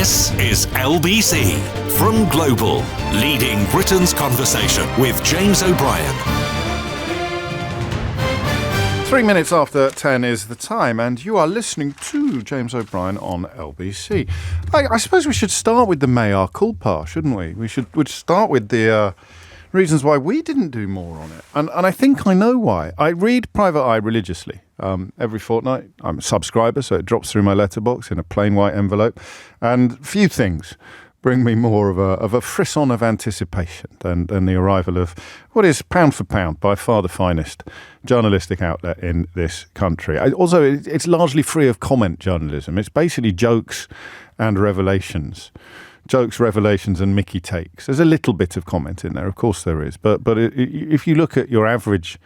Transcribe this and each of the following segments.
This is LBC from Global, leading Britain's conversation with James O'Brien. 3 minutes after 10 is the time, and you are listening to James O'Brien on LBC. I suppose we should start with the mea culpa, shouldn't we? We'd start with the reasons why we didn't do more on it. And I think I know why. I read Private Eye religiously every fortnight. I'm a subscriber, so it drops through my letterbox in a plain white envelope. And few things bring me more of a frisson of anticipation than the arrival of what is, pound for pound, by far the finest journalistic outlet in this country. It's largely free of comment journalism. It's basically jokes and revelations. Jokes, revelations and Mickey takes. There's a little bit of comment in there, of course there is. But if you look at your average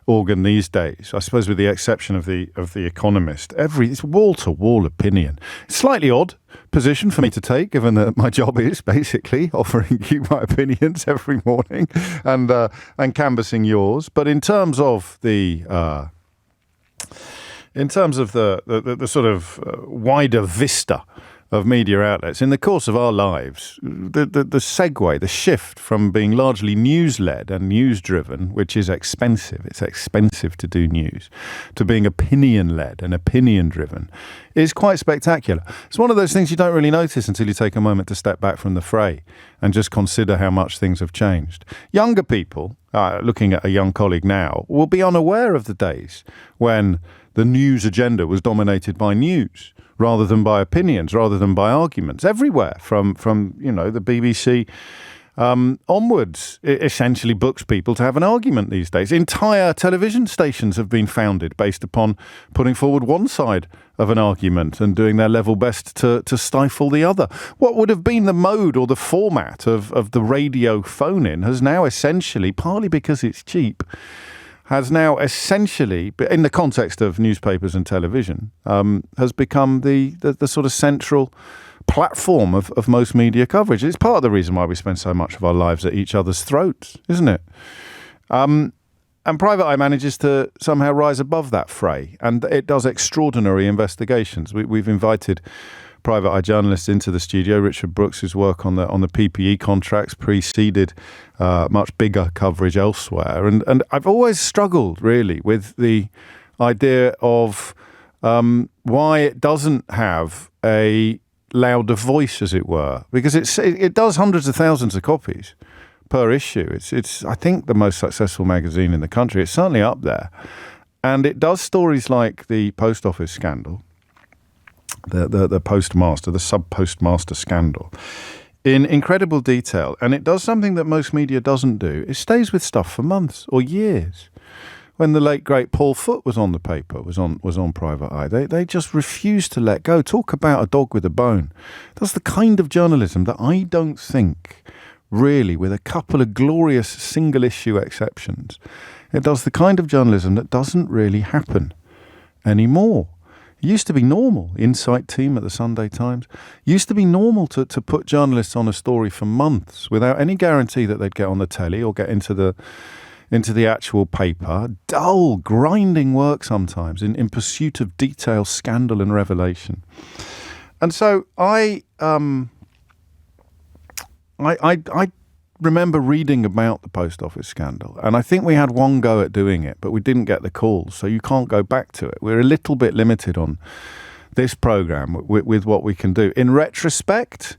organ these days, I suppose with the exception of the Economist, it's wall-to-wall opinion. Slightly odd position for me to take, given that my job is basically offering you my opinions every morning and canvassing yours. But in terms of the sort of wider vista of media outlets, in the course of our lives, the segue, the shift from being largely news-led and news-driven, which is expensive, it's expensive to do news, to being opinion-led and opinion-driven, is quite spectacular. It's one of those things you don't really notice until you take a moment to step back from the fray and just consider how much things have changed. Younger people, looking at a young colleague now, will be unaware of the days when the news agenda was dominated by news rather than by opinions, rather than by arguments, everywhere from the BBC onwards. It essentially books people to have an argument these days. Entire television stations have been founded based upon putting forward one side of an argument and doing their level best to stifle the other. What would have been the mode or the format of the radio phone-in has now essentially, partly because it's cheap, has now essentially, in the context of newspapers and television, has become the sort of central platform of most media coverage. It's part of the reason why we spend so much of our lives at each other's throats, isn't it? And Private Eye manages to somehow rise above that fray, and it does extraordinary investigations. We've invited Private Eye journalists into the studio. Richard Brooks' work on the PPE contracts preceded much bigger coverage elsewhere. And I've always struggled, really, with the idea of why it doesn't have a louder voice, as it were, because it does hundreds of thousands of copies per issue. It's I think the most successful magazine in the country. It's certainly up there. And it does stories like the post office scandal, the postmaster, the sub-postmaster scandal, in incredible detail. And it does something that most media doesn't do. It stays with stuff for months or years. When the late, great Paul Foot was on the paper, was on Private Eye, they just refused to let go. Talk about a dog with a bone. That's the kind of journalism that I don't think, really, with a couple of glorious single-issue exceptions, it does the kind of journalism that doesn't really happen anymore. It used to be normal. Insight team at the Sunday Times. Used to be normal to put journalists on a story for months without any guarantee that they'd get on the telly or get into the actual paper. Dull, grinding work sometimes in pursuit of detail, scandal and revelation. And so I remember reading about the post office scandal, and I think we had one go at doing it, but we didn't get the calls, so you can't go back to it. We're a little bit limited on this programme with what we can do. In retrospect,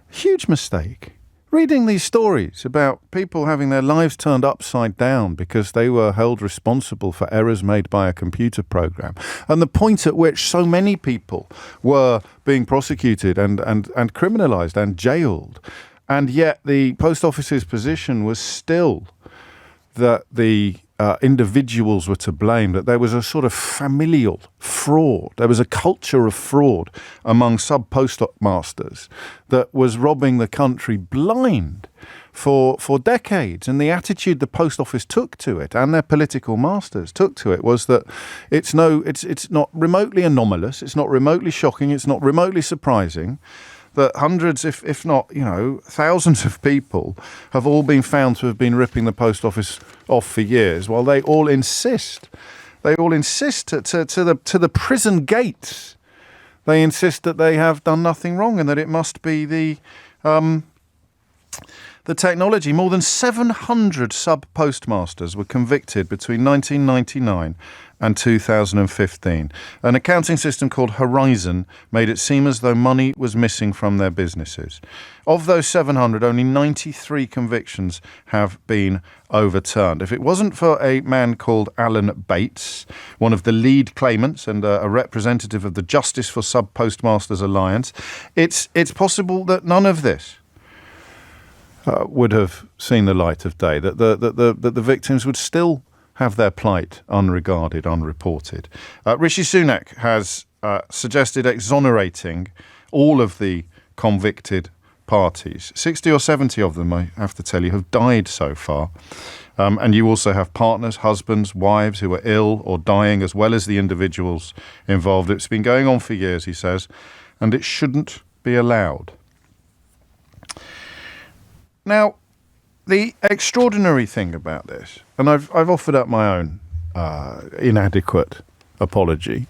huge mistake. Reading these stories about people having their lives turned upside down because they were held responsible for errors made by a computer program, and the point at which so many people were being prosecuted and criminalised and jailed. And yet the post office's position was still that the individuals were to blame, that there was a sort of familial fraud. There was a culture of fraud among sub-postmasters that was robbing the country blind for decades. And the attitude the post office took to it, and their political masters took to it, was that it's not remotely anomalous, it's not remotely shocking, it's not remotely surprising that hundreds, if not, thousands of people have all been found to have been ripping the post office off for years, while they all insist to the prison gates They insist that they have done nothing wrong and that it must be the technology. More than 700 sub-postmasters were convicted between 1999 and 2015. An accounting system called Horizon made it seem as though money was missing from their businesses. Of those 700, only 93 convictions have been overturned. If it wasn't for a man called Alan Bates, one of the lead claimants and a representative of the Justice for Sub-Postmasters Alliance, it's possible that none of this would have seen the light of day, that the victims would still have their plight unregarded, unreported. Rishi Sunak has suggested exonerating all of the convicted parties. 60 or 70 of them, I have to tell you, have died so far. And you also have partners, husbands, wives who are ill or dying, as well as the individuals involved. It's been going on for years, he says, and it shouldn't be allowed. Now, the extraordinary thing about this, and I've offered up my own inadequate apology,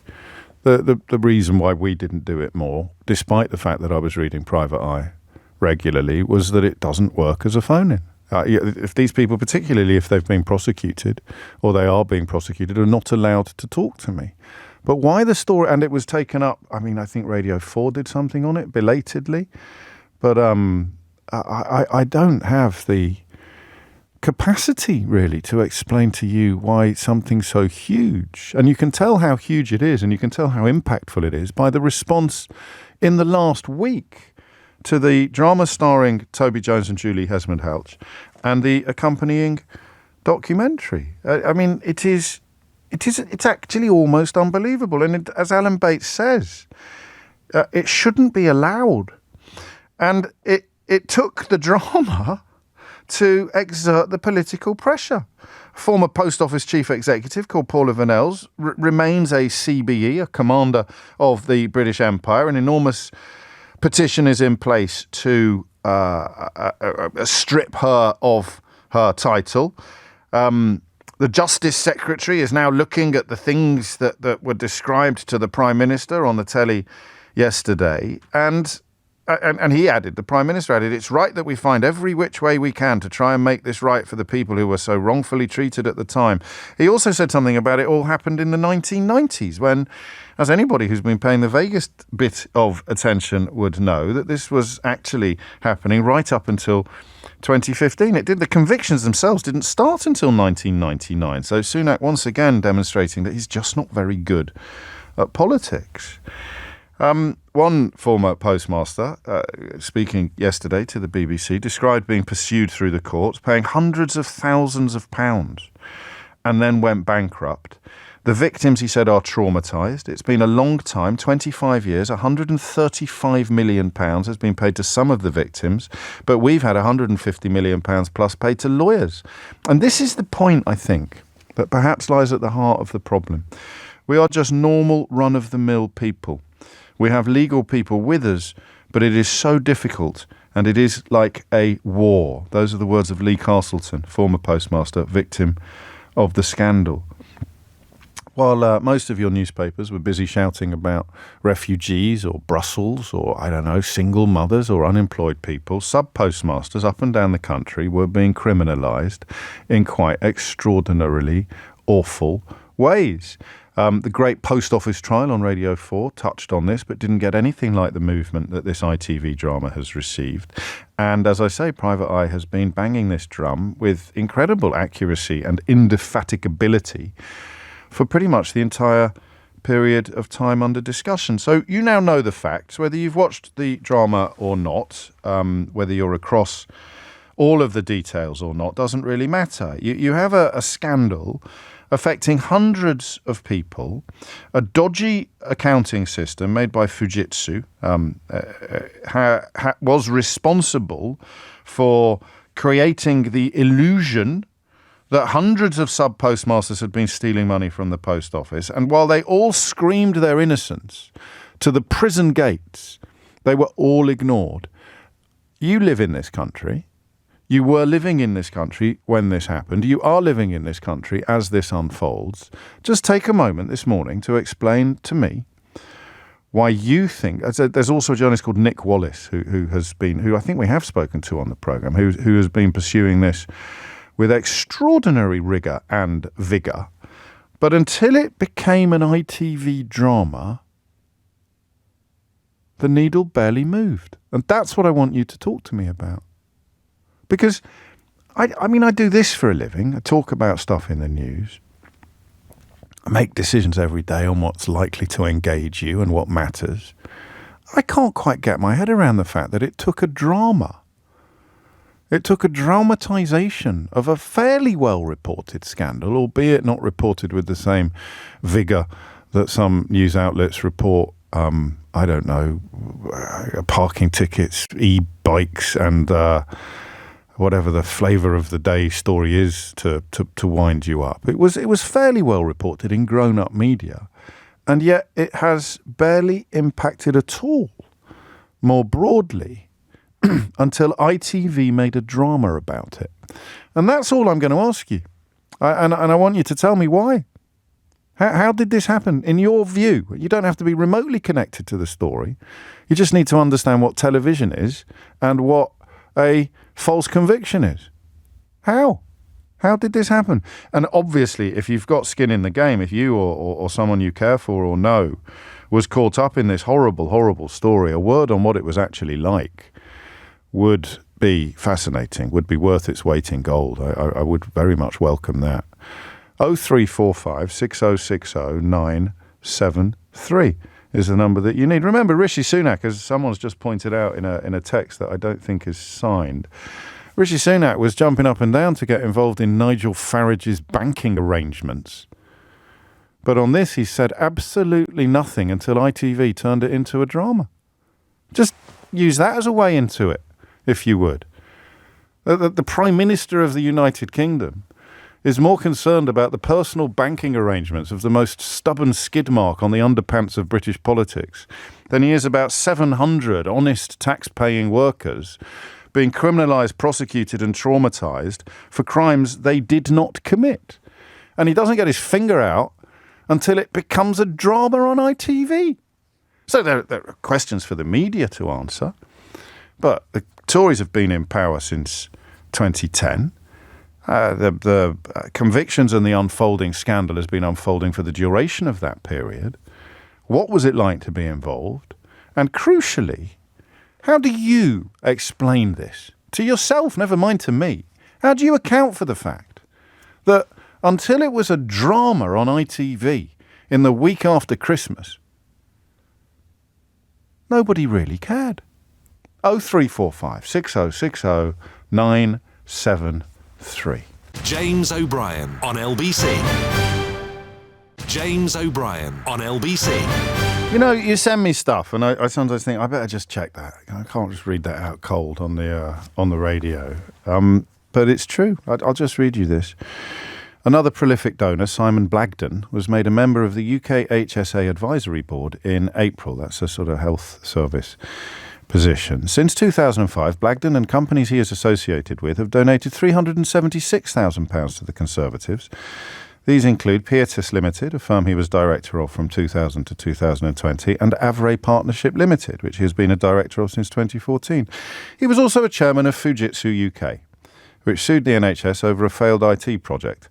the reason why we didn't do it more, despite the fact that I was reading Private Eye regularly, was that it doesn't work as a phone-in. If these people, particularly if they've been prosecuted or they are being prosecuted, are not allowed to talk to me. But why the story, and it was taken up, I mean, I think Radio 4 did something on it belatedly, but I don't have the capacity really to explain to you why something so huge, and you can tell how huge it is and you can tell how impactful it is by the response in the last week to the drama starring Toby Jones and Julie Hesmond-Helch and the accompanying documentary. I mean, it's actually almost unbelievable, and as Alan Bates says, it shouldn't be allowed, and it took the drama to exert the political pressure. Former Post Office chief executive called Paula Vanells remains a CBE, a commander of the British Empire. An enormous petition is in place to strip her of her title. The Justice Secretary is now looking at the things that were described to the Prime Minister on the telly yesterday, and he added, the Prime Minister added, it's right that we find every which way we can to try and make this right for the people who were so wrongfully treated at the time. He also said something about it all happened in the 1990s when, as anybody who's been paying the vaguest bit of attention would know, that this was actually happening right up until 2015. The convictions themselves didn't start until 1999. So Sunak once again demonstrating that he's just not very good at politics. One former postmaster, speaking yesterday to the BBC, described being pursued through the courts, paying hundreds of thousands of pounds, and then went bankrupt. The victims, he said, are traumatised. It's been a long time, 25 years, £135 million has been paid to some of the victims, but we've had £150 million plus paid to lawyers. And this is the point, I think, that perhaps lies at the heart of the problem. We are just normal, run-of-the-mill people. We have legal people with us, but it is so difficult, and it is like a war. Those are the words of Lee Castleton, former postmaster, victim of the scandal. While most of your newspapers were busy shouting about refugees or Brussels or, I don't know, single mothers or unemployed people, sub-postmasters up and down the country were being criminalised in quite extraordinarily awful ways. The great Post Office trial on Radio 4 touched on this, but didn't get anything like the movement that this ITV drama has received. And as I say, Private Eye has been banging this drum with incredible accuracy and indefatigability for pretty much the entire period of time under discussion. So you now know the facts, whether you've watched the drama or not, whether you're across all of the details or not, doesn't really matter. You have a scandal affecting hundreds of people, a dodgy accounting system made by Fujitsu was responsible for creating the illusion that hundreds of sub-postmasters had been stealing money from the post office. And while they all screamed their innocence to the prison gates, they were all ignored. You live in this country. You were living in this country when this happened. You are living in this country as this unfolds. Just take a moment this morning to explain to me why you think. There's also a journalist called Nick Wallace who I think we have spoken to on the programme, who has been pursuing this with extraordinary rigour and vigour. But until it became an ITV drama, the needle barely moved. And that's what I want you to talk to me about. Because, I mean, I do this for a living. I talk about stuff in the news. I make decisions every day on what's likely to engage you and what matters. I can't quite get my head around the fact that it took a drama. It took a dramatisation of a fairly well-reported scandal, albeit not reported with the same vigour that some news outlets report, parking tickets, e-bikes and whatever the flavour of the day story is to wind you up. It was fairly well reported in grown-up media, and yet it has barely impacted at all more broadly until ITV made a drama about it. And that's all I'm going to ask you. And I want you to tell me why. How did this happen in your view? You don't have to be remotely connected to the story. You just need to understand what television is and what a false conviction is. How? How did this happen? And obviously, if you've got skin in the game, if you or someone you care for or know was caught up in this horrible, horrible story, a word on what it was actually like would be fascinating, would be worth its weight in gold. I would very much welcome that. 0345 6060 973 is the number that you need. Remember, Rishi Sunak, as someone's just pointed out in a text that I don't think is signed, Rishi Sunak was jumping up and down to get involved in Nigel Farage's banking arrangements. But on this, he said absolutely nothing until ITV turned it into a drama. Just use that as a way into it, if you would. The Prime Minister of the United Kingdom is more concerned about the personal banking arrangements of the most stubborn skid mark on the underpants of British politics than he is about 700 honest tax-paying workers being criminalised, prosecuted and traumatised for crimes they did not commit. And he doesn't get his finger out until it becomes a drama on ITV. So there are questions for the media to answer. But the Tories have been in power since 2010. The convictions and the unfolding scandal has been unfolding for the duration of that period. What was it like to be involved? And crucially, how do you explain this to yourself, never mind to me? How do you account for the fact that until it was a drama on ITV in the week after Christmas, nobody really cared? 0345 6060 973. James O'Brien on LBC. James O'Brien on LBC. You know, you send me stuff, and I sometimes think I better just check that. I can't just read that out cold on the radio. But it's true. I'll just read you this. Another prolific donor, Simon Blagden, was made a member of the UK HSA Advisory Board in April. That's a sort of health service position. Since 2005, Blagden and companies he is associated with have donated £376,000 to the Conservatives. These include Pietis Limited, a firm he was director of from 2000 to 2020, and Avray Partnership Limited, which he has been a director of since 2014. He was also a chairman of Fujitsu UK, which sued the NHS over a failed IT project.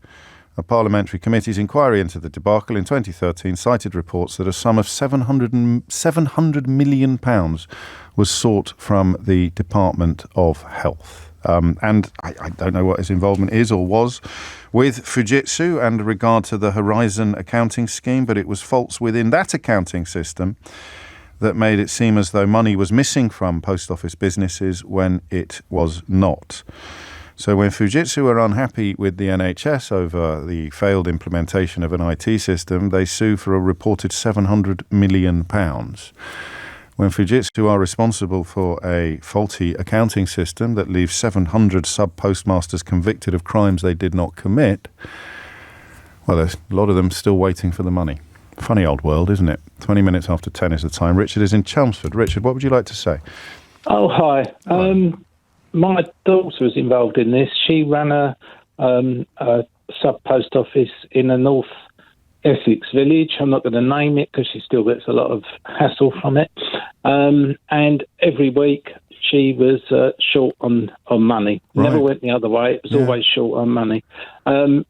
A parliamentary committee's inquiry into the debacle in 2013 cited reports that a sum of £700 million was sought from the Department of Health. And I don't know what his involvement is or was with Fujitsu and regard to the Horizon accounting scheme, but it was faults within that accounting system that made it seem as though money was missing from post office businesses when it was not. So when Fujitsu are unhappy with the NHS over the failed implementation of an IT system, they sue for a reported £700 million. When Fujitsu are responsible for a faulty accounting system that leaves 700 sub-postmasters convicted of crimes they did not commit, well, there's a lot of them still waiting for the money. Funny old world, isn't it? 20 minutes after 10 is the time. Richard is in Chelmsford. Richard, what would you like to say? Oh, hi. My daughter was involved in this. She ran a sub-post office in the north Essex village. I'm not going to name it because she still gets a lot of hassle from it. And every week she was short on money. Right. Never went the other way. It was always short on money. To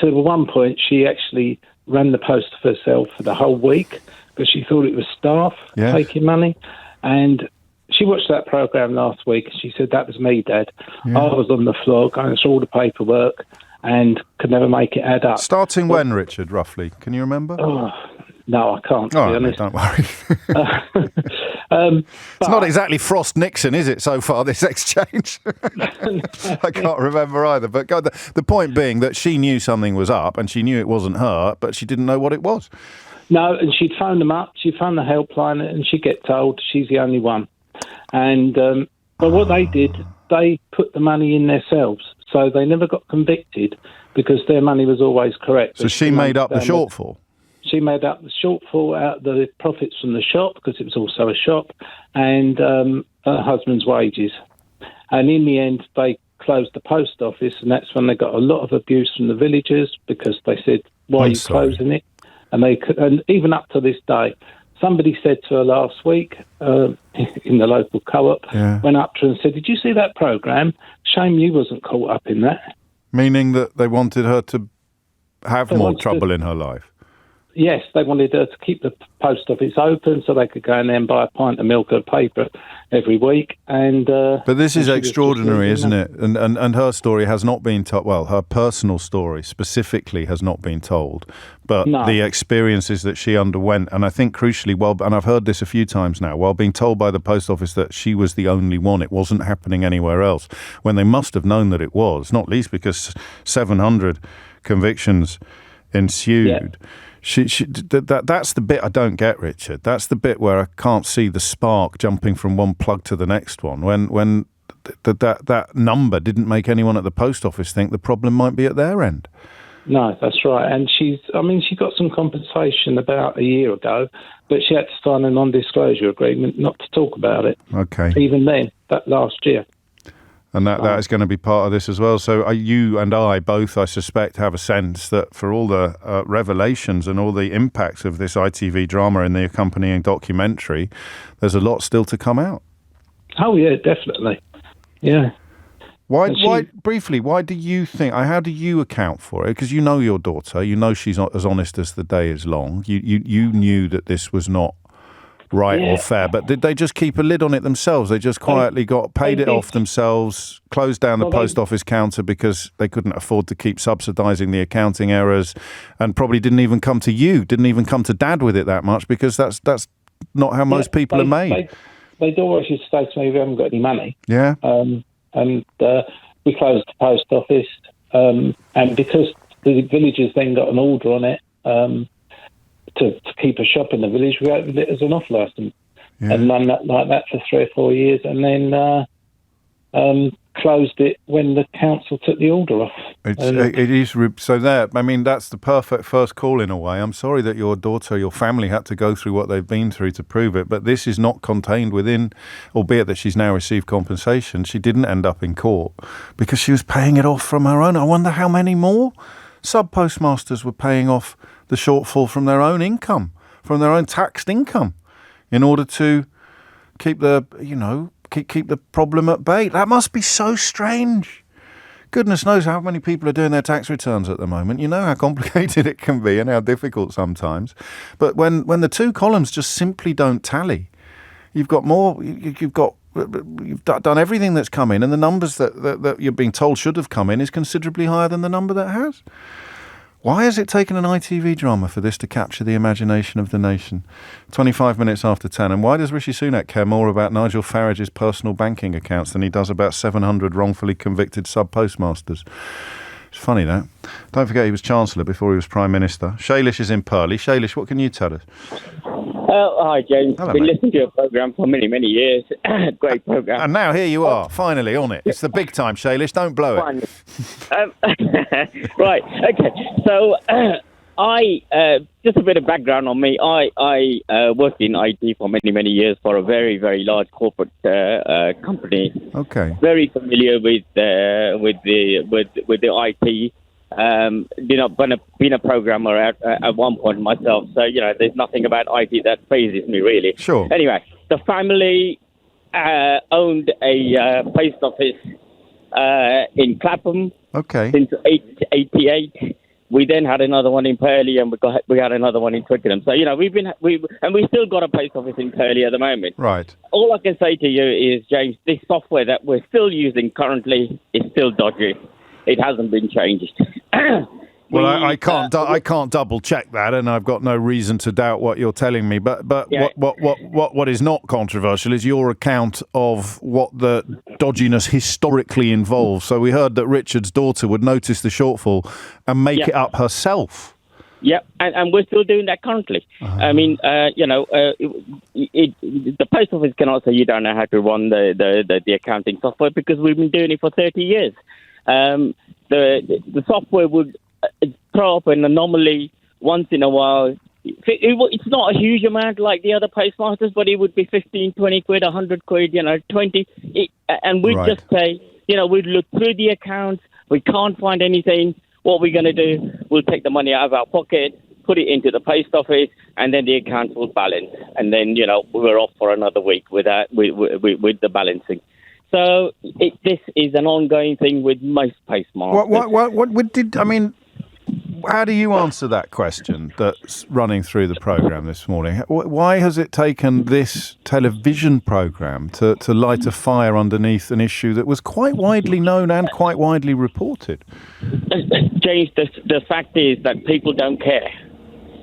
one point, she actually ran the post for herself for the whole week because she thought it was staff taking money. And she watched that programme last week and she said, that was me, Dad. Yeah. I was on the floor going through all the paperwork and could never make it add up. Starting when, Richard, roughly? Can you remember? Oh, no, I can't, to be honest. Don't worry. It's not exactly Frost Nixon, is it, so far, this exchange? I can't remember either. But God, the point being that she knew something was up and she knew it wasn't her, but she didn't know what it was. No, and she'd phone them up. She'd phone the helpline and she'd get told she's the only one. And but what they did, they put the money in themselves. So they never got convicted because their money was always correct. So she made up the shortfall? She made up the shortfall out of the profits from the shop, because it was also a shop, and her husband's wages. And in the end, they closed the post office, and that's when they got a lot of abuse from the villagers because they said, why are you closing it? And even up to this day, somebody said to her last week in the local co-op, went up to her and said, did you see that programme? Shame you wasn't caught up in that. Meaning that they wanted her to have more trouble in her life? Yes, they wanted her to keep the post office open so they could go in there and buy a pint of milk or paper every week. But this is extraordinary, isn't it? And her story has not been told. Well, her personal story specifically has not been told, but the experiences that she underwent, and I think crucially, and I've heard this a few times now, while being told by the post office that she was the only one, it wasn't happening anywhere else, when they must have known that it was, not least because 700 convictions ensued. Yeah. That's the bit I don't get, Richard. That's the bit where I can't see the spark jumping from one plug to the next one. When that number didn't make anyone at the post office think the problem might be at their end. No, that's right. And she got some compensation about a year ago, but she had to sign a non-disclosure agreement not to talk about it. Okay. Even then, that last year. And that is going to be part of this as well. So you and I both, I suspect, have a sense that for all the revelations and all the impacts of this ITV drama and the accompanying documentary, there's a lot still to come out. Oh, yeah, definitely. Yeah. Why do you think, how do you account for it? Because you know your daughter, you know she's not as honest as the day is long. You knew that this was not right or fair, but did they just keep a lid on it themselves? They just quietly paid it off themselves, closed down the post office counter because they couldn't afford to keep subsidising the accounting errors, and probably didn't even come to Dad with it that much, because that's not how most people are made. They'd always used to say to me, we haven't got any money. Yeah. And we closed the post office, and because the villagers then got an order on it, to keep a shop in the village, we opened it as an off licence and run that like that for 3 or 4 years, and then closed it when the council took the order off. That's the perfect first call in a way. I'm sorry that your daughter, your family had to go through what they've been through to prove it, but this is not contained within, albeit that she's now received compensation, she didn't end up in court because she was paying it off from her own. I wonder how many more sub-postmasters were paying off the shortfall from their own income, from their own taxed income, in order to keep the problem at bay. That must be so strange. Goodness knows how many people are doing their tax returns at the moment. You know how complicated it can be and how difficult sometimes. But when the two columns just simply don't tally, you've done everything that's come in, and the numbers that you're being told should have come in is considerably higher than the number that has. Why has it taken an ITV drama for this to capture the imagination of the nation? 25 minutes after 10. And why does Rishi Sunak care more about Nigel Farage's personal banking accounts than he does about 700 wrongfully convicted sub-postmasters? It's funny, that. Don't forget he was Chancellor before he was Prime Minister. Shailesh is in Purley. Shailesh, what can you tell us? Hi, James. Hello, I've been mate. listening to your programme for many, many years. Great programme. And now here you are, finally on it. It's the big time, Shailesh. Don't blow it. Right, okay. So, just a bit of background on me. I worked in IT for many, many years for a very, very large corporate company. Okay. Very familiar with the IT Been a programmer at one point myself, so there's nothing about IT that phases me really. Sure. Anyway, the family owned a post office in Clapham. Okay. Since 1988. We then had another one in Purley, and we had another one in Twickenham. So we still got a post office in Purley at the moment. Right. All I can say to you is, James, this software that we're still using currently is still dodgy. It hasn't been changed. Well, I can't double check that, and I've got no reason to doubt what you're telling me. But yeah. what is not controversial is your account of what the dodginess historically involves. So we heard that Richard's daughter would notice the shortfall and make it up herself. Yep, and we're still doing that currently. I mean, the post office cannot say you don't know how to run the accounting software because we've been doing it for 30 years. The software would throw up an anomaly once in a while. It's not a huge amount like the other postmasters, but it would be 15, 20 quid, 100 quid, 20. And we'd just say, we'd look through the accounts. We can't find anything. What we're going to do, we'll take the money out of our pocket, put it into the post office, and then the accounts will balance. And then, we're off for another week with the balancing. So this is an ongoing thing with most postmasters. How do you answer that question that's running through the programme this morning? Why has it taken this television programme to light a fire underneath an issue that was quite widely known and quite widely reported? James, the fact is that people don't care.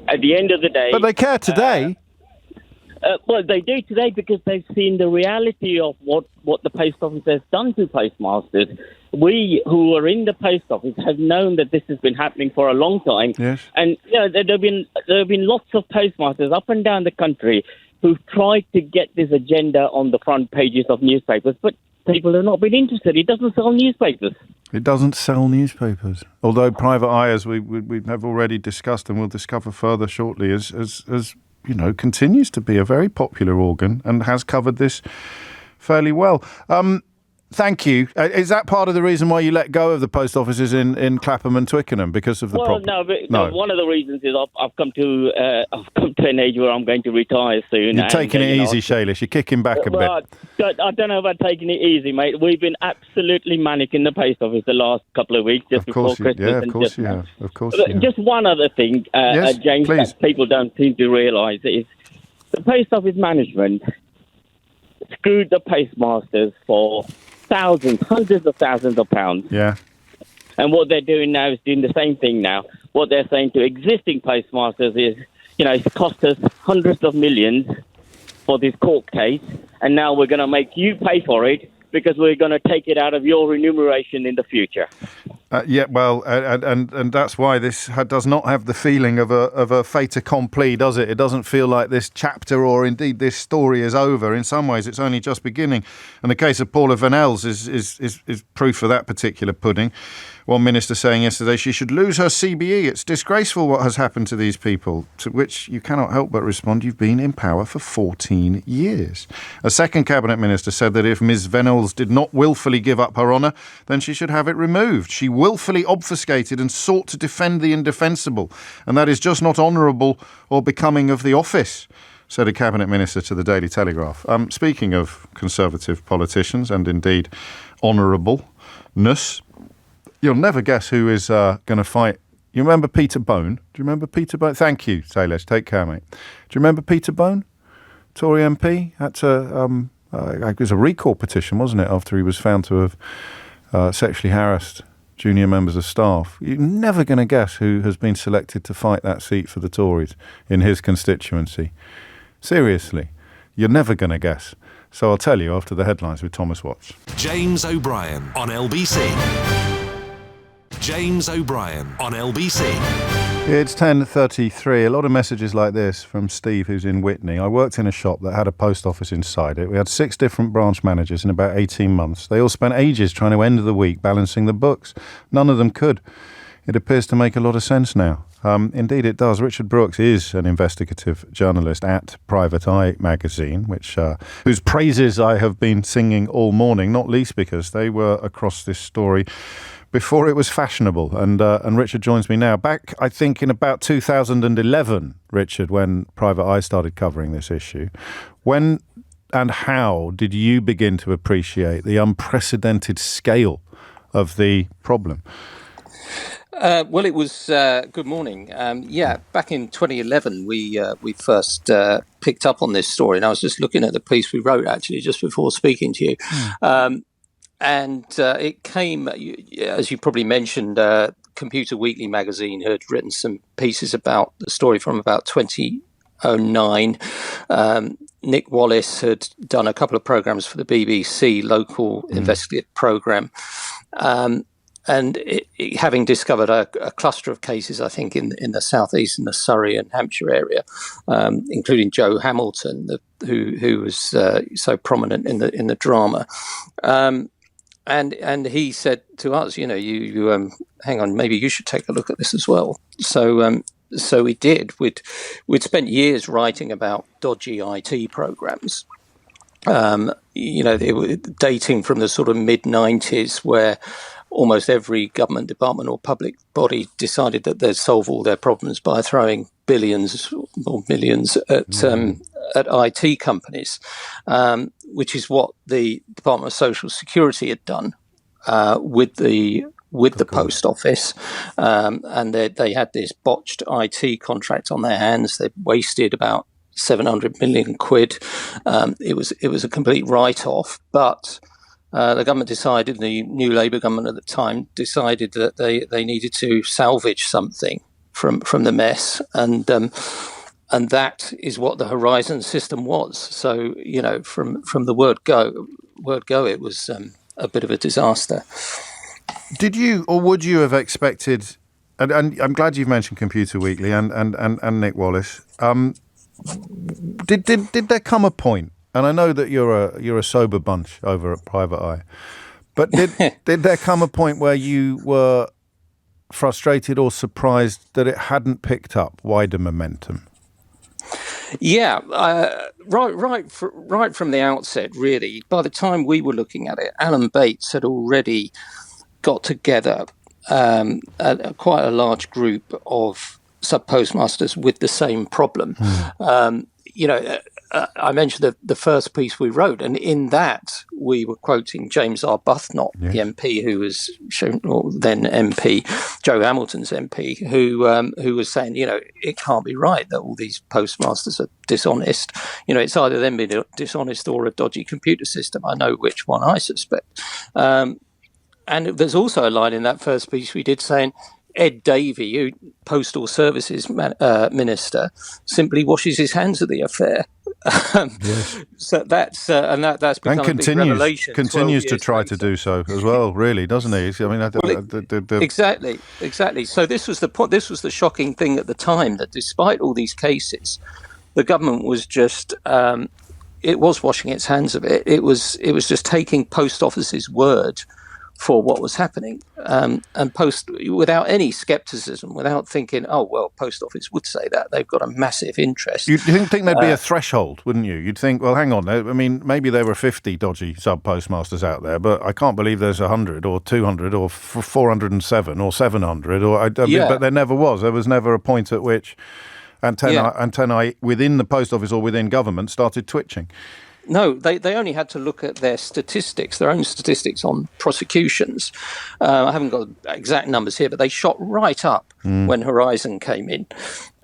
At the end of the day... But they care today. Well, they do today because they've seen the reality of what the post office has done to postmasters. We who are in the post office have known that this has been happening for a long time. Yes. And there have been lots of postmasters up and down the country who've tried to get this agenda on the front pages of newspapers, but people have not been interested. It doesn't sell newspapers. It doesn't sell newspapers. Although private eye, as we have already discussed and we'll discover further shortly, as continues to be a very popular organ and has covered this fairly well. Thank you. Is that part of the reason why you let go of the post offices in Clapham and Twickenham because of the problem? No. One of the reasons is I've come to an age where I'm going to retire soon. You're taking it easy, Shailesh. You're kicking back a bit. I don't know about taking it easy, mate. We've been absolutely manic in the post office the last couple of weeks, just before Christmas. Yeah, of course you have. Of course you have. Just one other thing, yes, James, please. that people don't seem to realise is the post office management screwed the postmasters for hundreds of thousands of pounds. Yeah. And what they're doing now is doing the same thing now. What they're saying to existing postmasters is, it's cost us hundreds of millions for this court case, and now we're going to make you pay for it because we're going to take it out of your remuneration in the future. And that's why this does not have the feeling of a fait accompli, does it? It doesn't feel like this chapter or indeed this story is over. In some ways, it's only just beginning. And the case of Paula Vanel's is proof of that particular pudding. One minister saying yesterday she should lose her CBE. It's disgraceful what has happened to these people, to which you cannot help but respond, you've been in power for 14 years. A second cabinet minister said that if Ms Venables did not willfully give up her honour, then she should have it removed. She willfully obfuscated and sought to defend the indefensible, and that is just not honourable or becoming of the office, said a cabinet minister to the Daily Telegraph. Speaking of Conservative politicians and indeed honourableness, you'll never guess who is going to fight. You remember Peter Bone? Do you remember Peter Bone? Thank you, Shailesh. Take care, mate. Do you remember Peter Bone? Tory MP? It was a recall petition, wasn't it, after he was found to have sexually harassed junior members of staff. You're never going to guess who has been selected to fight that seat for the Tories in his constituency. Seriously, you're never going to guess. So I'll tell you after the headlines with Thomas Watts. James O'Brien on LBC. James O'Brien on LBC. It's 10:33. A lot of messages like this from Steve, who's in Witney. I worked in a shop that had a post office inside it. We had 6 different branch managers in about 18 months. They all spent ages trying to end the week balancing the books. None of them could. It appears to make a lot of sense now. Indeed it does. Richard Brooks is an investigative journalist at Private Eye magazine, whose praises I have been singing all morning, not least because they were across this story before it was fashionable. And Richard joins me now. Back, I think, in about 2011, Richard, when Private Eye started covering this issue, when and how did you begin to appreciate the unprecedented scale of the problem? Well, it was good morning. Back in 2011, we first picked up on this story, and I was just looking at the piece we wrote actually just before speaking to you, and it came, as you probably mentioned, Computer Weekly magazine had written some pieces about the story from about 2009. Nick Wallace had done a couple of programs for the BBC local investigative program. And having discovered a cluster of cases, I think, in the southeast, in the Surrey and Hampshire area, including Joe Hamilton, who was so prominent in the drama, and he said to us, you hang on, maybe you should take a look at this as well. So we did. We'd spent years writing about dodgy IT programs. They were dating from the sort of mid-90s, where almost every government department or public body decided that they'd solve all their problems by throwing billions or millions at IT companies, which is what the Department of Social Security had done with the post office, and they had this botched IT contract on their hands. They wasted about 700 million quid. It was a complete write-off, but the government decided, the new Labour government at the time decided that they needed to salvage something from the mess, and that is what the Horizon system was. So from the word go, it was a bit of a disaster. Did you, or would you have expected? And I'm glad you've mentioned Computer Weekly and Nick Wallace. Did there come a point? And I know that you're a sober bunch over at Private Eye, but did there come a point where you were frustrated or surprised that it hadn't picked up wider momentum? Yeah, right from the outset, really. By the time we were looking at it, Alan Bates had already got together quite a large group of sub-postmasters with the same problem. I mentioned the first piece we wrote, and in that we were quoting James R. Buthnot, the MP who was then MP, Joe Hamilton's MP, who was saying, it can't be right that all these postmasters are dishonest. It's either them being dishonest or a dodgy computer system. I know which one I suspect. And there's also a line in that first piece we did saying, Ed Davey, who Postal Services Minister, simply washes his hands of the affair. So that's become a big revelation. Continues to try to do so as well, really, doesn't he? I mean, exactly. So this was the point. This was the shocking thing at the time, that despite all these cases, the government was just it was washing its hands of it. It was just taking Post Office's word for what was happening, and without any scepticism, without thinking, oh, well, Post Office would say that. They've got a massive interest. You'd think there'd be a threshold, wouldn't you? You'd think, well, hang on. I mean, maybe there were 50 dodgy sub-postmasters out there, but I can't believe there's 100 or 200 or 407 or 700. But there never was. There was never a point at which antennae within the Post Office or within government started twitching. No, they only had to look at their statistics, their own statistics on prosecutions. I haven't got exact numbers here, but they shot right up when Horizon came in.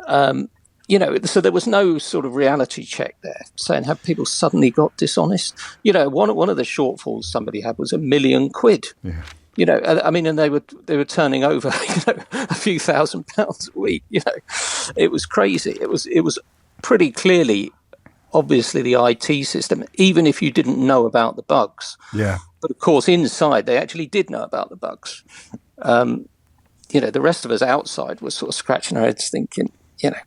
So there was no sort of reality check there saying, have people suddenly got dishonest? One of the shortfalls somebody had was £1 million. Yeah. And they were turning over a few £1,000s a week. It was crazy. It was pretty clearly, obviously, the IT system, even if you didn't know about the bugs. Yeah. But of course, inside, they actually did know about the bugs. The rest of us outside were sort of scratching our heads thinking,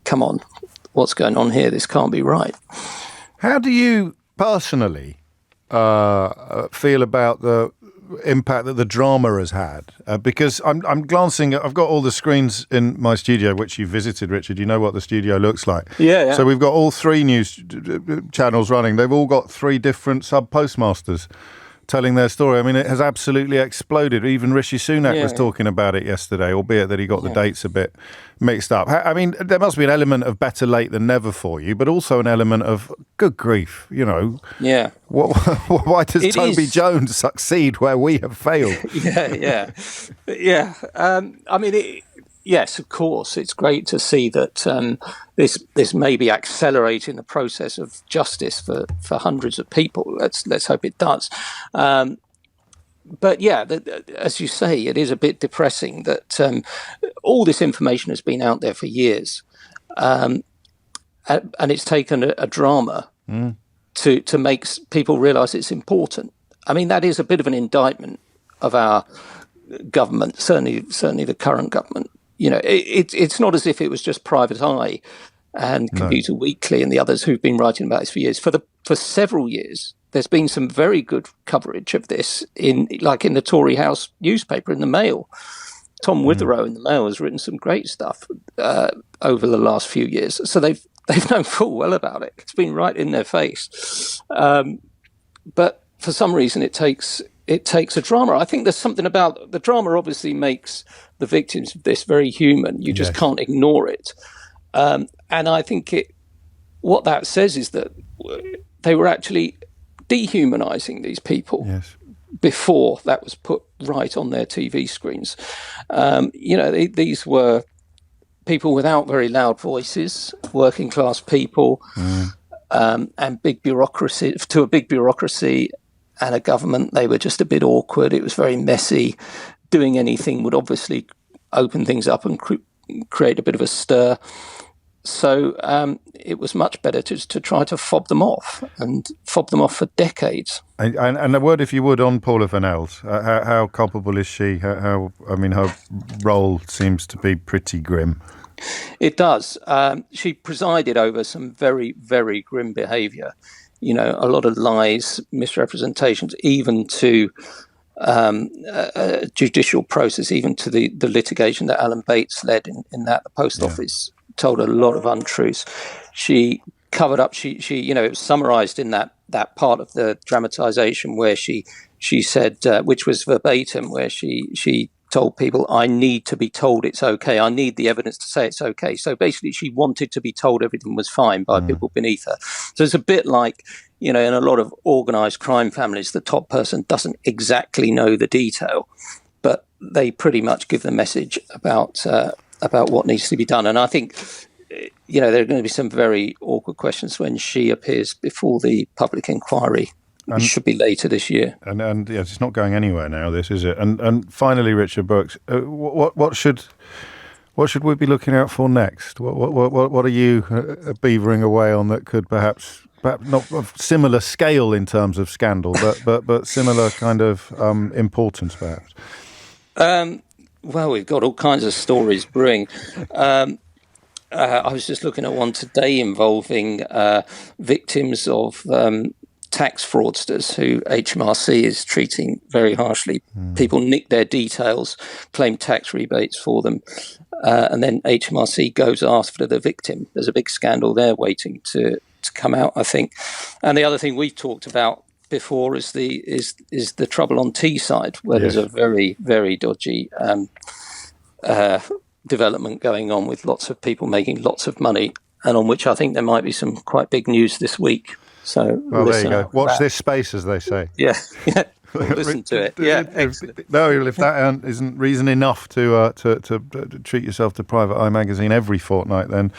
come on, what's going on here? This can't be right. How do you personally feel about the impact that the drama has had? Because I'm glancing, I've got all the screens in my studio, which you visited, Richard. You know what the studio looks like. Yeah. So we've got all three news channels running. They've all got three different sub-postmasters telling their story. I mean, it has absolutely exploded. Even Rishi Sunak was talking about it yesterday, albeit that he got the dates a bit mixed up. I mean, there must be an element of better late than never for you, but also an element of good grief, you know. Yeah. Why does Toby Jones succeed where we have failed? Yeah. I mean, yes, of course, it's great to see that this may be accelerating the process of justice for hundreds of people. Let's hope it does. But yeah, as you say, it is a bit depressing that all this information has been out there for years, and it's taken a drama to make people realise it's important. I mean, that is a bit of an indictment of our government, certainly the current government. You know, it's not as if it was just Private Eye and Computer Weekly and the others who've been writing about this for years. For several years, there's been some very good coverage of this in the Tory House newspaper, in the Mail. Tom Witherow in the Mail has written some great stuff over the last few years. So they've known full well about it. It's been right in their face. But for some reason, it takes a drama. I think there's something about the drama. Obviously, makes the victims of this very human. You just can't ignore it. And I think what that says is that they were actually dehumanizing these people before that was put right on their TV screens. These were people without very loud voices, working class people, and big bureaucracy. To a big bureaucracy and a government, they were just a bit awkward. It was very messy. Doing anything would obviously open things up and create a bit of a stir. So it was much better to try to fob them off for decades. And a word, if you would, on Paula Fennells. How culpable is she? Her role seems to be pretty grim. It does. She presided over some very, very grim behaviour. You know, a lot of lies, misrepresentations, even to a judicial process, even to the litigation that Alan Bates led in that the Post Office told a lot of untruths. She covered up. She it was summarised in that part of the dramatisation where she said, which was verbatim, where she told people, "I need to be told it's okay. I need the evidence to say it's okay." So basically, she wanted to be told everything was fine by people beneath her. So it's a bit like, you know, in a lot of organised crime families, the top person doesn't exactly know the detail, but they pretty much give the message about what needs to be done. And I think, you know, there are going to be some very awkward questions when she appears before the public inquiry, which should be later this year. And yes, it's not going anywhere now, this, is it? And finally, Richard Brooks, what should we be looking out for next? What are you beavering away on that could perhaps not of similar scale in terms of scandal, but similar kind of importance, perhaps? Well, we've got all kinds of stories brewing. I was just looking at one today involving victims of tax fraudsters who HMRC is treating very harshly. People nick their details, claim tax rebates for them, and then HMRC goes after the victim. There's a big scandal there waiting to come out, I think. And the other thing we've talked about before is the trouble on Teesside, where there's a very, very dodgy development going on with lots of people making lots of money, and on which I think there might be some quite big news this week. So there you go. Watch this space, as they say. Yeah. Listen to it. Yeah, excellent. No, if that isn't reason enough to treat yourself to Private Eye magazine every fortnight, then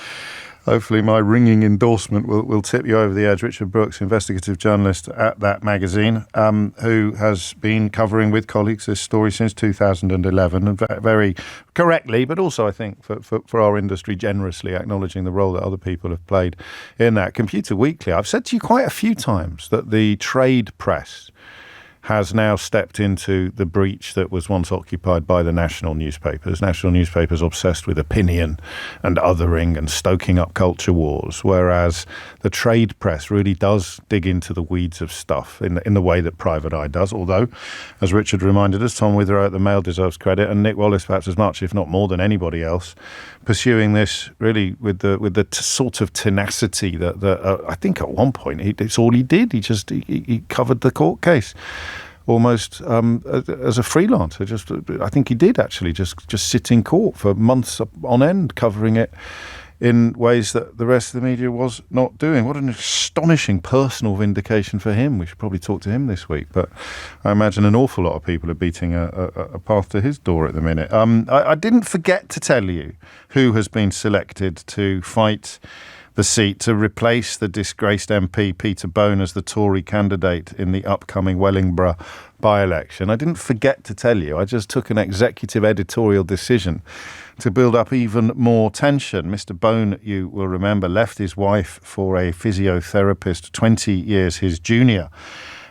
hopefully my ringing endorsement will tip you over the edge. Richard Brooks, investigative journalist at that magazine, who has been covering with colleagues this story since 2011, and very correctly, but also I think for our industry generously acknowledging the role that other people have played in that. Computer Weekly, I've said to you quite a few times that the trade press has now stepped into the breach that was once occupied by the national newspapers. National newspapers obsessed with opinion and othering and stoking up culture wars, whereas the trade press really does dig into the weeds of stuff in the way that Private Eye does. Although, as Richard reminded us, Tom Witherow at the Mail deserves credit, and Nick Wallace perhaps as much, if not more than anybody else, pursuing this really with the sort of tenacity that I think at one point it's all he did. He covered the court case. almost as a freelancer. I think he did actually just sit in court for months on end, covering it in ways that the rest of the media was not doing. What an astonishing personal vindication for him. We should probably talk to him this week, but I imagine an awful lot of people are beating a path to his door at the minute. I didn't forget to tell you who has been selected to fight the seat to replace the disgraced MP Peter Bone as the Tory candidate in the upcoming Wellingborough by-election. I didn't forget to tell you. I just took an executive editorial decision to build up even more tension. Mr. Bone, you will remember, left his wife for a physiotherapist 20 years his junior,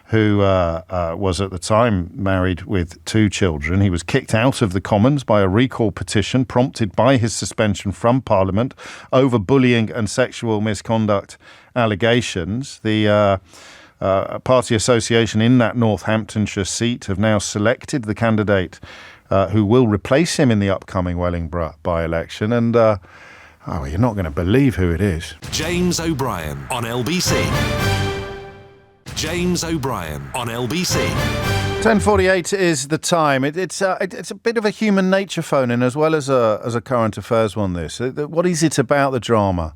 who was at the time married with 2 children. He was kicked out of the Commons by a recall petition prompted by his suspension from Parliament over bullying and sexual misconduct allegations. The party association in that Northamptonshire seat have now selected the candidate who will replace him in the upcoming Wellingborough by-election. And, you're not going to believe who it is. James O'Brien on LBC. James O'Brien on LBC. 10:48 is the time. It's a bit of a human nature phone-in as well as a current affairs one. This. What is it about the drama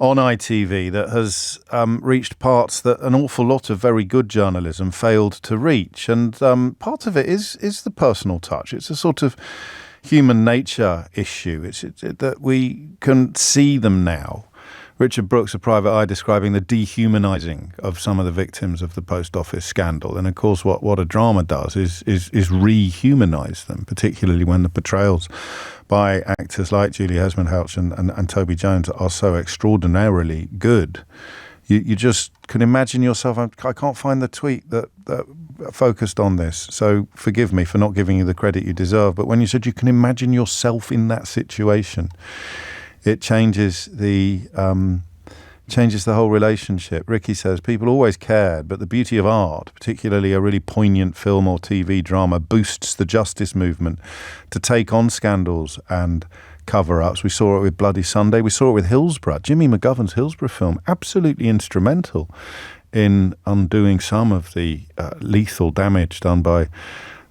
on ITV that has reached parts that an awful lot of very good journalism failed to reach? And part of it is the personal touch. It's a sort of human nature issue. It's that we can see them now. Richard Brooks of Private Eye describing the dehumanising of some of the victims of the post office scandal. And of course, what a drama does is rehumanise them, particularly when the portrayals by actors like Julie Hesmond-Houch and Toby Jones are so extraordinarily good. You just can imagine yourself. I can't find the tweet that focused on this, so forgive me for not giving you the credit you deserve. But when you said you can imagine yourself in that situation, it changes the whole relationship. Ricky says, people always cared, but the beauty of art, particularly a really poignant film or TV drama, boosts the justice movement to take on scandals and cover-ups. We saw it with Bloody Sunday. We saw it with Hillsborough. Jimmy McGovern's Hillsborough film, absolutely instrumental in undoing some of the lethal damage done by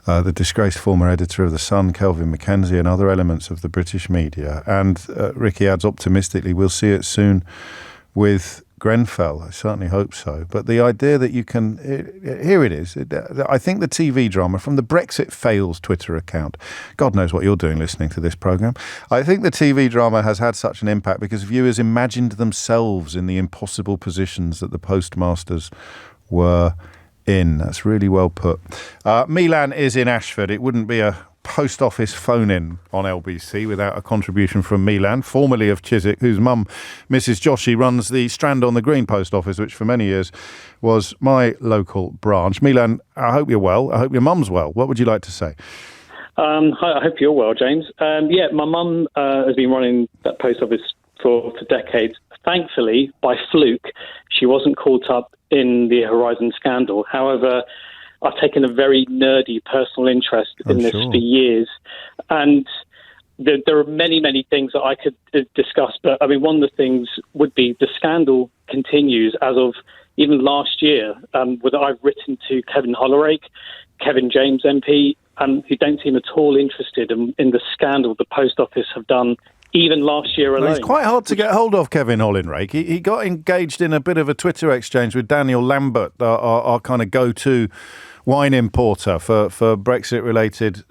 the disgraced former editor of The Sun, Kelvin Mackenzie, and other elements of the British media. And Ricky adds optimistically, we'll see it soon with Grenfell. I certainly hope so. But the idea that you can... here it is. I think the TV drama from the Brexit Fails Twitter account, God knows what you're doing listening to this programme, I think the TV drama has had such an impact because viewers imagined themselves in the impossible positions that the postmasters were in. That's really well put. Milan is in Ashford. It wouldn't be a post office phone-in on LBC without a contribution from Milan, formerly of Chiswick, whose mum, Mrs. Joshi, runs the Strand on the Green post office, which for many years was my local branch. Milan, I hope you're well. I hope your mum's well. What would you like to say? Hi, I hope you're well, James. My mum has been running that post office for decades. Thankfully, by fluke, she wasn't caught up in the Horizon scandal. However, I've taken a very nerdy personal interest in this for years. And there are many, many things that I could discuss. But, I mean, one of the things would be the scandal continues as of even last year, where I've written to Kevin Hollerake, Kevin James MP, who don't seem at all interested in the scandal the Post Office have done even last year alone. Well, it's quite hard to get hold of Kevin Hollerake. He got engaged in a bit of a Twitter exchange with Daniel Lambert, our kind of go-to wine importer for Brexit-related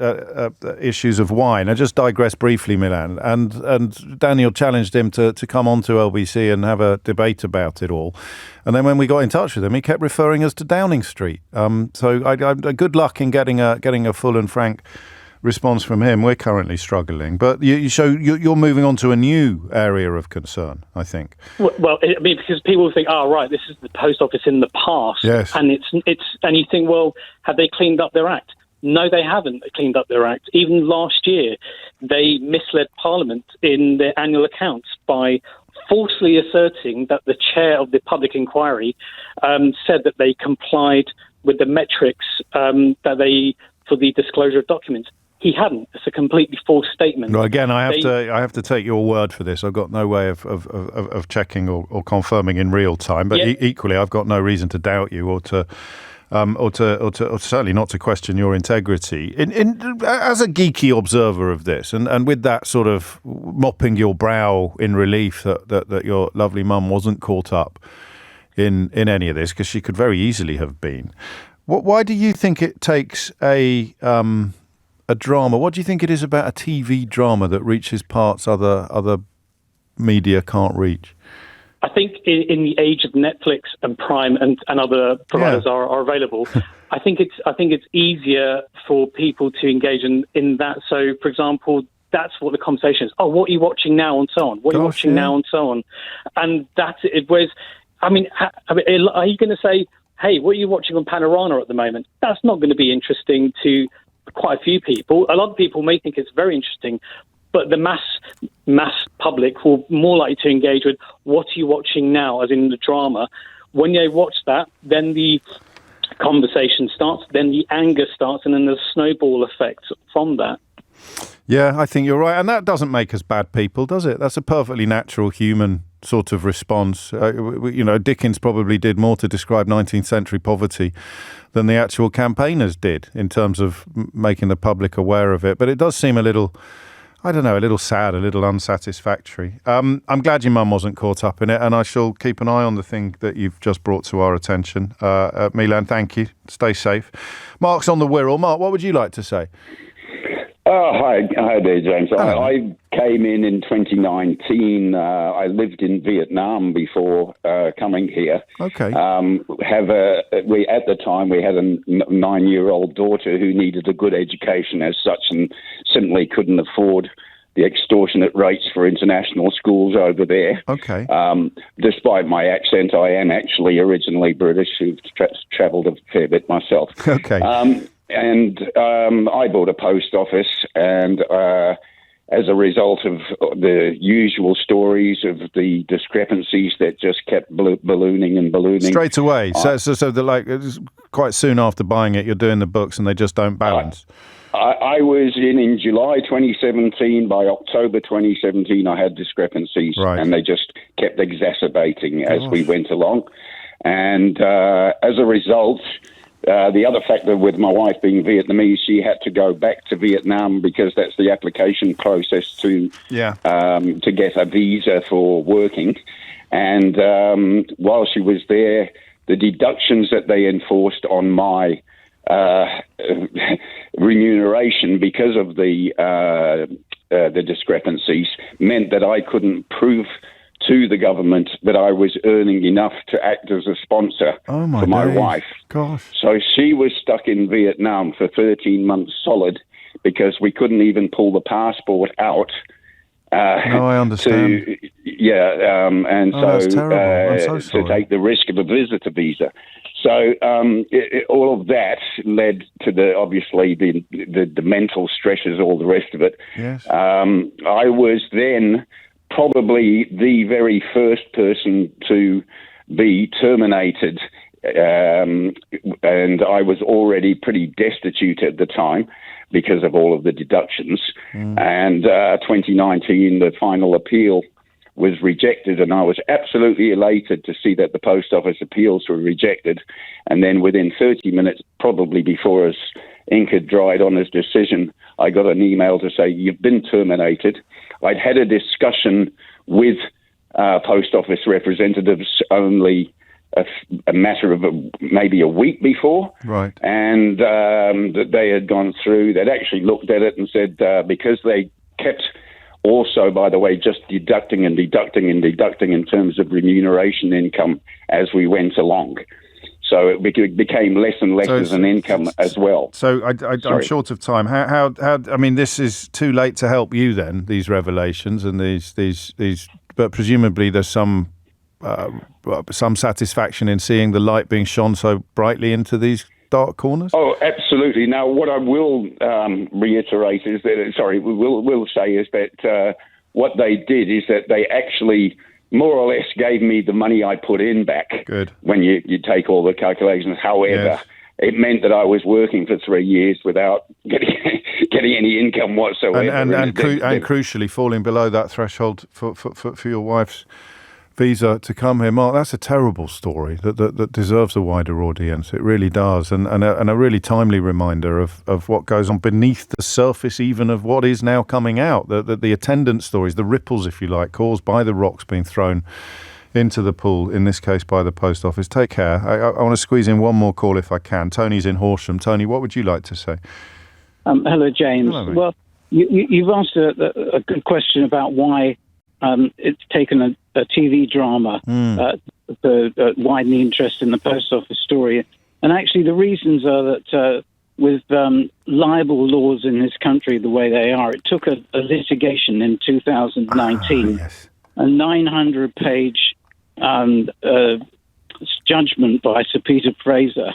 issues of wine. I just digress briefly, Milan. And Daniel challenged him to come on to LBC and have a debate about it all. And then when we got in touch with him, he kept referring us to Downing Street. So I good luck in getting a full and frank response from him. We're currently struggling, but you're moving on to a new area of concern, I think. Well, I mean, because people think, right, this is the Post Office in the past, yes, and it's and you think, well, have they cleaned up their act? No, they haven't cleaned up their act. Even last year, they misled Parliament in their annual accounts by falsely asserting that the chair of the public inquiry said that they complied with the metrics that they for the disclosure of documents. He hadn't. It's a completely false statement. Well, again, I have to take your word for this. I've got no way of checking or confirming in real time. But equally, I've got no reason to doubt you or to or certainly not to question your integrity. As a geeky observer of this, and with that sort of mopping your brow in relief that your lovely mum wasn't caught up in any of this, because she could very easily have been. Why do you think it takes a drama? What do you think it is about a TV drama that reaches parts other media can't reach? I think in the age of Netflix and Prime and other providers are available, I think it's easier for people to engage in that. So, for example, that's what the conversation is. Oh, what are you watching now, and so on? What are you watching now, and so on? And that's it. Whereas, are you going to say, hey, what are you watching on Panorama at the moment? That's not going to be interesting to quite a few people. A lot of people may think it's very interesting, but the mass public will more likely to engage with what are you watching now, as in the drama. When they watch that, then the conversation starts, then the anger starts, and then there's a snowball effect from that. Yeah, I think you're right. And that doesn't make us bad people, does it? That's a perfectly natural human sort of response. Dickens probably did more to describe 19th century poverty than the actual campaigners did in terms of making the public aware of it. But it does seem a little sad, a little unsatisfactory. I'm glad your mum wasn't caught up in it, and I shall keep an eye on the thing that you've just brought to our attention. Milan, thank you. Stay safe. Mark's on the Wirral. Mark, what would you like to say? Hi there, James. I came in 2019. I lived in Vietnam before coming here. Okay. At the time we had a 9-year-old daughter who needed a good education as such, and simply couldn't afford the extortionate rates for international schools over there. Okay. Despite my accent, I am actually originally British, who've travelled a fair bit myself. Okay. And I bought a post office, and as a result of the usual stories of the discrepancies that just kept ballooning. Straight away. Quite soon after buying it, you're doing the books and they just don't balance. I was in July 2017. By October 2017, I had discrepancies, and they just kept exacerbating as we went along. And as a result, the other factor with my wife being Vietnamese, she had to go back to Vietnam because that's the application process to get a visa for working. And while she was there, the deductions that they enforced on my remuneration because of the discrepancies meant that I couldn't prove to the government that I was earning enough to act as a sponsor for my wife. Gosh. So she was stuck in Vietnam for 13 months solid because we couldn't even pull the passport out. I understand. That's terrible. I'm so sorry. To take the risk of a visitor visa. So all of that led to the mental stresses, all the rest of it. Yes. I was then probably the very first person to be terminated, and I was already pretty destitute at the time because of all of the deductions. And 2019, the final appeal was rejected, and I was absolutely elated to see that the post office appeals were rejected. And then within 30 minutes, probably before his ink had dried on his decision, I got an email to say, you've been terminated. I'd had a discussion with post office representatives only a matter of maybe a week before. Right. And that they had gone through, they'd actually looked at it and said, because they kept also, by the way, just deducting in terms of remuneration income as we went along. So it became less and less as an income as well. So I'm short of time. How? I mean, this is too late to help you then. These revelations and these. But presumably there's some satisfaction in seeing the light being shone so brightly into these dark corners. Oh, absolutely. Now, what I will reiterate is that will say is that what they did is that they actually more or less gave me the money I put in back. Good. When you take all the calculations. However, it meant that I was working for 3 years without getting any income whatsoever. And crucially, falling below that threshold for your wife's visa to come here. Mark, that's a terrible story that deserves a wider audience. It really does. And a really timely reminder of what goes on beneath the surface even of what is now coming out. The attendance stories, the ripples, if you like, caused by the rocks being thrown into the pool, in this case by the post office. Take care. I want to squeeze in one more call if I can. Tony's in Horsham. Tony, what would you like to say? Hello, James. Hello, well, you've asked a good question about why it's taken a TV drama to widen the interest in the post office story. And actually the reasons are that with libel laws in this country the way they are, it took a litigation in 2019, a 900-page judgment by Sir Peter Fraser,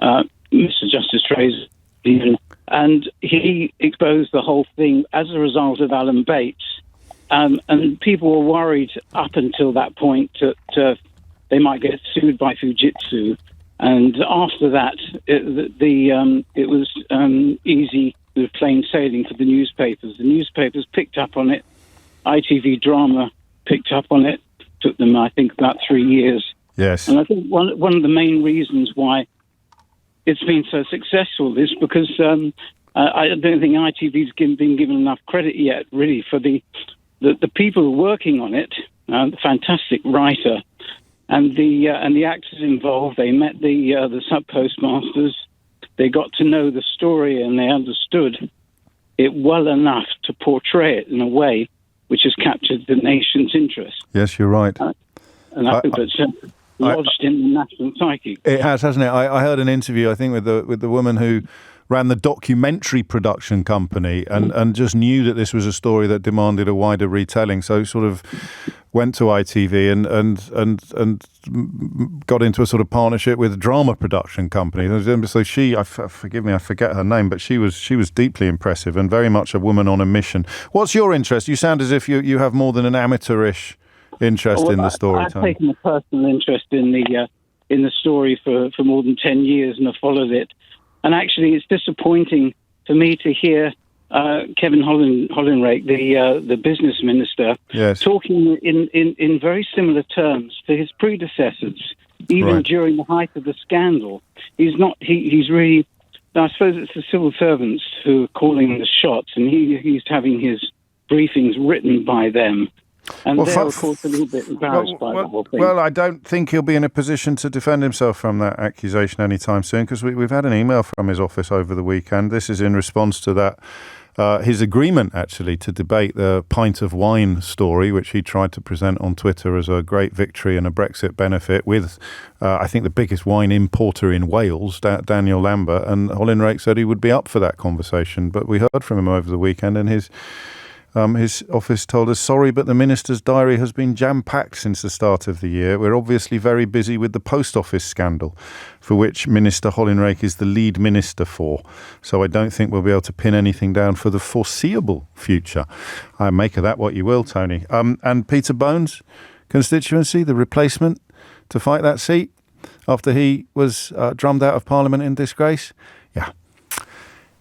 Mr. Justice Fraser, and he exposed the whole thing as a result of Alan Bates. And people were worried up until that point that they might get sued by Fujitsu. And after that, it was easy, it was plain sailing for the newspapers. The newspapers picked up on it. ITV Drama picked up on it. Took them, I think, about 3 years. Yes. And I think one of the main reasons why it's been so successful is because I don't think ITV's been given enough credit yet, really, for the people who are working on it, the fantastic writer, and the actors involved. They met the sub-postmasters. They got to know the story and they understood it well enough to portray it in a way which has captured the nation's interest. Yes, you're right. And I think that's lodged in the national psyche. It has, hasn't it? I heard an interview, I think, with the woman who ran the documentary production company and just knew that this was a story that demanded a wider retelling. So sort of went to ITV and got into a sort of partnership with a drama production company. So she, forgive me, I forget her name, but she was deeply impressive and very much a woman on a mission. What's your interest? You sound as if you have more than an amateurish interest in the story. I've taken a personal interest in the story for more than 10 years and have followed it. And actually, it's disappointing for me to hear Kevin Hollinrake, the business minister, yes, talking in very similar terms to his predecessors, even right, during the height of the scandal. He's really. I suppose it's the civil servants who are calling the shots, and he's having his briefings written by them. And they're, of course, a little bit embarrassed by the whole thing. Well, I don't think he'll be in a position to defend himself from that accusation anytime soon, because we've had an email from his office over the weekend. This is in response to that, his agreement, actually, to debate the pint of wine story, which he tried to present on Twitter as a great victory and a Brexit benefit with, I think, the biggest wine importer in Wales, Daniel Lambert. And Hollinrake said he would be up for that conversation. But we heard from him over the weekend, and his office told us, sorry, but the minister's diary has been jam-packed since the start of the year. We're obviously very busy with the post office scandal, for which Minister Hollinrake is the lead minister for. So I don't think we'll be able to pin anything down for the foreseeable future. I make of that what you will, Tony. And Peter Bone's constituency, the replacement to fight that seat after he was drummed out of Parliament in disgrace. Yeah.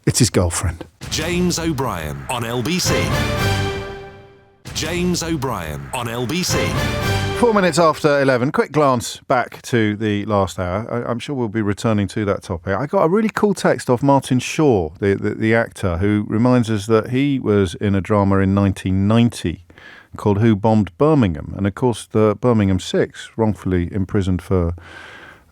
It's his girlfriend. James O'Brien on LBC. James O'Brien on LBC. 4 minutes after 11. Quick glance back to the last hour. I'm sure we'll be returning to that topic. I got a really cool text off Martin Shaw, the actor, who reminds us that he was in a drama in 1990 called Who Bombed Birmingham? And of course, the Birmingham Six, wrongfully imprisoned for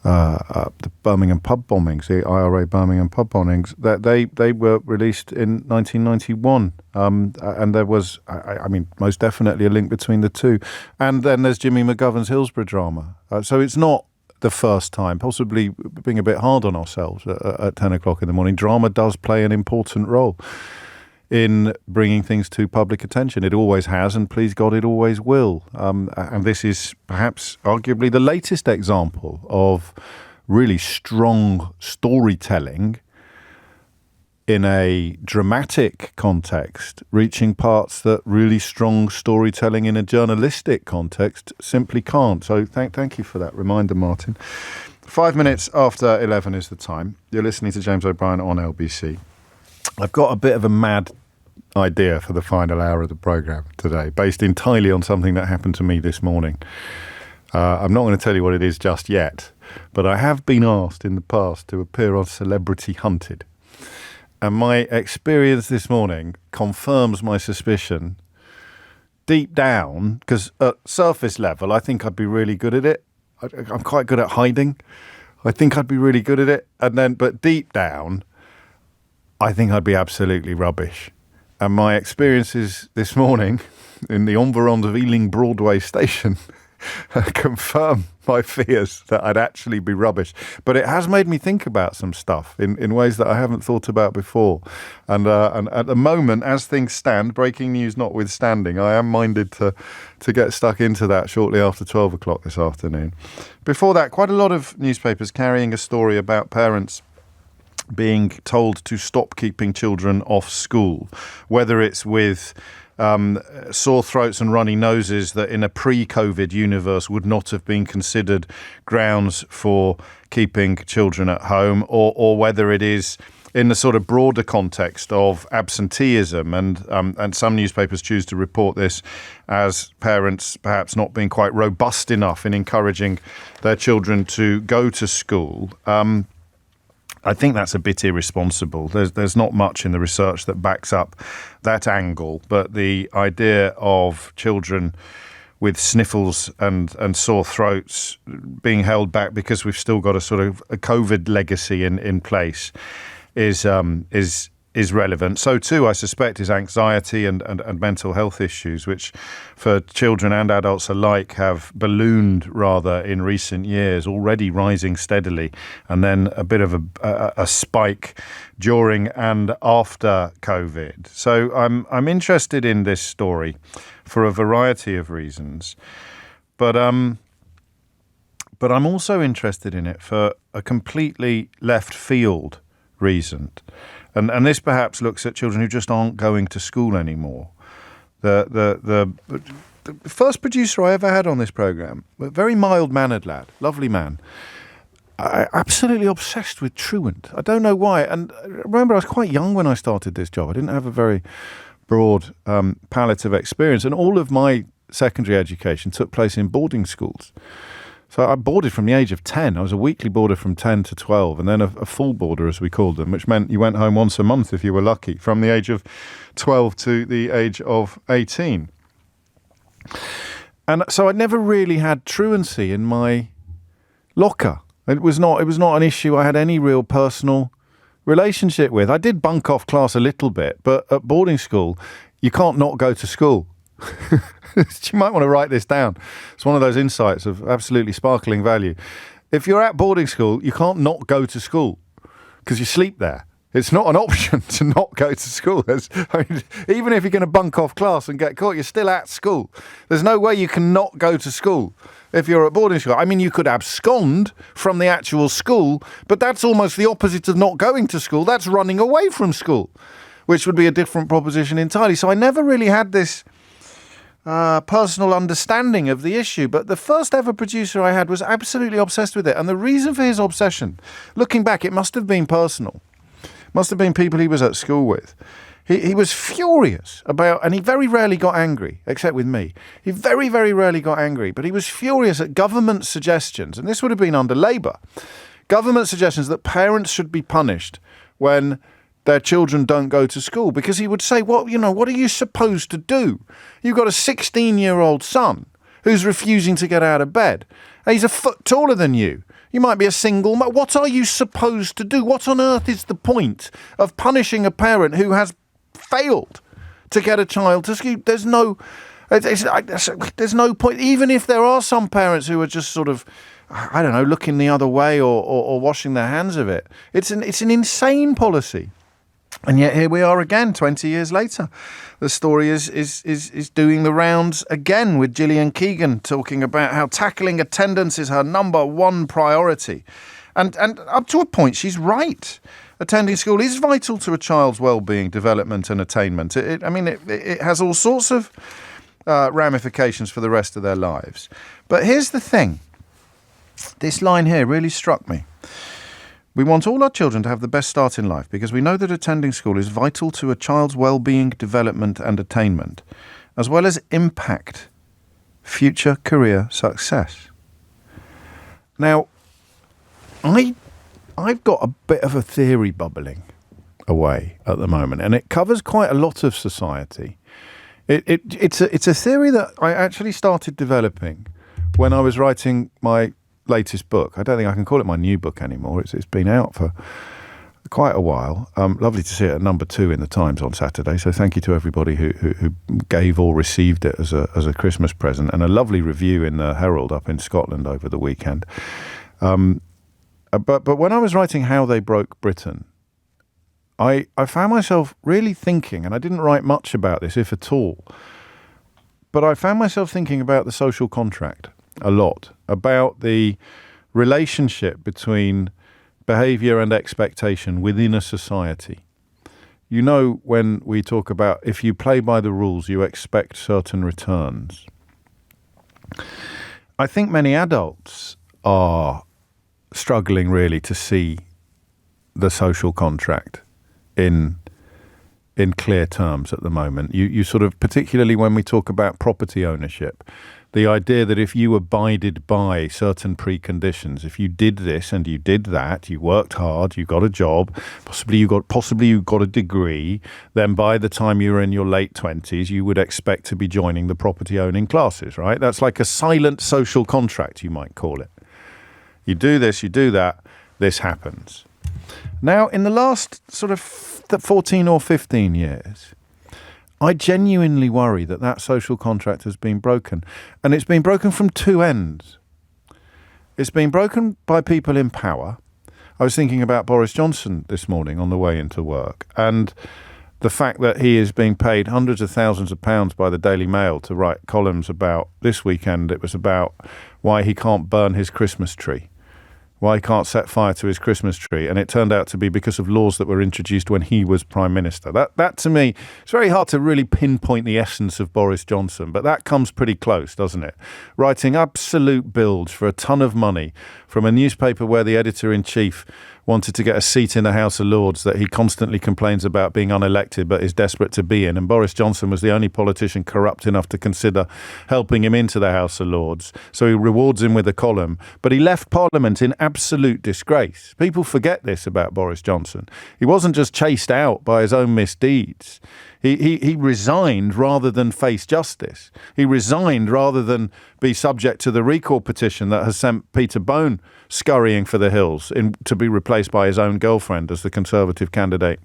the Birmingham pub bombings, the IRA Birmingham pub bombings, that they were released in 1991, and there was, I mean, most definitely a link between the two. And then there's Jimmy McGovern's Hillsborough drama. So it's not the first time, possibly being a bit hard on ourselves at 10 o'clock in the morning. Drama does play an important role in bringing things to public attention. It always has, and please God, it always will. And this is perhaps arguably the latest example of really strong storytelling in a dramatic context, reaching parts that really strong storytelling in a journalistic context simply can't. So thank you for that reminder, Martin. 5 minutes after 11 is the time. You're listening to James O'Brien on LBC. I've got a bit of a mad idea for the final hour of the programme today, based entirely on something that happened to me this morning. I'm not going to tell you what it is just yet, but I have been asked in the past to appear on Celebrity Hunted. And my experience this morning confirms my suspicion deep down, because at surface level, I think I'd be really good at it. I'm quite good at hiding. I think I'd be really good at it. But deep down, I think I'd be absolutely rubbish. And my experiences this morning in the environs of Ealing Broadway station confirm my fears that I'd actually be rubbish. But it has made me think about some stuff in ways that I haven't thought about before. And at the moment, as things stand, breaking news notwithstanding, I am minded to get stuck into that shortly after 12 o'clock this afternoon. Before that, quite a lot of newspapers carrying a story about parents being told to stop keeping children off school, whether it's with sore throats and runny noses that in a pre-COVID universe would not have been considered grounds for keeping children at home, or whether it is in the sort of broader context of absenteeism, and some newspapers choose to report this as parents perhaps not being quite robust enough in encouraging their children to go to school. I think that's a bit irresponsible. There's not much in the research that backs up that angle, but the idea of children with sniffles and sore throats being held back because we've still got a sort of a COVID legacy in place is relevant. So too, I suspect, is anxiety and mental health issues, which for children and adults alike have ballooned rather in recent years, already rising steadily, and then a bit of a spike during and after COVID. So I'm interested in this story for a variety of reasons, but I'm also interested in it for a completely left field reason. And this perhaps looks at children who just aren't going to school anymore. The first producer I ever had on this programme, a very mild-mannered lad, lovely man, absolutely obsessed with truant. I don't know why. And remember, I was quite young when I started this job. I didn't have a very broad palette of experience. And all of my secondary education took place in boarding schools. So I boarded from the age of 10. I was a weekly boarder from 10 to 12, and then a full boarder, as we called them, which meant you went home once a month if you were lucky, from the age of 12 to the age of 18. And so I never really had truancy in my locker. It was not an issue I had any real personal relationship with. I did bunk off class a little bit, but at boarding school, you can't not go to school. You might want to write this down. It's one of those insights of absolutely sparkling value. If you're at boarding school, you can't not go to school because you sleep there. It's not an option to not go to school. Even if you're going to bunk off class and get caught, you're still at school. There's no way you can not go to school if you're at boarding school. I mean, you could abscond from the actual school, but that's almost the opposite of not going to school. That's running away from school, which would be a different proposition entirely. So I never really had this personal understanding of the issue, but the first ever producer I had was absolutely obsessed with it. And the reason for his obsession, looking back, it must have been personal. Must have been people he was at school with. He was furious about, and he very rarely got angry, except with me. He very, very rarely got angry, but he was furious at government suggestions, and this would have been under Labour, government suggestions that parents should be punished when their children don't go to school, because he would say, what are you supposed to do? You've got a 16-year-old son who's refusing to get out of bed. He's a foot taller than you. You might be a single mother. What are you supposed to do? What on earth is the point of punishing a parent who has failed to get a child to school? There's no point. Even if there are some parents who are just sort of, I don't know, looking the other way or washing their hands of it. It's an insane policy. And yet here we are again, 20 years later. The story is doing the rounds again, with Gillian Keegan talking about how tackling attendance is her number one priority. And up to a point, she's right. Attending school is vital to a child's well-being, development and attainment. It has all sorts of ramifications for the rest of their lives. But here's the thing. This line here really struck me. We want all our children to have the best start in life because we know that attending school is vital to a child's well-being, development and attainment, as well as impact future career success. Now, I've got a bit of a theory bubbling away at the moment, and it covers quite a lot of society. It's a theory that I actually started developing when I was writing my latest book. I don't think I can call it my new book anymore. It's been out for quite a while. Lovely to see it at number 2 in the Times on Saturday. So thank you to everybody who gave or received it as a Christmas present, and a lovely review in the Herald up in Scotland over the weekend. But when I was writing How They Broke Britain, I found myself really thinking, and I didn't write much about this, if at all, but I found myself thinking about the social contract a lot, about the relationship between behaviour and expectation within a society. You know, when we talk about if you play by the rules, you expect certain returns. I think many adults are struggling really to see the social contract in clear terms at the moment. You sort of, particularly when we talk about property ownership, the idea that if you abided by certain preconditions, if you did this and you did that, you worked hard, you got a job, possibly you got a degree, then by the time you were in your late 20s, you would expect to be joining the property owning classes, right? That's like a silent social contract, you might call it. You do this, you do that, this happens. Now, in the last sort of 14 or 15 years, I genuinely worry that social contract has been broken. And it's been broken from two ends. It's been broken by people in power. I was thinking about Boris Johnson this morning on the way into work, and the fact that he is being paid hundreds of thousands of pounds by the Daily Mail to write columns about, this weekend it was about why he can't burn his Christmas tree, why he can't set fire to his Christmas tree, and it turned out to be because of laws that were introduced when he was Prime Minister. That to me, it's very hard to really pinpoint the essence of Boris Johnson, but that comes pretty close, doesn't it? Writing absolute bilge for a ton of money from a newspaper where the editor-in-chief wanted to get a seat in the House of Lords that he constantly complains about being unelected but is desperate to be in. And Boris Johnson was the only politician corrupt enough to consider helping him into the House of Lords. So he rewards him with a column. But he left Parliament in absolute disgrace. People forget this about Boris Johnson. He wasn't just chased out by his own misdeeds. He resigned rather than face justice. He resigned rather than be subject to the recall petition that has sent Peter Bone scurrying for the hills to be replaced by his own girlfriend as the Conservative candidate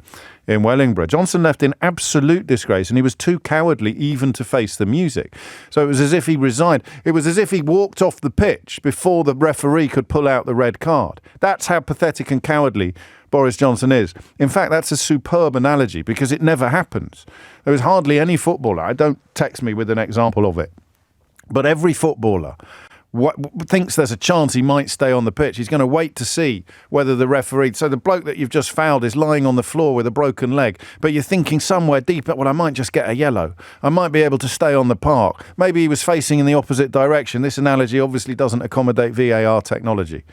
in Wellingborough. Johnson left in absolute disgrace, and he was too cowardly even to face the music. So it was as if he resigned. It was as if he walked off the pitch before the referee could pull out the red card. That's how pathetic and cowardly Boris Johnson is. In fact, that's a superb analogy because it never happens. There is hardly any footballer, don't text me with an example of it, but every footballer thinks there's a chance he might stay on the pitch. He's going to wait to see whether the referee... So the bloke that you've just fouled is lying on the floor with a broken leg, but you're thinking somewhere deep, well, I might just get a yellow. I might be able to stay on the park. Maybe he was facing in the opposite direction. This analogy obviously doesn't accommodate VAR technology.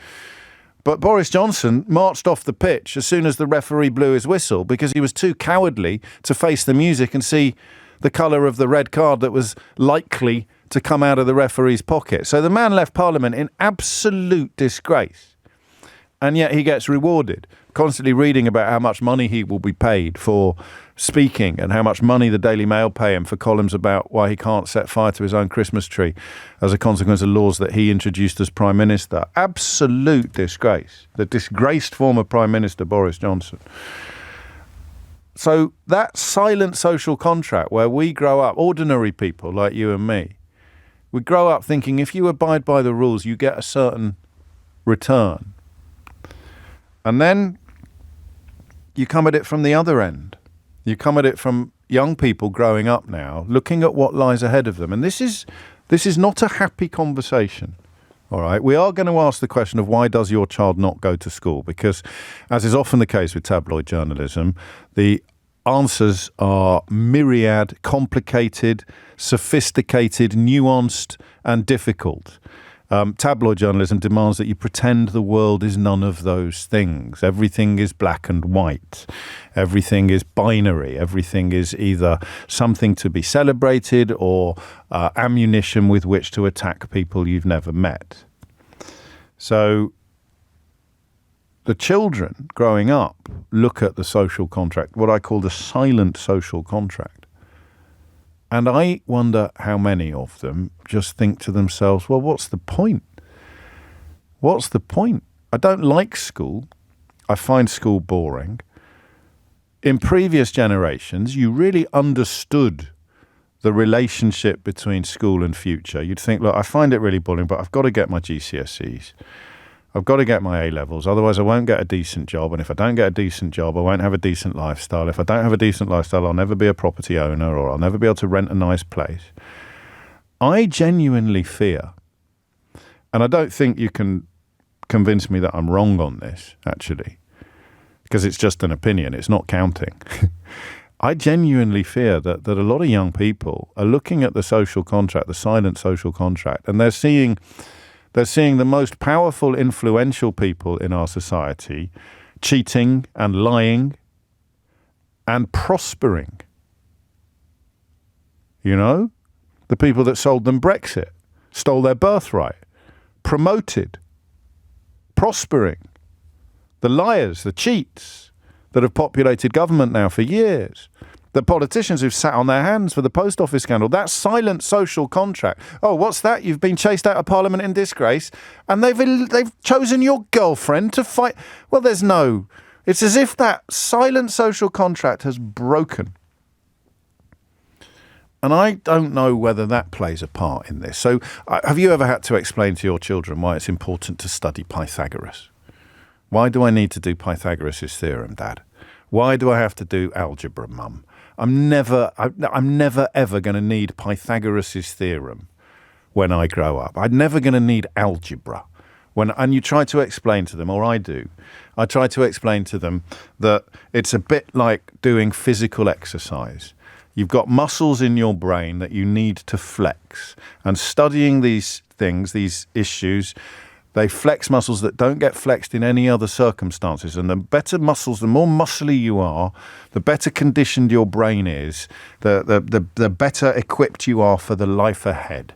But Boris Johnson marched off the pitch as soon as the referee blew his whistle because he was too cowardly to face the music and see the colour of the red card that was likely to come out of the referee's pocket. So the man left Parliament in absolute disgrace. And yet he gets rewarded, constantly reading about how much money he will be paid for speaking and how much money the Daily Mail pay him for columns about why he can't set fire to his own Christmas tree as a consequence of laws that he introduced as Prime Minister. Absolute disgrace. The disgraced former Prime Minister, Boris Johnson. So that silent social contract where we grow up, ordinary people like you and me, we grow up thinking if you abide by the rules, you get a certain return. And then you come at it from the other end. You come at it from young people growing up now, looking at what lies ahead of them. And this is not a happy conversation. All right. We are going to ask the question of why does your child not go to school? Because, as is often the case with tabloid journalism, the answers are myriad, complicated, sophisticated, nuanced, and difficult. Tabloid journalism demands that you pretend the world is none of those things. Everything is black and white. Everything is binary. Everything is either something to be celebrated or ammunition with which to attack people you've never met. So the children growing up look at the social contract, what I call the silent social contract. And I wonder how many of them just think to themselves, well, what's the point? What's the point? I don't like school. I find school boring. In previous generations, you really understood the relationship between school and future. You'd think, look, I find it really boring, but I've got to get my GCSEs. I've got to get my A-levels, otherwise I won't get a decent job. And if I don't get a decent job, I won't have a decent lifestyle. If I don't have a decent lifestyle, I'll never be a property owner, or I'll never be able to rent a nice place. I genuinely fear, and I don't think you can convince me that I'm wrong on this, actually, because it's just an opinion, it's not counting. I genuinely fear that a lot of young people are looking at the social contract, the silent social contract, and they're seeing the most powerful, influential people in our society cheating and lying and prospering. You know? The people that sold them Brexit, stole their birthright, promoted, prospering. The liars, the cheats that have populated government now for years. The politicians who've sat on their hands for the post office scandal. That silent social contract. Oh, what's that? You've been chased out of Parliament in disgrace, and they've chosen your girlfriend to fight. Well, it's as if that silent social contract has broken. And I don't know whether that plays a part in this. So have you ever had to explain to your children why it's important to study Pythagoras? Why do I need to do Pythagoras' theorem, Dad? Why do I have to do algebra, Mum? I'm never ever going to need Pythagoras' theorem when I grow up. I'm never going to need algebra. And you try to explain to them, or I do, I try to explain to them that it's a bit like doing physical exercise. You've got muscles in your brain that you need to flex. And studying these things, these issues, they flex muscles that don't get flexed in any other circumstances. And the better muscles, the more muscly you are, the better conditioned your brain is, the better equipped you are for the life ahead.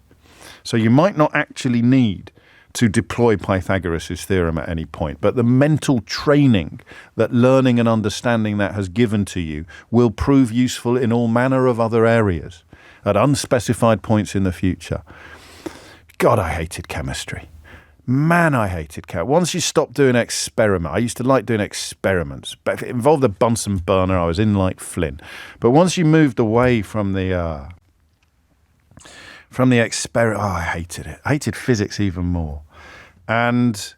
So you might not actually need to deploy Pythagoras' theorem at any point, but the mental training that learning and understanding that has given to you will prove useful in all manner of other areas at unspecified points in the future. God, I hated chemistry. Man, I hated chemistry. Once you stop doing experiments, I used to like doing experiments, but if it involved a Bunsen burner, I was in like Flynn. But once you moved away from the experiment, I hated it. I hated physics even more. And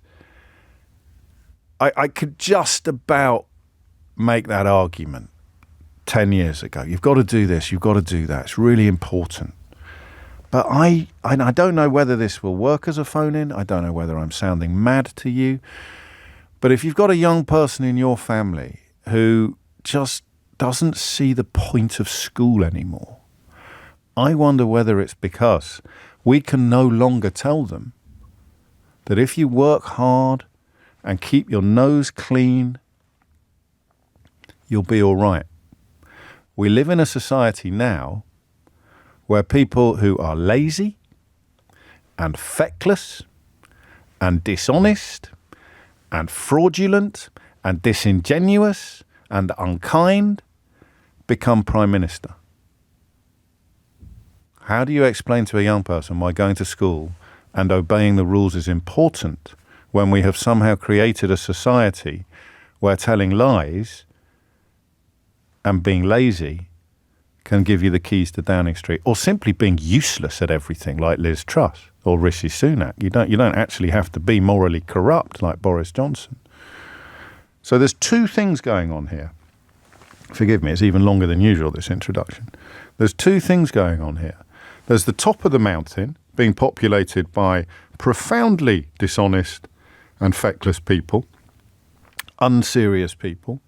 I could just about make that argument 10 years ago. You've got to do this, you've got to do that. It's really important. But I don't know whether this will work as a phone-in. I don't know whether I'm sounding mad to you. But if you've got a young person in your family who just doesn't see the point of school anymore, I wonder whether it's because we can no longer tell them that if you work hard and keep your nose clean, you'll be all right. We live in a society now where people who are lazy and feckless and dishonest and fraudulent and disingenuous and unkind become Prime Minister. How do you explain to a young person why going to school and obeying the rules is important when we have somehow created a society where telling lies and being lazy can give you the keys to Downing Street, or simply being useless at everything like Liz Truss or Rishi Sunak? You don't actually have to be morally corrupt like Boris Johnson. So there's two things going on here. Forgive me, it's even longer than usual, this introduction. There's two things going on here. There's the top of the mountain being populated by profoundly dishonest and feckless people, unserious people.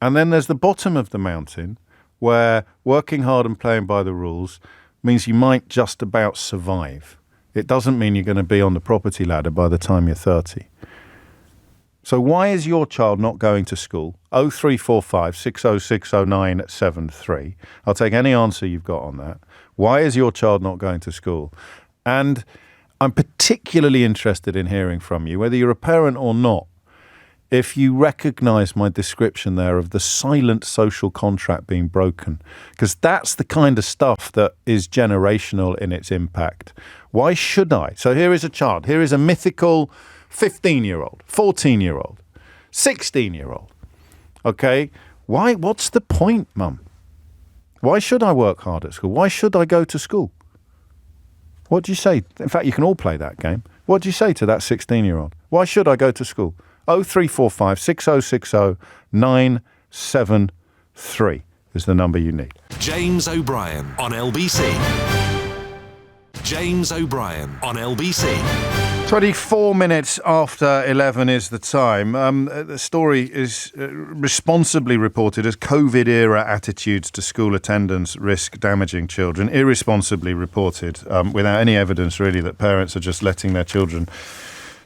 And then there's the bottom of the mountain where working hard and playing by the rules means you might just about survive. It doesn't mean you're going to be on the property ladder by the time you're 30. So why is your child not going to school? 0345 6060973. I'll take any answer you've got on that. Why is your child not going to school? And I'm particularly interested in hearing from you, whether you're a parent or not, if you recognise my description there of the silent social contract being broken, because that's the kind of stuff that is generational in its impact. Why should I? So here is a child. Here is a mythical 15-year-old, 14-year-old, 16-year-old. Okay? Why? What's the point, Mum? Why should I work hard at school? Why should I go to school? What do you say? In fact, you can all play that game. What do you say to that 16-year-old? Why should I go to school? 0345 6060 973 is the number you need. James O'Brien on LBC. James O'Brien on LBC. 24 minutes after 11 is the time. The story is responsibly reported as COVID-era attitudes to school attendance risk damaging children. Irresponsibly reported without any evidence, really, that parents are just letting their children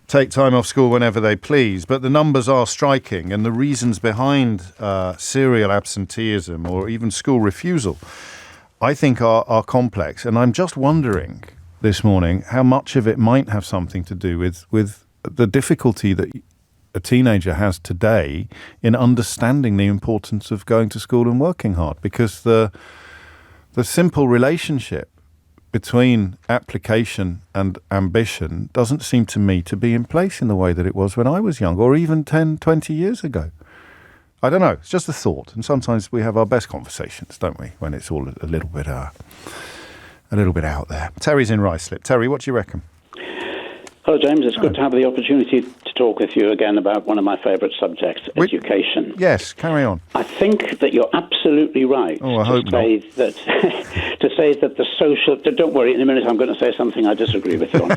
take time off school whenever they please. But the numbers are striking, and the reasons behind serial absenteeism or even school refusal, I think, are complex. And I'm just wondering this morning how much of it might have something to do with the difficulty that a teenager has today in understanding the importance of going to school and working hard, because the simple relationship between application and ambition doesn't seem to me to be in place in the way that it was when I was young, or even 10, 20 years ago. I don't know. It's just a thought. And sometimes we have our best conversations, don't we, when it's all a little bit out there. Terry's in Ruislip. Terry, what do you reckon? Hello, James. It's good to have the opportunity to talk with you again about one of my favourite subjects, education. Yes, carry on. I think that you're absolutely right to say that the social... Don't worry, in a minute I'm going to say something I disagree with you on.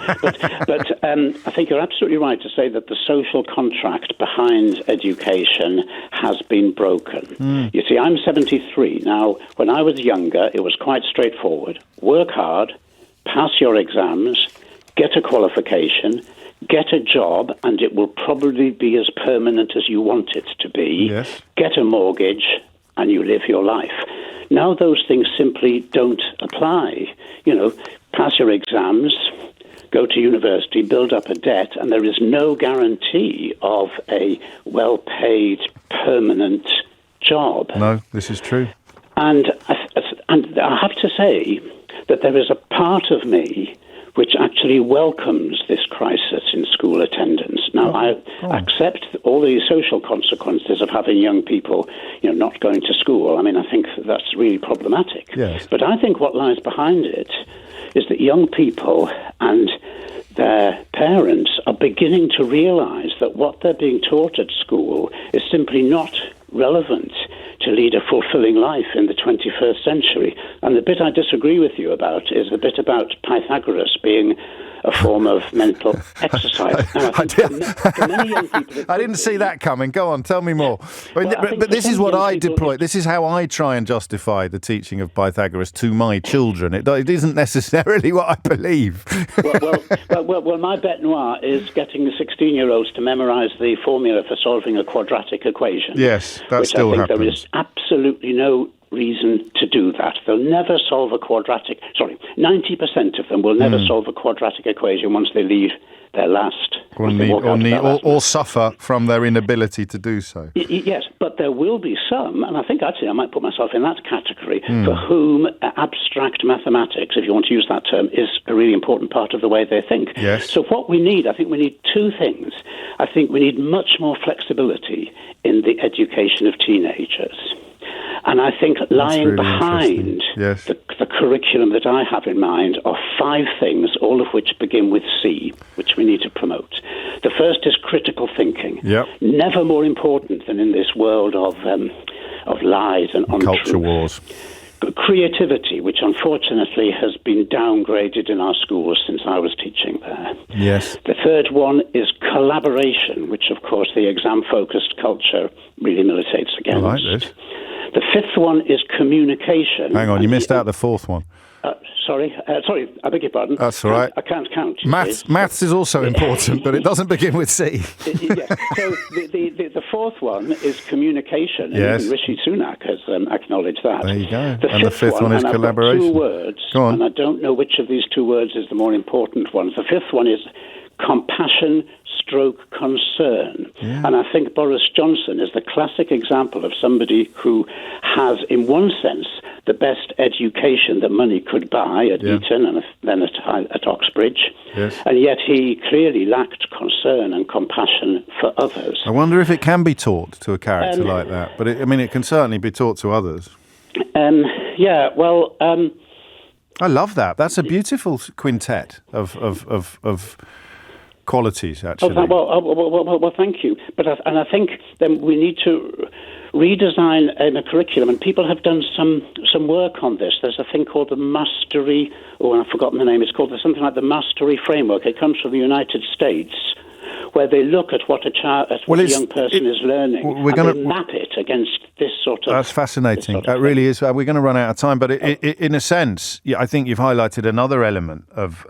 But I think you're absolutely right to say that the social contract behind education has been broken. You see, I'm 73. Now, when I was younger, it was quite straightforward. Work hard, pass your exams, get a qualification, get a job, and it will probably be as permanent as you want it to be. Yes. Get a mortgage, and you live your life. Now those things simply don't apply. You know, pass your exams, go to university, build up a debt, and there is no guarantee of a well-paid, permanent job. No, this is true. And I have to say that there is a part of me which actually welcomes this crisis in school attendance. Now, I accept all the social consequences of having young people, not going to school. I mean, I think that's really problematic. Yes. But I think what lies behind it is that young people and their parents are beginning to realize that what they're being taught at school is simply not relevant to lead a fulfilling life in the 21st century. And the bit I disagree with you about is the bit about Pythagoras being a form of mental exercise. Now, for many young people, I didn't see that coming. Go on, tell me more. But this is what I deploy. This is how I try and justify the teaching of Pythagoras to my children. It isn't necessarily what I believe. Well, my bête noire is getting the 16-year-olds to memorise the formula for solving a quadratic equation. Yes, that still happens. There is absolutely no reason to do that. They'll never solve 90% of them will never solve a quadratic equation once they leave their last. Or suffer from their inability to do so. Yes, but there will be some, and I think actually I might put myself in that category, for whom abstract mathematics, if you want to use that term, is a really important part of the way they think. Yes. So what we need, I think we need two things. I think we need much more flexibility in the education of teenagers. And I think lying behind the curriculum that I have in mind are 5 things, all of which begin with C, which we need to promote. The first is critical thinking. Yep. Never more important than in this world of lies and untruth. Culture wars. Creativity, which unfortunately has been downgraded in our schools since I was teaching there. Yes. The third one is collaboration, which of course the exam-focused culture really militates against. I like this. The fifth one is communication. Hang on, you missed out the fourth one. Sorry, I beg your pardon. That's all right. I can't count. Maths is also important, but it doesn't begin with C. Yes. So the fourth one is communication. And yes. Even Rishi Sunak has acknowleded that. There you go. The fifth one is and collaboration. I've got 2 words, Go on. and I don't know which of these 2 words is the more important one. The fifth one is compassion / concern. Yeah. And I think Boris Johnson is the classic example of somebody who has, in one sense, the best education that money could buy at Eton and then at Oxbridge. Yes. And yet he clearly lacked concern and compassion for others. I wonder if it can be taught to a character like that. But it can certainly be taught to others. I love that. That's a beautiful quintet of qualities, actually. Well, thank you. But I think then we need to redesign a curriculum, and people have done some work on this. There's a thing called the Mastery, I've forgotten the name. It's called something like the Mastery Framework. It comes from the United States, where they look at what a young person is learning, they map it against this sort of... That's fascinating. That really is. We're going to run out of time, but in a sense, I think you've highlighted another element of...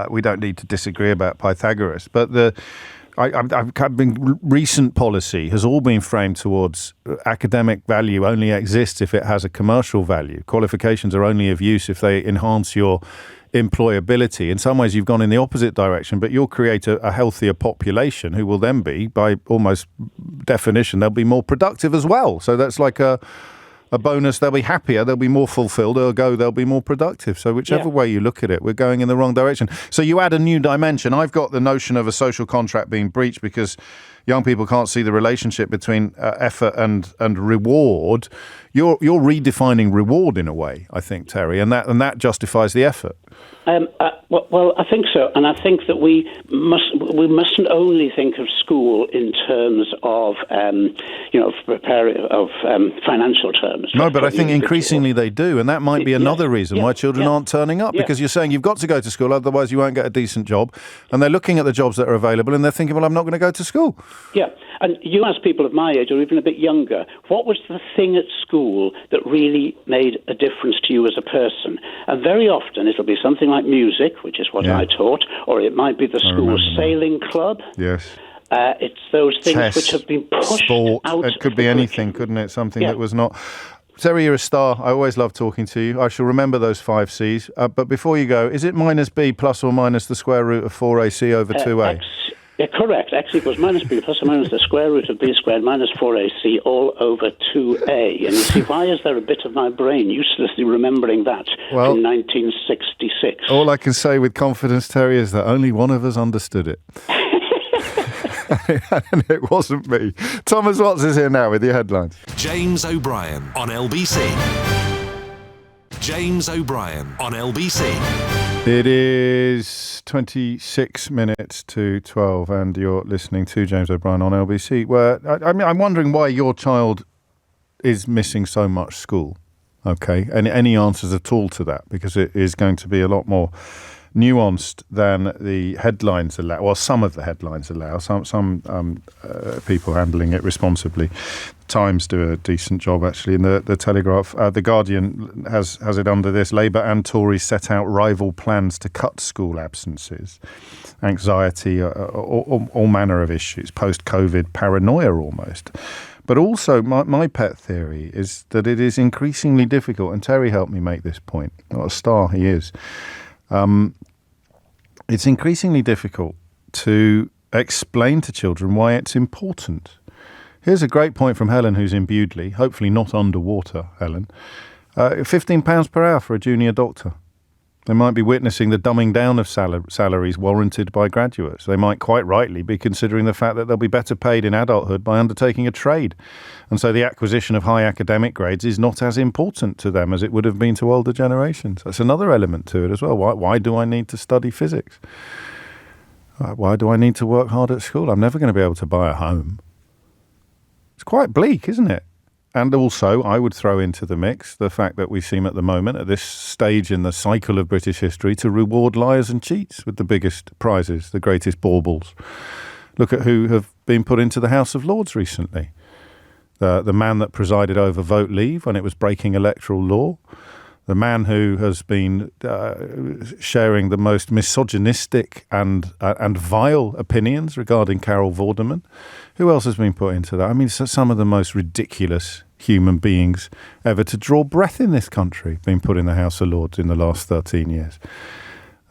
we don't need to disagree about Pythagoras, but recent policy has all been framed towards academic value only exists if it has a commercial value. Qualifications are only of use if they enhance your employability. In some ways, you've gone in the opposite direction, but you'll create a healthier population who will then be, by almost definition, they'll be more productive as well. So that's like a bonus. They'll be happier, they'll be more fulfilled, ergo they'll be more productive. So whichever way you look at it, we're going in the wrong direction. So you add a new dimension. I've got the notion of a social contract being breached because young people can't see the relationship between effort and reward. You're redefining reward in a way, I think, Terry, and that justifies the effort. Well, I think so, and I think that we mustn't only think of school in terms of financial terms. No, but I think increasingly they do, and that might be another reason why children aren't turning up, because you're saying you've got to go to school, otherwise you won't get a decent job, and they're looking at the jobs that are available, and they're thinking, well, I'm not going to go to school. Yeah, and you ask people of my age or even a bit younger, what was the thing at school that really made a difference to you as a person? And very often it'll be something like music, which is what I taught, or it might be the school sailing club. Yes. It's those things Chess, which have been pushed sport. out. It could be anything, couldn't it? Something that was not... Terry, you're a star. I always love talking to you. I shall remember those 5 C's. But before you go, is it minus B plus or minus the square root of 4AC over 2A? Correct. Actually, it was minus B plus or minus the square root of B squared minus 4AC all over 2A. And you see, why is there a bit of my brain uselessly remembering that from 1966? All I can say with confidence, Terry, is that only one of us understood it. And it wasn't me. Thomas Watts is here now with your headlines. James O'Brien on LBC. James O'Brien on LBC. It is 26 minutes to 12 and you're listening to James O'Brien on LBC, where I'm wondering why your child is missing so much school. Okay, and any answers at all to that? Because it is going to be a lot more nuanced than the headlines allow. Well, some of the headlines allow. Some people handling it responsibly. Times do a decent job, actually. In the Telegraph, The Guardian has it under this: Labour and Tories set out rival plans to cut school absences, anxiety, all manner of issues, post-COVID paranoia almost. But also, my pet theory is that it is increasingly difficult, and Terry helped me make this point. What a star he is. It's increasingly difficult to explain to children why it's important. Here's a great point from Helen, who's in Bewdley, hopefully not underwater, Helen. £15 per hour for a junior doctor. They might be witnessing the dumbing down of salaries warranted by graduates. They might quite rightly be considering the fact that they'll be better paid in adulthood by undertaking a trade. And so the acquisition of high academic grades is not as important to them as it would have been to older generations. That's another element to it as well. Why do I need to study physics? Why do I need to work hard at school? I'm never going to be able to buy a home. It's quite bleak, isn't it? And also, I would throw into the mix the fact that we seem at the moment, at this stage in the cycle of British history, to reward liars and cheats with the biggest prizes, the greatest baubles. Look at who have been put into the House of Lords recently. the man that presided over vote leave when it was breaking electoral law, the man who has been sharing the most misogynistic and vile opinions regarding Carol Vorderman. Who else has been put into that? I mean, some of the most ridiculous human beings ever to draw breath in this country been put in the House of Lords in the last 13 years.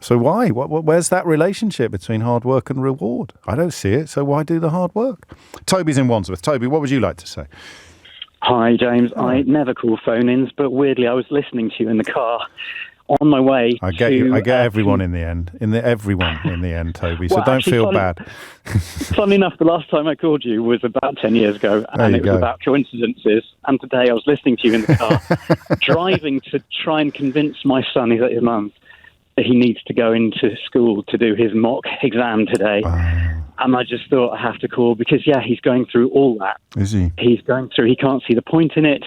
So why? Where's that relationship between hard work and reward? I don't see it, so why do the hard work? Toby's in Wandsworth. Toby, what would you like to say? Hi, James. I never call phone-ins, but weirdly I was listening to you in the car on my way I get everyone in the end. Everyone in the end, Toby, so don't feel bad. Funnily enough, the last time I called you was about 10 years ago, and it was about coincidences. And today I was listening to you in the car, driving to try and convince my son, he's at his mum's, that he needs to go into school to do his mock exam today. And I just thought I have to call because, he's going through all that. Is he? He's going through, he can't see the point in it.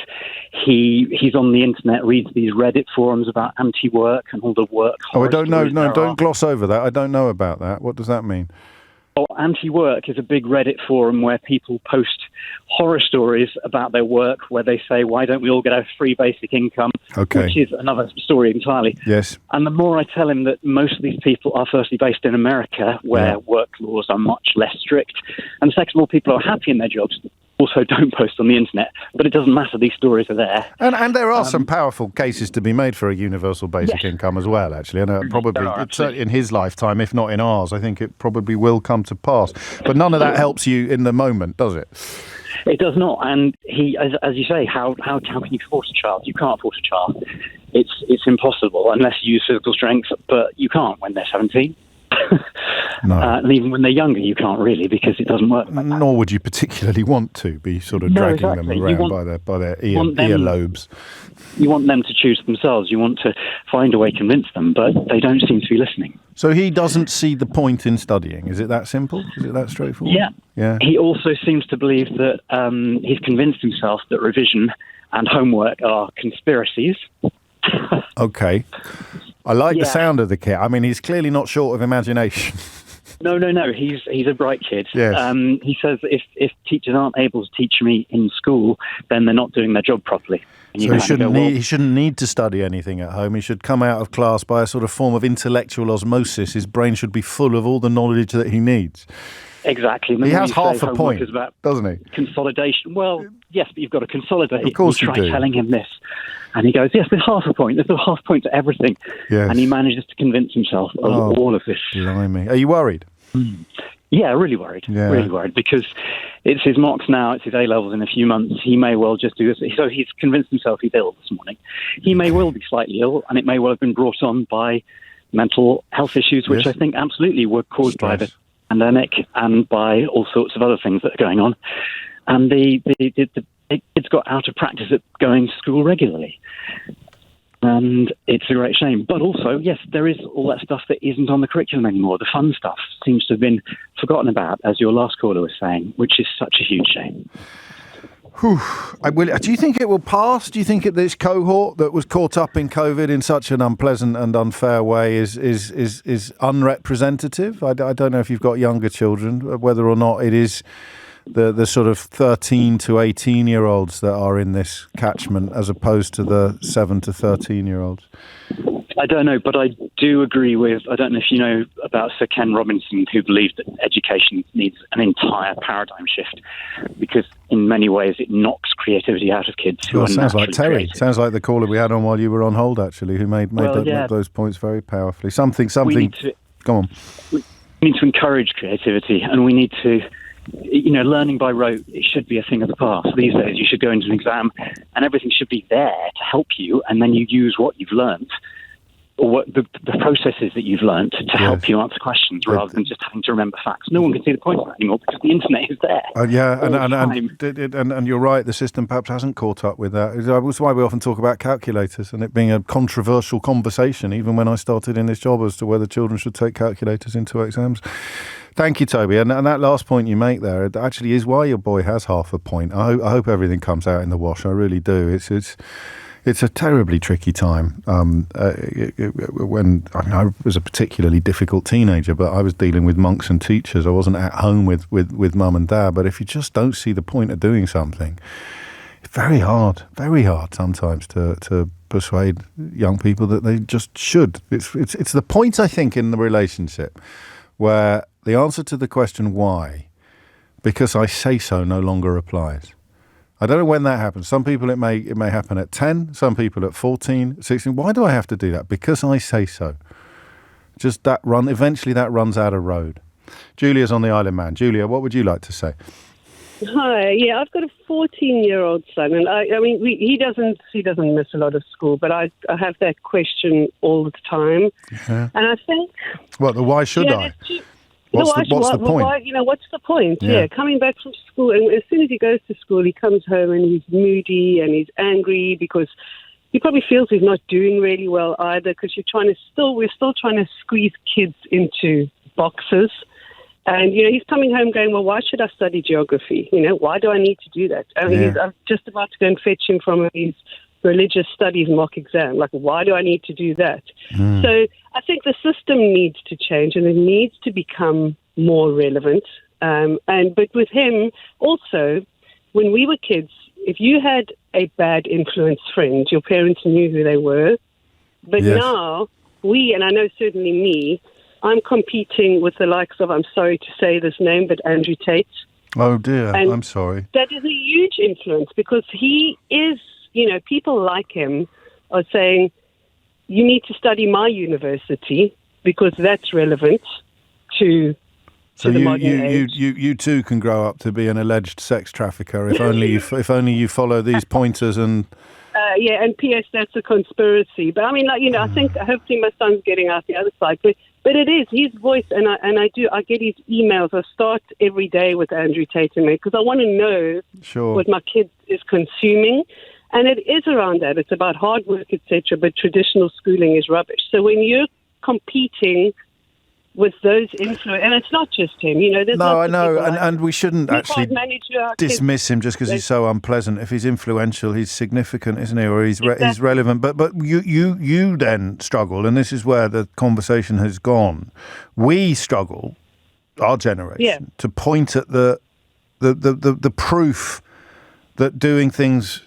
He's on the internet, reads these Reddit forums about anti-work and all the work. Oh, I don't know. No, don't gloss over that. I don't know about that. What does that mean? Well, anti-work is a big Reddit forum where people post horror stories about their work, where they say, why don't we all get a free basic income? Okay. Which is another story entirely. Yes. And the more I tell him that most of these people are firstly based in America, where work laws are much less strict, and second of all, people are happy in their jobs, also don't post on the internet, but it doesn't matter, these stories are there. And there are some powerful cases to be made for a universal basic income as well, actually. And probably in his lifetime, if not in ours, I think it probably will come to pass. But none of that helps you in the moment, does it? It does not. And he, as you say, how can you force a child? You can't force a child. It's impossible unless you use physical strength, but you can't when they're 17. No. And even when they're younger, you can't really, because it doesn't work like that. Nor would you particularly want to be sort of dragging them around by their earlobes. You want them to choose themselves. You want to find a way to convince them, but they don't seem to be listening. So he doesn't see the point in studying. Is it that simple? Is it that straightforward? Yeah. He also seems to believe that he's convinced himself that revision and homework are conspiracies. Okay. I like the sound of the kid. I mean, he's clearly not short of imagination. No. He's a bright kid. Yes. He says if teachers aren't able to teach me in school, then they're not doing their job properly. So he shouldn't need to study anything at home. He should come out of class by a sort of form of intellectual osmosis. His brain should be full of all the knowledge that he needs. Exactly. He has half a point, doesn't he? Consolidation. Well, yes, but you've got to consolidate. Of course you do. Try telling him this. And he goes, yes, there's half a point. There's a half point to everything. Yes. And he manages to convince himself of all of this. Blimey. Are you worried? Yeah, really worried. Yeah. Really worried, because it's his mocks now, it's his A-levels in a few months. He may well just do this. So he's convinced himself he's ill this morning. He may well be slightly ill, and it may well have been brought on by mental health issues, which I think absolutely were caused by the pandemic and by all sorts of other things that are going on. And the kids got out of practice at going to school regularly. And it's a great shame. But also, yes, there is all that stuff that isn't on the curriculum anymore. The fun stuff seems to have been forgotten about, as your last caller was saying, which is such a huge shame. Do you think it will pass? Do you think this cohort that was caught up in COVID in such an unpleasant and unfair way is unrepresentative? I don't know if you've got younger children, whether or not it is the sort of 13 to 18-year-olds that are in this catchment as opposed to the 7 to 13-year-olds. I don't know, but I do agree with, I don't know if you know about Sir Ken Robinson, who believed that education needs an entire paradigm shift, because in many ways it knocks creativity out of kids who are sounds like Terry. Creative. Sounds like the caller we had on while you were on hold, actually, who made those points very powerfully. Something. Go on. We need to encourage creativity, and we need to, learning by rote, it should be a thing of the past. These days, you should go into an exam and everything should be there to help you, and then you use what you've learned, or what the processes that you've learned to help you answer questions, rather than just having to remember facts. No one can see the point of that anymore because the internet is there. And you're right, the system perhaps hasn't caught up with that. That's why we often talk about calculators and it being a controversial conversation, even when I started in this job, as to whether children should take calculators into exams. Thank you, Toby. And that last point you make there, it actually is why your boy has half a point. I hope everything comes out in the wash. I really do. It's a terribly tricky time. I was a particularly difficult teenager, but I was dealing with monks and teachers. I wasn't at home with mum and dad. But if you just don't see the point of doing something, it's very hard sometimes to persuade young people that they just should. It's the point, I think, in the relationship where the answer to the question why, because I say so, no longer applies. I don't know when that happens. Some people it may happen at 10, some people at 14, 16. Why do I have to do that? Because I say so. Just eventually that runs out of road. Julia's on the Isle of Man. Julia, what would you like to say? Hi. Yeah, I've got a 14-year-old son, and he doesn't miss a lot of school, but I have that question all the time. Yeah. And I think... Why should I? What's the point? What's the point? Yeah, coming back from school, and as soon as he goes to school, he comes home and he's moody and he's angry because he probably feels he's not doing really well either, because we're still trying to squeeze kids into boxes. And, he's coming home going, well, why should I study geography? Why do I need to do that? I'm just about to go and fetch him from his religious studies mock exam. Like, why do I need to do that? So I think the system needs to change and it needs to become more relevant. But with him also, when we were kids, if you had a bad influence friend, your parents knew who they were. But now and I know certainly me, I'm competing with the likes of, I'm sorry to say this name, but Andrew Tate. Oh dear, and I'm sorry. That is a huge influence because he is, people like him are saying, you need to study my university because that's relevant to the modern age. You too can grow up to be an alleged sex trafficker if only you follow these pointers and. And P.S. that's a conspiracy. But I think hopefully my son's getting out the other side. But it is his voice, and I get his emails. I start every day with Andrew Tate and me because I want to know what my kid is consuming. And it is around that. It's about hard work, etc. But traditional schooling is rubbish. So when you're competing with those influence, and it's not just him, There's no, I know, and we shouldn't actually dismiss him just because he's so unpleasant. If he's influential, he's significant, isn't he? Or he's relevant. But you then struggle, and this is where the conversation has gone. We struggle, our generation, to point at the proof that doing things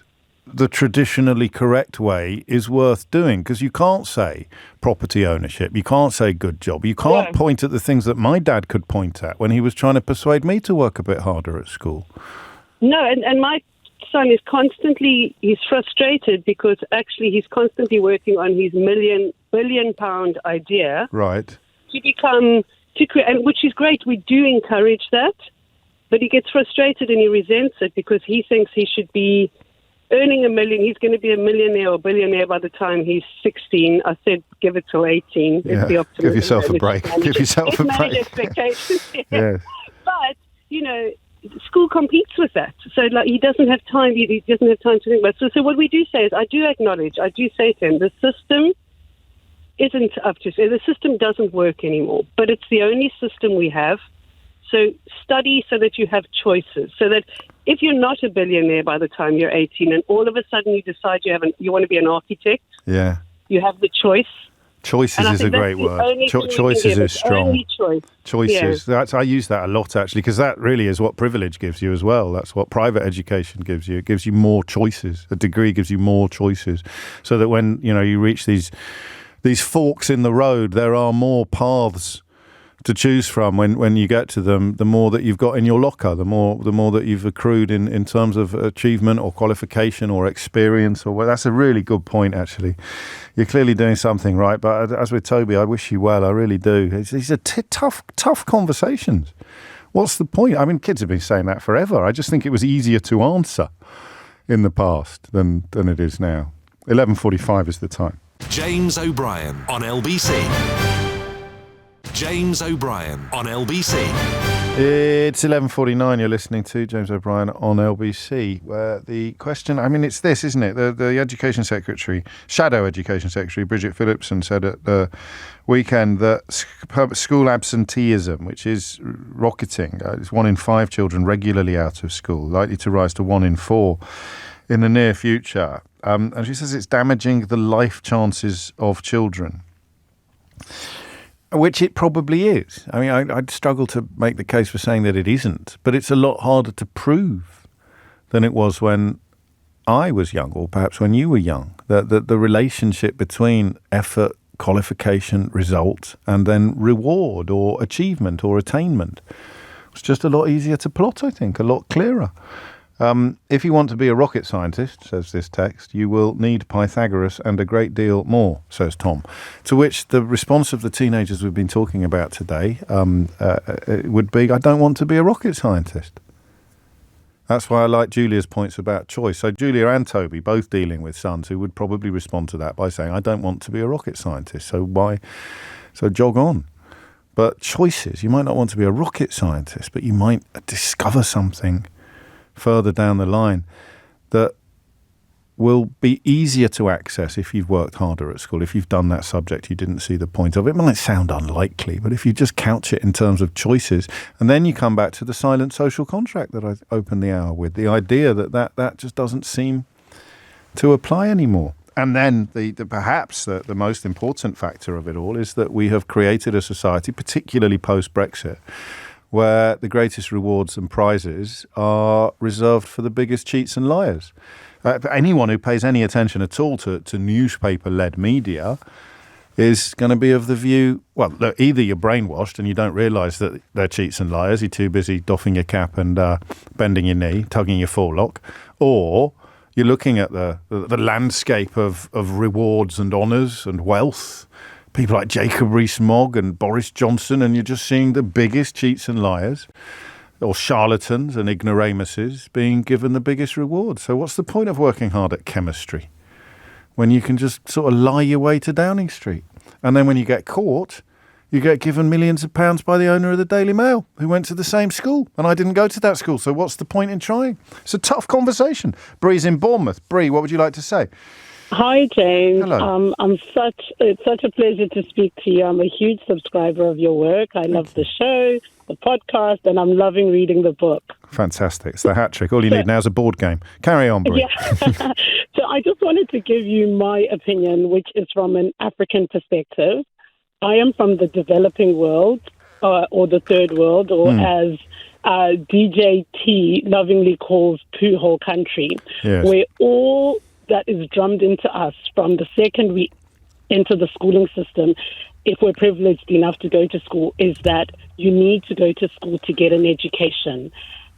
the traditionally correct way is worth doing, because you can't say property ownership, you can't say good job, you can't point at the things that my dad could point at when he was trying to persuade me to work a bit harder at school. No, and my son is he's frustrated because actually he's constantly working on his billion pound idea. Right. To create, which is great. We do encourage that, but he gets frustrated and he resents it because he thinks he should be earning $1 million. He's going to be a millionaire or billionaire by the time he's 16. I said, give it till 18. Yeah. Give yourself a break. Give yourself a break. Expectations. Yes. But, school competes with that. So he doesn't have time. He doesn't have time to think about it. So what we do say is, I do say to him, the system isn't up to, the system doesn't work anymore, but it's the only system we have. So study so that you have choices, so that if you're not a billionaire by the time you're 18 and all of a sudden you decide you want to be an architect, you have the choice. Choices is a great word. Choices is strong. Choices. Yeah. I use that a lot, actually, because that really is what privilege gives you as well. That's what private education gives you. It gives you more choices. A degree gives you more choices, so that when you reach these forks in the road, there are more paths to choose from when you get to them. The more that you've got in your locker, the more that you've accrued in terms of achievement or qualification or experience. That's a really good point, actually. You're clearly doing something right. But as with Toby, I wish you well. I really do. These are tough conversations. What's the point? I mean, kids have been saying that forever. I just think it was easier to answer in the past than it is now. 11:45 is the time. James O'Brien on LBC. James O'Brien on LBC. It's 11:49. You're listening to James O'Brien on LBC. Where the question, it's this, isn't it? The Education Secretary, Shadow Education Secretary, Bridget Phillipson, said at the weekend that school absenteeism, which is rocketing, it's 1 in 5 children regularly out of school, likely to rise to 1 in 4 in the near future. And she says it's damaging the life chances of children, which it probably is. I mean, I'd struggle to make the case for saying that it isn't, but it's a lot harder to prove than it was when I was young, or perhaps when you were young. The relationship between effort, qualification, result, and then reward or achievement or attainment was just a lot easier to plot, I think, a lot clearer. If you want to be a rocket scientist, says this text, you will need Pythagoras and a great deal more, says Tom. To which the response of the teenagers we've been talking about today would be, I don't want to be a rocket scientist. That's why I like Julia's points about choice. So Julia and Toby both dealing with sons who would probably respond to that by saying, I don't want to be a rocket scientist, so jog on. But choices, you might not want to be a rocket scientist, but you might discover something further down the line that will be easier to access if you've worked harder at school. If you've done that subject you didn't see the point of. It might sound unlikely, but if you just couch it in terms of choices, and then you come back to the silent social contract that I opened the hour with, the idea that just doesn't seem to apply anymore. And then perhaps the most important factor of it all is that we have created a society, particularly post-Brexit, where the greatest rewards and prizes are reserved for the biggest cheats and liars. Anyone who pays any attention at all to newspaper-led media is going to be of the view, well, look, either you're brainwashed and you don't realise that they're cheats and liars, you're too busy doffing your cap and bending your knee, tugging your forelock, or you're looking at the landscape of rewards and honours and wealth, people like Jacob Rees-Mogg and Boris Johnson, and you're just seeing the biggest cheats and liars, or charlatans and ignoramuses being given the biggest reward. So what's the point of working hard at chemistry when you can just sort of lie your way to Downing Street? And then when you get caught, you get given millions of pounds by the owner of the Daily Mail, who went to the same school, and I didn't go to that school, so what's the point in trying? It's a tough conversation. Bree's in Bournemouth. Bree, what would you like to say? Hi, James. Hello. It's such a pleasure to speak to you. I'm a huge subscriber of your work. I love the show, the podcast, and I'm loving reading the book. Fantastic. It's the hat trick. All you need now is a board game. Carry on, Bree. Yeah. So I just wanted to give you my opinion, which is from an African perspective. I am from the developing world, or the third world, or as DJ T lovingly calls poo hole country, yes, where all that is drummed into us from the second we enter the schooling system, if we're privileged enough to go to school, is that you need to go to school to get an education,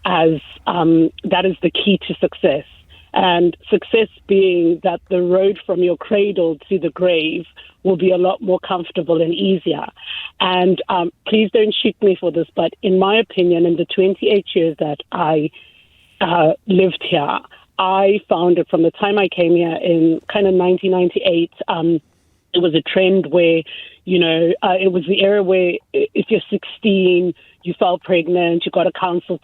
as that is the key to success. And success being that the road from your cradle to the grave will be a lot more comfortable and easier. And please don't shoot me for this, but in my opinion, in the 28 years that I lived here, I found it from the time I came here in kind of 1998, it was a trend where, it was the era where if you're 16, you fell pregnant, you got a council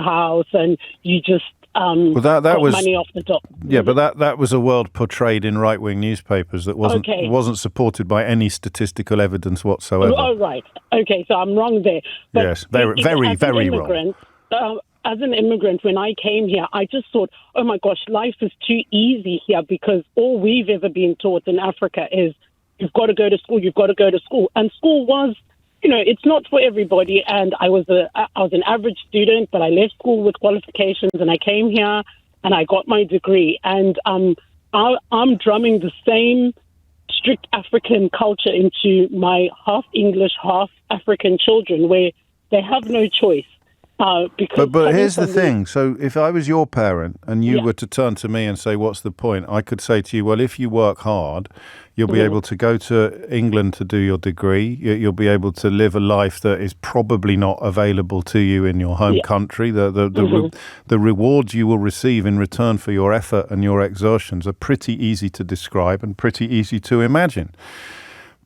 house, and you just got money off the top. Yeah, but that was a world portrayed in right-wing newspapers that wasn't supported by any statistical evidence whatsoever. Oh, right. Okay, so I'm wrong there. But yes, very, very wrong. As an immigrant, when I came here, I just thought, oh my gosh, life is too easy here, because all we've ever been taught in Africa is you've got to go to school, you've got to go to school. And school was, it's not for everybody. And I was an average student, but I left school with qualifications and I came here and I got my degree. And I'm drumming the same strict African culture into my half English, half African children, where they have no choice. But here's the thing. So if I was your parent and you were to turn to me and say, what's the point? I could say to you, well, if you work hard, you'll be able to go to England to do your degree. You'll be able to live a life that is probably not available to you in your home country. The rewards you will receive in return for your effort and your exertions are pretty easy to describe and pretty easy to imagine.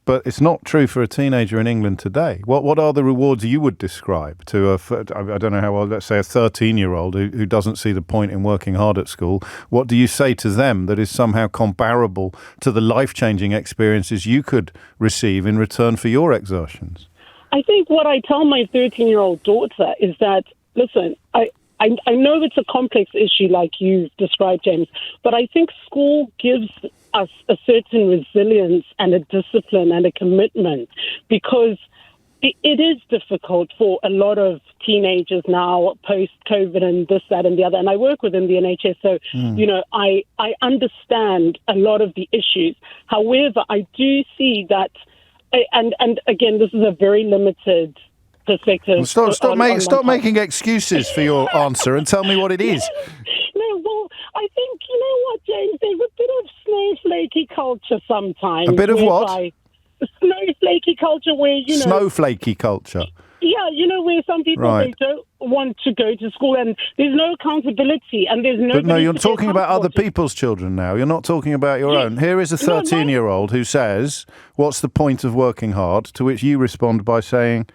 But it's not true for a teenager in England today. What are the rewards you would describe to I don't know how old, let's say a 13-year-old who doesn't see the point in working hard at school? What do you say to them that is somehow comparable to the life-changing experiences you could receive in return for your exertions? I think what I tell my 13-year-old daughter is that, listen, I know it's a complex issue like you described, James, but I think school gives us a certain resilience and a discipline and a commitment, because it is difficult for a lot of teenagers now post-COVID and this, that, and the other. And I work within the NHS, so, I understand a lot of the issues. However, I do see that, and again, this is a very limited perspective. Well, stop making excuses for your answer and tell me what it is. No, well, I think, you know what, James, there's a bit of snowflakey culture sometimes. A bit of what? Snowflakey culture where, Snowflakey culture. Yeah, where some people, they don't want to go to school and there's no accountability and there's no... But no, you're talking about other people's children now. You're not talking about your own. Here is a 13-year-old who says, what's the point of working hard? To which you respond by saying...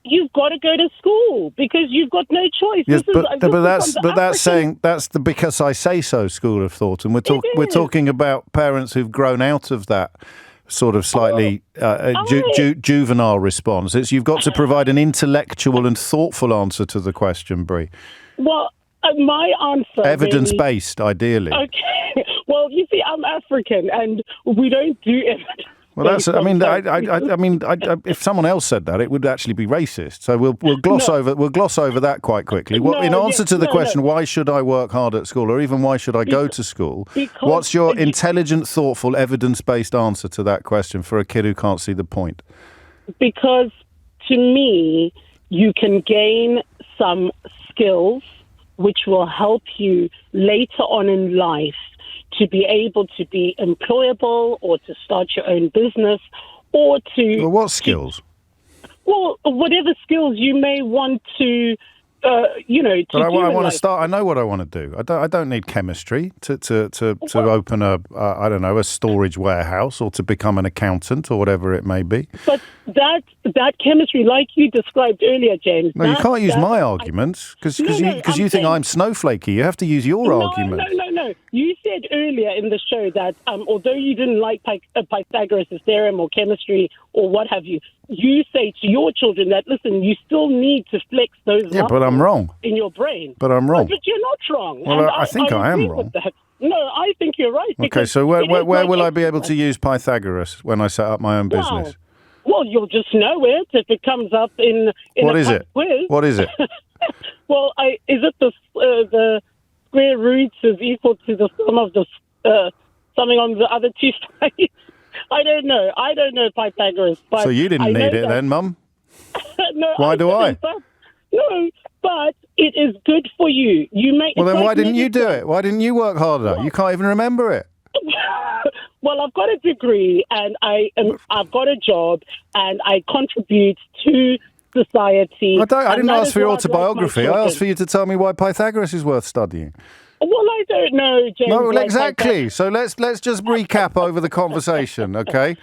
You've got to go to school because you've got no choice. Yes, that's saying that's the because I say so school of thought, and we're talking about parents who've grown out of that sort of slightly juvenile response. You've got to provide an intellectual and thoughtful answer to the question, Bree. Well, my answer evidence-based, ideally. Okay. Well, you see, I'm African, and we don't do evidence. Well, that's. I mean, if someone else said that, it would actually be racist. So we'll gloss over that quite quickly. In answer to the question, why should I work hard at school, or even why should I go to school? What's your intelligent, thoughtful, evidence-based answer to that question for a kid who can't see the point? Because to me, you can gain some skills which will help you later on in life to be able to be employable or to start your own business or to... Well, what skills? Whatever skills you may want to, to but I want to start... I know what I want to do. I don't need chemistry to open a storage warehouse or to become an accountant or whatever it may be. But that chemistry, like you described earlier, James... No, you can't use my arguments because you think I'm snowflakey. You have to use your argument. No. You said earlier in the show that although you didn't like Pythagoras' theorem or chemistry or what have you, you say to your children that, listen, you still need to flex those muscles but I'm wrong. In your brain. But I'm wrong. But you're not wrong. Well, I think I am wrong. No, I think you're right. Okay, so where will I be able to use Pythagoras when I set up my own business? Well, you'll just know it if it comes up in what a is it? quiz. What is it? Well, is it the square roots is equal to the sum of the something on the other two sides? I don't know Pythagoras. But so you didn't need it then, Mum? No. Why do I? No, but it is good for you. Well, then why didn't you do it? Why didn't you work harder? You can't even remember it. Well, I've got a degree and I've got a job and I contribute to society. I didn't ask for your autobiography. I asked for you to tell me why Pythagoras is worth studying. Well, I don't know, James. No, well, exactly. So let's just recap over the conversation, okay?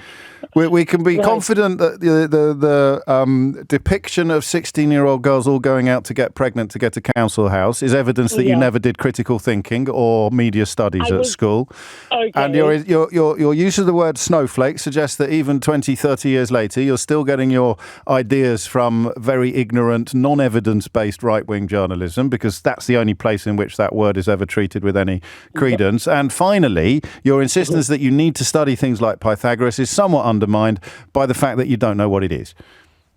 We can be confident that the depiction of 16-year-old girls all going out to get pregnant to get a council house is evidence that you never did critical thinking or media studies at school. Okay. And your use of the word snowflake suggests that even 20, 30 years later, you're still getting your ideas from very ignorant, non-evidence-based right-wing journalism, because that's the only place in which that word is ever treated with any credence. And finally, your insistence that you need to study things like Pythagoras is somewhat undermined by the fact that you don't know what it is.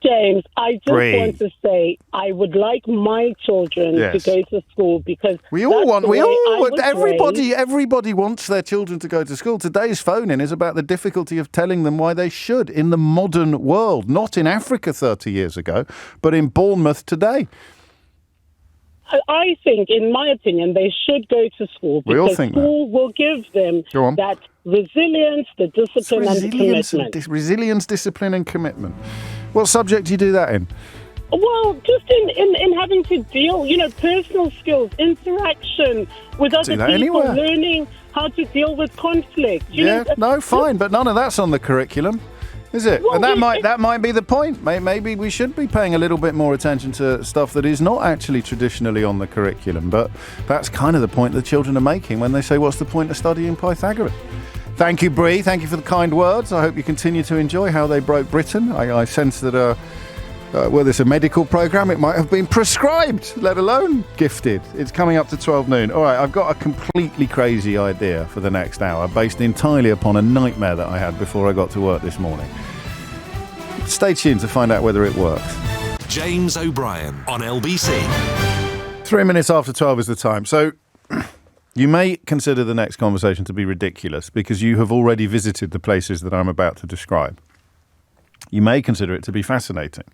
James, I just want to say I would like my children to go to school because everybody wants their children to go to school. Today's phone-in is about the difficulty of telling them why they should in the modern world, not in Africa 30 years ago, but in Bournemouth today. I think, in my opinion, they should go to school because school will give them that resilience, the discipline and the commitment. Resilience, discipline and commitment. What subject do you do that in? Well, just in having to deal, personal skills, interaction with other people, learning how to deal with conflict. Fine, but none of that's on the curriculum. Is it? Well, and that might be the point. Maybe we should be paying a little bit more attention to stuff that is not actually traditionally on the curriculum. But that's kind of the point the children are making when they say, what's the point of studying Pythagoras? Thank you, Bree. Thank you for the kind words. I hope you continue to enjoy How They Broke Britain. I sense that whether it's a medical programme, it might have been prescribed, let alone gifted. It's coming up to 12 noon. All right, I've got a completely crazy idea for the next hour, based entirely upon a nightmare that I had before I got to work this morning. Stay tuned to find out whether it works. James O'Brien on LBC. 3 minutes after 12 is the time. So you may consider the next conversation to be ridiculous because you have already visited the places that I'm about to describe. You may consider it to be fascinating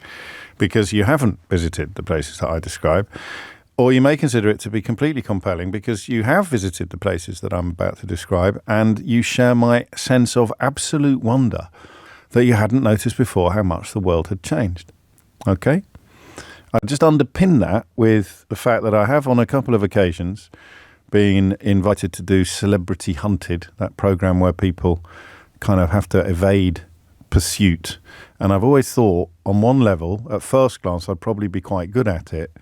because you haven't visited the places that I describe. Or you may consider it to be completely compelling because you have visited the places that I'm about to describe and you share my sense of absolute wonder that you hadn't noticed before how much the world had changed. Okay? I just underpin that with the fact that I have on a couple of occasions been invited to do Celebrity Hunted, that program where people kind of have to evade pursuit. And I've always thought, on one level, at first glance, I'd probably be quite good at it.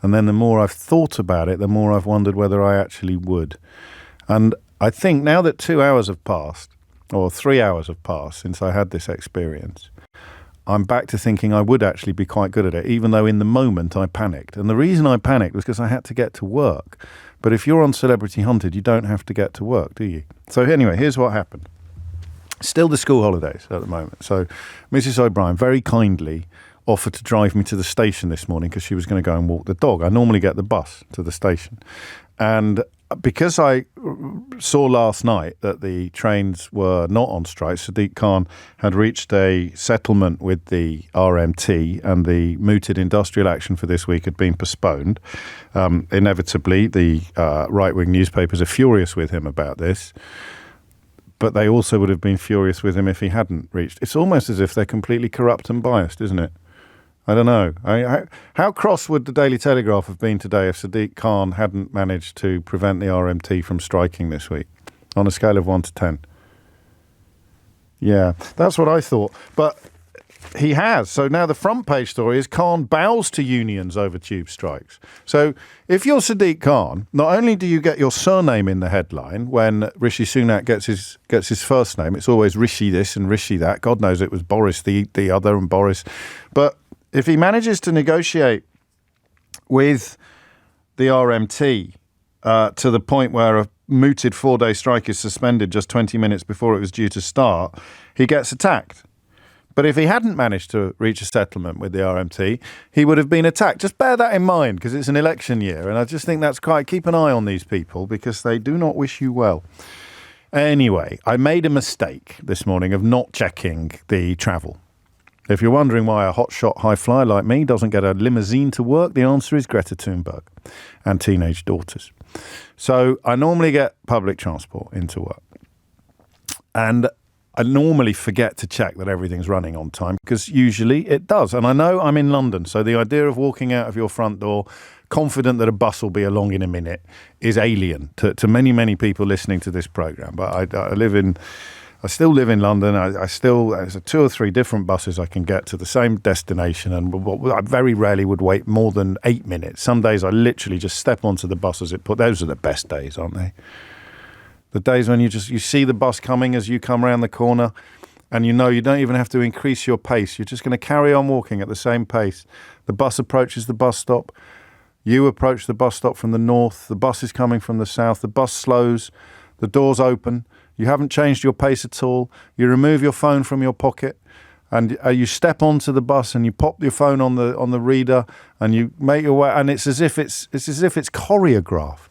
And then the more I've thought about it, the more I've wondered whether I actually would. And I think now that 2 hours have passed, or 3 hours have passed since I had this experience, I'm back to thinking I would actually be quite good at it, even though in the moment I panicked. And the reason I panicked was because I had to get to work. But if you're on Celebrity Hunted, you don't have to get to work, do you? So anyway, here's what happened. Still the school holidays at the moment. So Mrs. O'Brien very kindly offered to drive me to the station this morning because she was going to go and walk the dog. I normally get the bus to the station. And because I saw last night that the trains were not on strike, Sadiq Khan had reached a settlement with the RMT and the mooted industrial action for this week had been postponed. Inevitably, the right-wing newspapers are furious with him about this. But they also would have been furious with him if he hadn't reached. It's almost as if they're completely corrupt and biased, isn't it? I don't know. How cross would the Daily Telegraph have been today if Sadiq Khan hadn't managed to prevent the RMT from striking this week? On a scale of 1 to 10. Yeah, that's what I thought. But he has. So now the front page story is Khan bows to unions over tube strikes. So if you're Sadiq Khan, not only do you get your surname in the headline when Rishi Sunak gets his first name, it's always Rishi this and Rishi that. God knows it was Boris the other and Boris. But if he manages to negotiate with the RMT to the point where a mooted 4-day strike is suspended just 20 minutes before it was due to start, he gets attacked. But if he hadn't managed to reach a settlement with the RMT, he would have been attacked. Just bear that in mind because it's an election year. And I just think that's quite, keep an eye on these people because they do not wish you well. Anyway, I made a mistake this morning of not checking the travel. If you're wondering why a hotshot high flyer like me doesn't get a limousine to work, the answer is Greta Thunberg and teenage daughters. So I normally get public transport into work. And I normally forget to check that everything's running on time because usually it does. And I know I'm in London, so the idea of walking out of your front door confident that a bus will be along in a minute is alien to many, many people listening to this programme. But I still live in London. There's 2 or 3 different buses I can get to the same destination, and I very rarely would wait more than 8 minutes. Some days I literally just step onto the bus as it put. Those are the best days, aren't they? The days when you see the bus coming as you come around the corner and you know you don't even have to increase your pace. You're just going to carry on walking at the same pace. The bus approaches the bus stop. You approach the bus stop from the north. The bus is coming from the south. The bus slows. The doors open. You haven't changed your pace at all. You remove your phone from your pocket and you step onto the bus and you pop your phone on the reader and you make your way. And it's as if it's choreographed.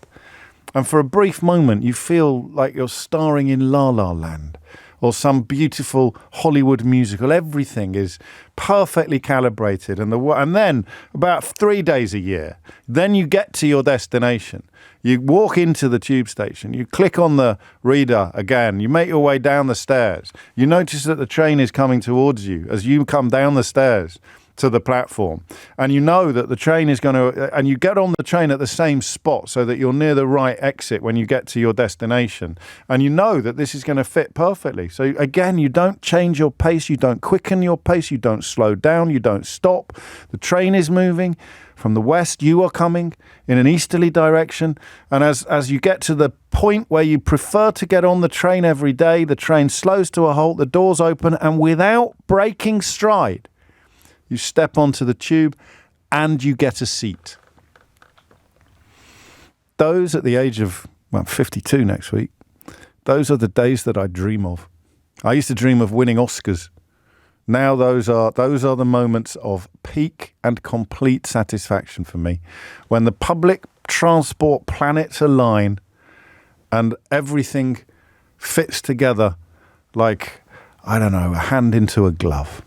And for a brief moment, you feel like you're starring in La La Land or some beautiful Hollywood musical. Everything is perfectly calibrated. And then about 3 days a year, then you get to your destination. You walk into the tube station. You click on the reader again. You make your way down the stairs. You notice that the train is coming towards you as you come down the stairs to the platform, and you know that the train is going to, and you get on the train at the same spot so that you're near the right exit when you get to your destination, and you know that this is going to fit perfectly. So again, you don't change your pace, you don't quicken your pace, you don't slow down, you don't stop. The train is moving from the west, you are coming in an easterly direction, and as you get to the point where you prefer to get on the train every day, the train slows to a halt, the doors open, and without breaking stride, you step onto the tube, and you get a seat. Those at the age of, 52 next week, those are the days that I dream of. I used to dream of winning Oscars. Now those are the moments of peak and complete satisfaction for me, when the public transport planets align and everything fits together like, I don't know, a hand into a glove.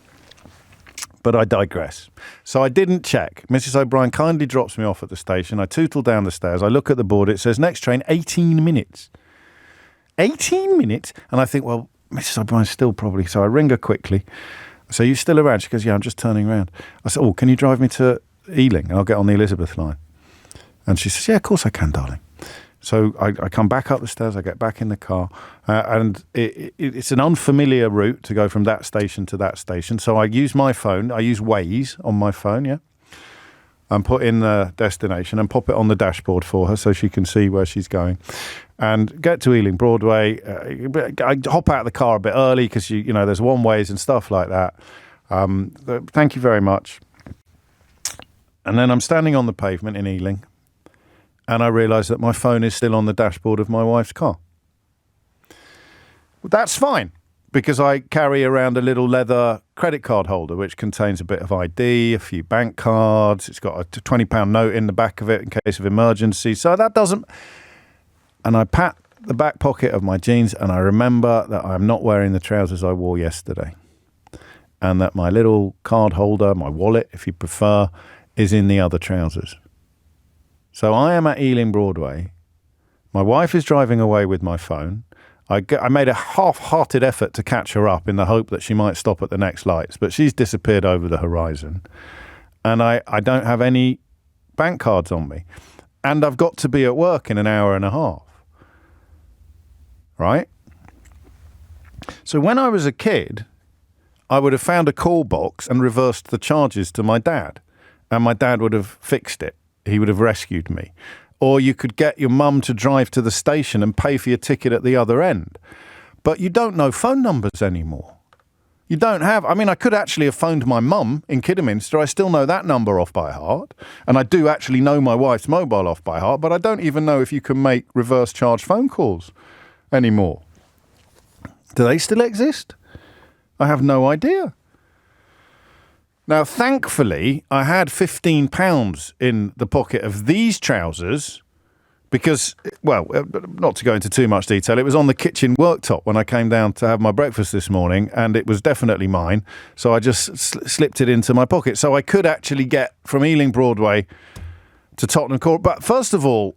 But I digress. So I didn't check. Mrs. O'Brien kindly drops me off at the station. I tootle down the stairs. I look at the board. It says next train, 18 minutes. 18 minutes? And I think, well, Mrs. O'Brien's still probably... So I ring her quickly. So you still around? She goes, yeah, I'm just turning around. I said, can you drive me to Ealing? And I'll get on the Elizabeth line. And she says, yeah, of course I can, darling. So I come back up the stairs, I get back in the car, and it's an unfamiliar route to go from that station to that station. So I use my phone, I use Waze on my phone, yeah, and put in the destination and pop it on the dashboard for her so she can see where she's going. And get to Ealing Broadway. I hop out of the car a bit early because, you know, there's one-ways and stuff like that. Thank you very much. And then I'm standing on the pavement in Ealing, and I realise that my phone is still on the dashboard of my wife's car. Well, that's fine, because I carry around a little leather credit card holder which contains a bit of ID, a few bank cards. It's got a £20 note in the back of it in case of emergency. So that doesn't... And I pat the back pocket of my jeans, and I remember that I'm not wearing the trousers I wore yesterday, and that my little card holder, my wallet, if you prefer, is in the other trousers. So I am at Ealing Broadway. My wife is driving away with my phone. I made a half-hearted effort to catch her up in the hope that she might stop at the next lights, but she's disappeared over the horizon. And I don't have any bank cards on me. And I've got to be at work in an hour and a half. Right? So when I was a kid, I would have found a call box and reversed the charges to my dad. And my dad would have fixed it. He would have rescued me. Or you could get your mum to drive to the station and pay for your ticket at the other end. But you don't know phone numbers anymore. You don't have... I mean, I could actually have phoned my mum in Kidderminster. I still know that number off by heart. And I do actually know my wife's mobile off by heart. But I don't even know if you can make reverse charge phone calls anymore. Do they still exist? I have no idea. Now, thankfully, I had £15 in the pocket of these trousers because, well, not to go into too much detail, it was on the kitchen worktop when I came down to have my breakfast this morning, and it was definitely mine. So I just slipped it into my pocket. So I could actually get from Ealing Broadway to Tottenham Court. But first of all,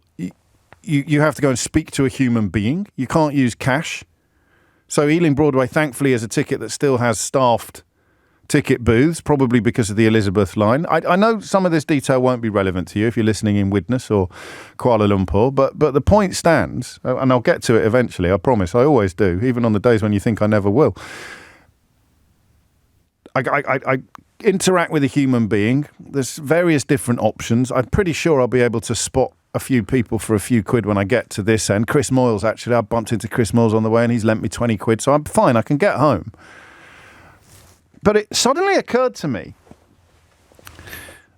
you have to go and speak to a human being. You can't use cash. So Ealing Broadway, thankfully, is a ticket that still has staffed ticket booths, probably because of the Elizabeth line. I know some of this detail won't be relevant to you if you're listening in Widnes or Kuala Lumpur, but the point stands, and I'll get to it eventually, I promise. I always do, even on the days when you think I never will. I interact with a human being. There's various different options. I'm pretty sure I'll be able to spot a few people for a few quid when I get to this end. Chris Moyles, actually, I bumped into Chris Moyles on the way and he's lent me 20 quid, so I'm fine, I can get home. But it suddenly occurred to me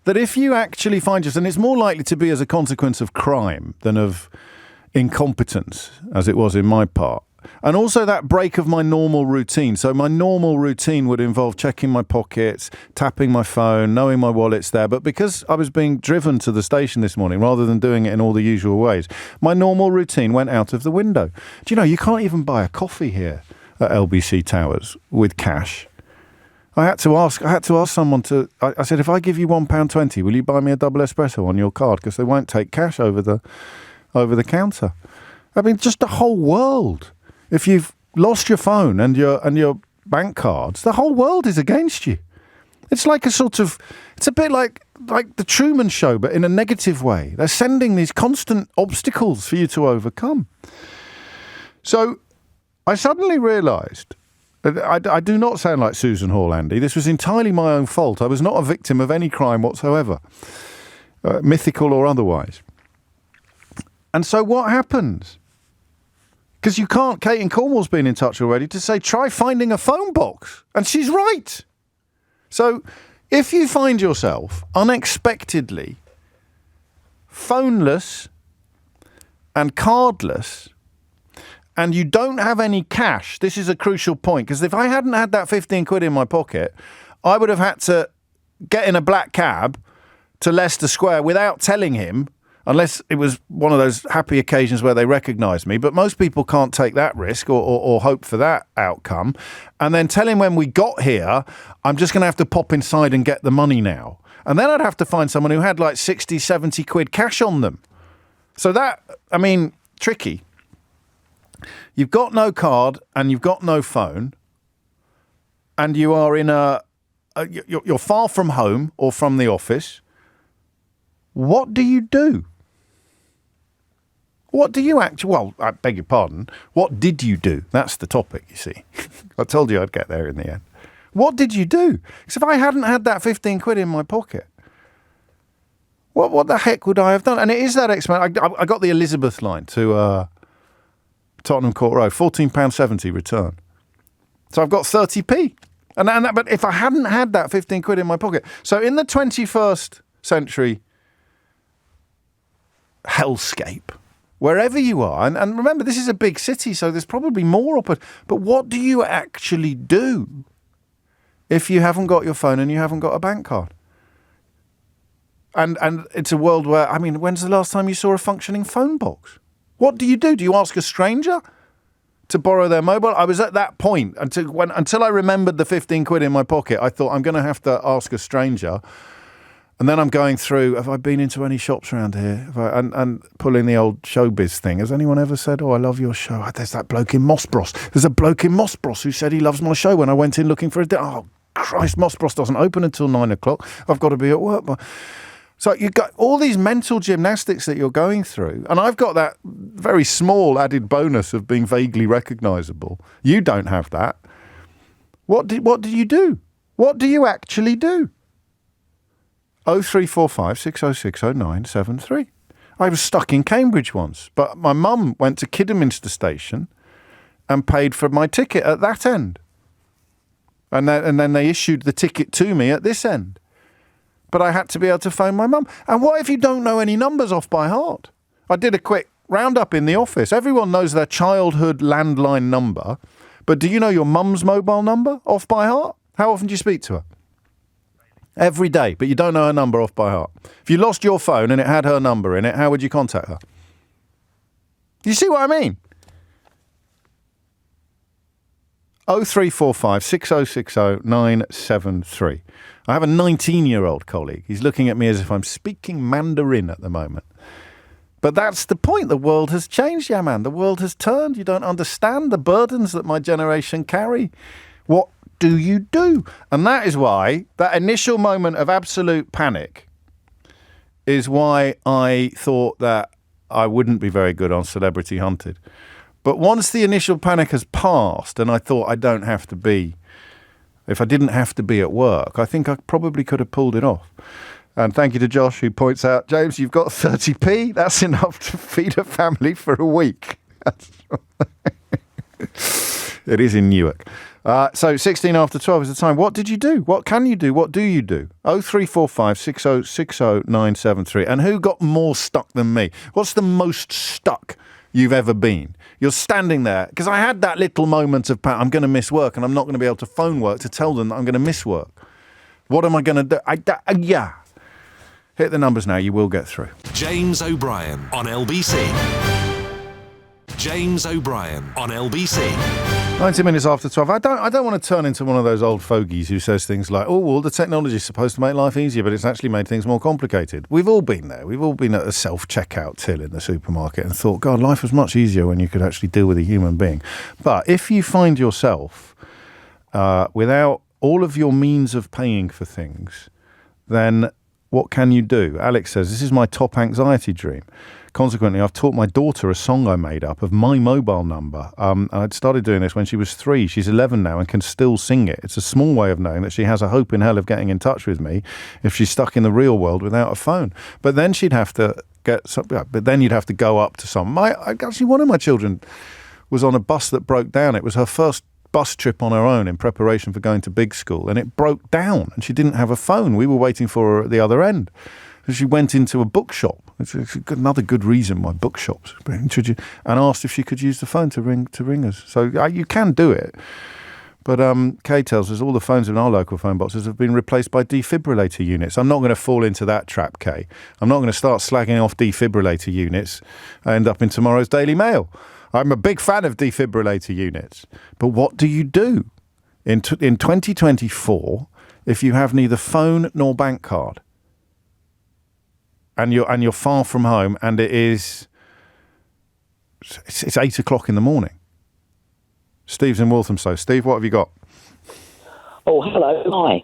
that if you actually find yourself, and it's more likely to be as a consequence of crime than of incompetence, as it was in my part, and also that break of my normal routine. So my normal routine would involve checking my pockets, tapping my phone, knowing my wallet's there. But because I was being driven to the station this morning, rather than doing it in all the usual ways, my normal routine went out of the window. Do you know, you can't even buy a coffee here at LBC Towers with cash. I had to ask someone to... I said, if I give you £1.20, will you buy me a double espresso on your card? Because they won't take cash over the counter. I mean, just the whole world. If you've lost your phone and your bank cards, the whole world is against you. It's like it's a bit like the Truman Show, but in a negative way. They're sending these constant obstacles for you to overcome. So I suddenly realised... I do not sound like Susan Hall, Andy. This was entirely my own fault. I was not a victim of any crime whatsoever, mythical or otherwise. And so what happens? Because you can't, Kate in Cornwall's been in touch already to say, try finding a phone box. And she's right. So If you find yourself unexpectedly phoneless and cardless, and you don't have any cash, this is a crucial point, because if I hadn't had that 15 quid in my pocket, I would have had to get in a black cab to Leicester Square without telling him, unless it was one of those happy occasions where they recognise me. But most people can't take that risk or hope for that outcome. And then tell him when we got here, I'm just going to have to pop inside and get the money now. And then I'd have to find someone who had like 60, 70 quid cash on them. So that, I mean, tricky. You've got no card and you've got no phone, and you are in you're far from home or from the office. What do you do? What do you actually... Well, I beg your pardon. What did you do? That's the topic, you see. I told you I'd get there in the end. What did you do? Because if I hadn't had that 15 quid in my pocket, what the heck would I have done? And it is that expensive. I got the Elizabeth line to Tottenham Court Road, £14.70 return. So I've got 30p. But if I hadn't had that 15 quid in my pocket... So in the 21st century hellscape, wherever you are, and remember, this is a big city, so there's probably more but what do you actually do if you haven't got your phone and you haven't got a bank card? And it's a world where, I mean, when's the last time you saw a functioning phone box? What do? Do you ask a stranger to borrow their mobile? I was at that point until I remembered the 15 quid in my pocket. I thought, I'm going to have to ask a stranger. And then I'm going through, have I been into any shops around here? And pulling the old showbiz thing. Has anyone ever said, oh, I love your show? Oh, there's that bloke in Mossbros. There's a bloke in Mossbros who said he loves my show when I went in looking for a... Oh, Christ, Mossbros doesn't open until 9 o'clock. I've got to be at work. So you've got all these mental gymnastics that you're going through. And I've got that very small added bonus of being vaguely recognisable. You don't have that. What do you do? What do you actually do? 0345 6060 973. I was stuck in Cambridge once, but my mum went to Kidderminster Station and paid for my ticket at that end. And then they issued the ticket to me at this end. But I had to be able to phone my mum. And what if you don't know any numbers off by heart? I did a quick roundup in the office. Everyone knows their childhood landline number, but do you know your mum's mobile number off by heart? How often do you speak to her? Every day, but you don't know her number off by heart. If you lost your phone and it had her number in it, how would you contact her? You see what I mean? 0345 6060 973. I have a 19-year-old colleague. He's looking at me as if I'm speaking Mandarin at the moment. But that's the point. The world has changed, yeah, man. The world has turned. You don't understand the burdens that my generation carry. What do you do? And that is why that initial moment of absolute panic is why I thought that I wouldn't be very good on Celebrity Hunted. But once the initial panic has passed and I thought I don't have to be, if I didn't have to be at work, I think I probably could have pulled it off. And thank you to Josh, who points out, James, you've got 30p. That's enough to feed a family for a week. It is in Newark. So 16 after 12 is the time. What did you do? What can you do? What do you do? 0345 6060 973. And who got more stuck than me? What's the most stuck you've ever been? You're standing there, because I had that little moment of, I'm going to miss work and I'm not going to be able to phone work to tell them that I'm going to miss work. What am I going to do? Yeah. Hit the numbers now. You will get through. James O'Brien on LBC. James O'Brien on LBC. 90 minutes after 12. I don't want to turn into one of those old fogies who says things like, oh, well, the technology is supposed to make life easier, but it's actually made things more complicated. We've all been there. We've all been at a self-checkout till in the supermarket and thought, God, life was much easier when you could actually deal with a human being. But if you find yourself without all of your means of paying for things, then what can you do? Alex says, this is my top anxiety dream. Consequently, I've taught my daughter a song I made up of my mobile number. I'd started doing this when she was 3. She's 11 now and can still sing it. It's a small way of knowing that she has a hope in hell of getting in touch with me if she's stuck in the real world without a phone. But then she'd have to you'd have to go up to some. Actually, one of my children was on a bus that broke down. It was her first bus trip on her own in preparation for going to big school, and it broke down, and she didn't have a phone. We were waiting for her at the other end. So she went into a bookshop. It's another good reason why bookshops. And asked if she could use the phone to ring us. So you can do it. But Kay tells us all the phones in our local phone boxes have been replaced by defibrillator units. I'm not going to fall into that trap, Kay. I'm not going to start slagging off defibrillator units and end up in tomorrow's Daily Mail. I'm a big fan of defibrillator units. But what do you do in 2024 if you have neither phone nor bank card? And you're far from home, and it's 8 o'clock in the morning. Steve's in Walthamstow. Steve, what have you got? Oh, hello. Hi.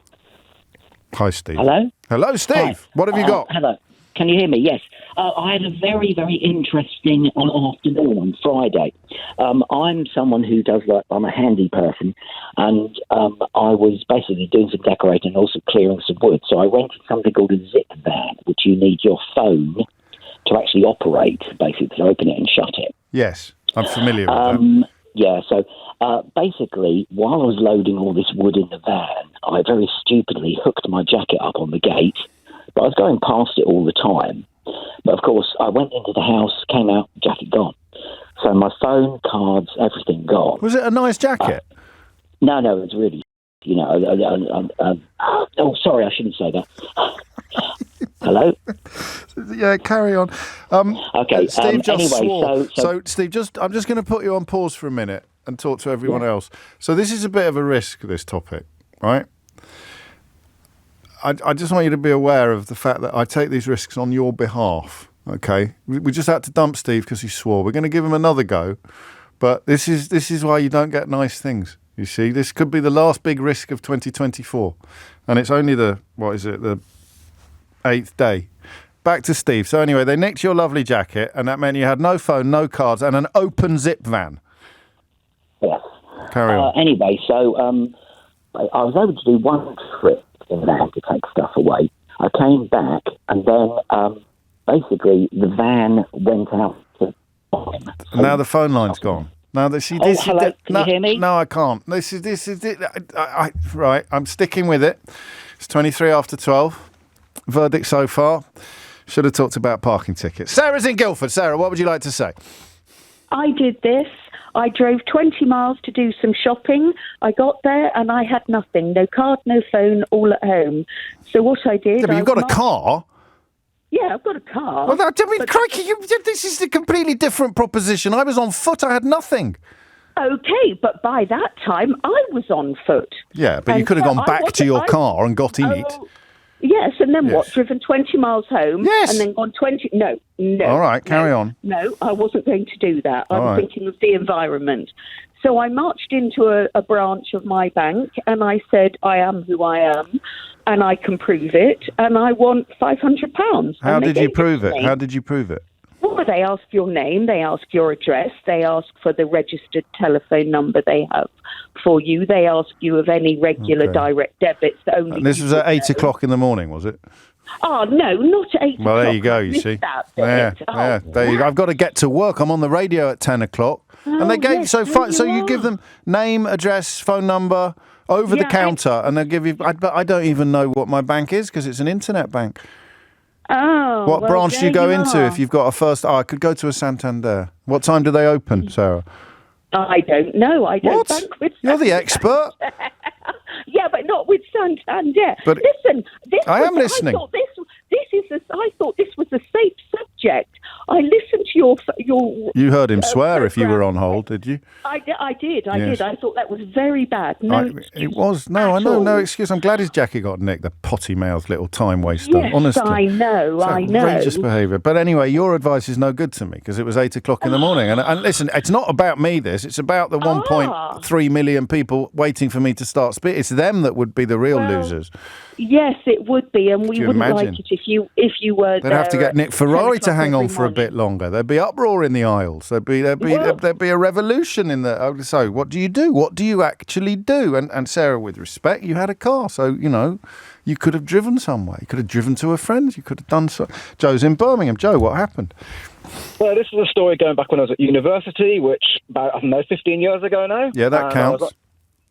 Hi, Steve. Hello? Hello, Steve. Hi. What have you got? Hello. Can you hear me? Yes. I had a very, very interesting afternoon on Friday. I'm someone who I'm a handy person, and I was basically doing some decorating and also clearing some wood. So I rented something called a zip van, which you need your phone to actually operate, basically, to open it and shut it. Yes, I'm familiar with that. Yeah, so basically, while I was loading all this wood in the van, I very stupidly hooked my jacket up on the gate, but I was going past it all the time. But of course, I went into the house, came out, jacket gone. So my phone, cards, everything gone. Was it a nice jacket? No, it was really, oh, sorry, I shouldn't say that. Hello? Yeah, carry on. Okay. Steve just anyway, swore. So Steve, I'm just going to put you on pause for a minute and talk to everyone else. So this is a bit of a risk, this topic, right? I just want you to be aware of the fact that I take these risks on your behalf, okay? We just had to dump Steve because he swore. We're going to give him another go, but this is why you don't get nice things, you see. This could be the last big risk of 2024, and it's only the 8th day. Back to Steve. So anyway, they nicked your lovely jacket, and that meant you had no phone, no cards, and an open zip van. Yes. Carry on. Anyway, so I was able to do one trip in the van to take stuff away. I came back, and then basically the van went out. Now the phone line's gone. Now that she hello. Can you hear me? No, I can't. This is it. Right, I'm sticking with it. It's 23 after 12. Verdict so far. Should have talked about parking tickets. Sarah's in Guildford. Sarah, what would you like to say? I did this. I drove 20 miles to do some shopping. I got there and I had nothing. No card, no phone, all at home. So what I did... Yeah, but you've got a car? Yeah, I've got a car. Well, crikey, this is a completely different proposition. I was on foot. I had nothing. Okay, but by that time, I was on foot. Yeah, but you could have gone back to your car and got in it. Yes, and then what? Driven 20 miles home? Yes. And then gone 20... No. All right, carry on. No, I wasn't going to do that. I was thinking of the environment. So I marched into a branch of my bank and I said, I am who I am and I can prove it and I want £500. How did you prove it? How did you prove it? Well, they ask your name, they ask your address, they ask for the registered telephone number they have for you, they ask you of any regular direct debits that only... And this was at 8 o'clock in the morning, was it? Oh, no, not at 8 o'clock. Well, there you go, you see. There you go. I've got to get to work. I'm on the radio at 10 o'clock. And they gave you give them name, address, phone number over the counter, and they'll give you... I don't even know what my bank is because it's an internet bank. Oh, what branch do you go into if you've got a first... I could go to a Santander. What time do they open, Sarah? I don't know. I don't bank with Santander. You're the expert. Yeah, but not with Santander. But listen, I am listening. I thought this was a safe subject. I listened to your. You heard him swear if you were on hold, did you? I did. I thought that was very bad. It was. No, I know. No excuse. I'm glad his jacket got nicked. The potty-mouthed little time waster. Yes, honestly. I know. Outrageous behaviour. But anyway, your advice is no good to me because it was 8 o'clock in the morning. And listen, it's not about me. It's about the 1.3 million people waiting for me to start speaking. It's them that would be the real losers. Yes, it would be, and we wouldn't like it if you were. They'd have to get Nick Ferrari to hang on for a bit longer. There'd be uproar in the aisles. There'd be a revolution in the. So what do you do? What do you actually do? And Sarah, with respect, you had a car, so you could have driven somewhere. You could have driven to a friend's. You could have done so. Joe's in Birmingham. Joe, what happened? Well, this is a story going back when I was at university, which about 15 years ago now. Yeah, that counts.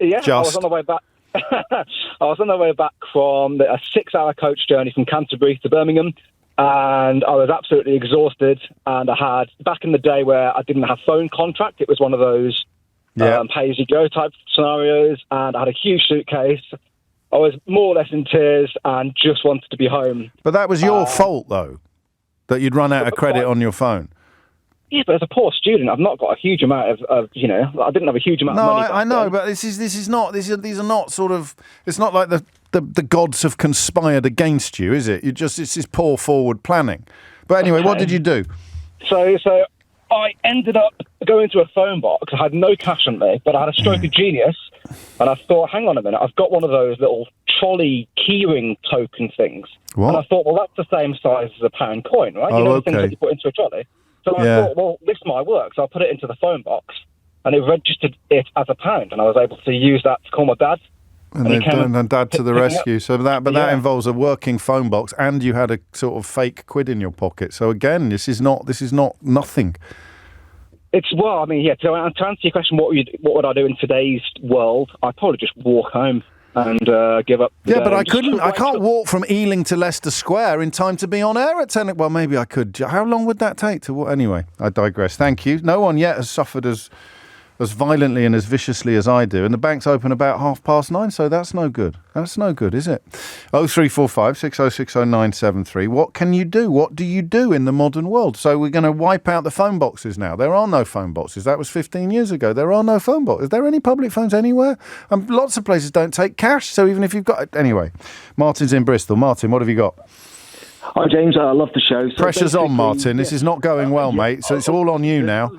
Yeah, I was on the way back. I was on the way back from a 6-hour coach journey from Canterbury to Birmingham, and I was absolutely exhausted. And I had, back in the day where I didn't have phone contract, it was one of those pay-as-you-go type scenarios, and I had a huge suitcase. I was more or less in tears and just wanted to be home. But that was your fault, though, that you'd run out of credit on your phone. Yeah, but as a poor student, I've not got a huge amount of I didn't have a huge amount of money. No, I know, but these are not sort of. It's not like the gods have conspired against you, is it? It's this poor forward planning. But anyway, What did you do? So I ended up going to a phone box. I had no cash on me, but I had a stroke of genius, and I thought, hang on a minute, I've got one of those little trolley keyring token things. What? And I thought, well, that's the same size as a pound coin, right? The things that you put into a trolley. So I thought, well, this might work. So I put it into the phone box, and it registered it as a pound, and I was able to use that to call my dad. And Dad to the rescue. So that involves a working phone box, and you had a sort of fake quid in your pocket. So again, this is not nothing. To answer your question, what would I do in today's world? I'd probably just walk home and give up. But I couldn't. I can't walk from Ealing to Leicester Square in time to be on air at 10. Well, maybe I could. How long would that take to? Anyway, I digress. Thank you. No one yet has suffered as violently and as viciously as I do, and the bank's open about 9:30, so that's no good. That's no good, is it? 0345 6060 973. What can you do? What do you do in the modern world? So we're going to wipe out the phone boxes now. There are no phone boxes. That was 15 years ago. There are no phone boxes. Is there any public phones anywhere? Lots of places don't take cash, so even if you've got... Anyway, Martin's in Bristol. Martin, what have you got? Hi, James. I love the show. So pressure's on, Martin. This is not going well, mate, so it's all on you now.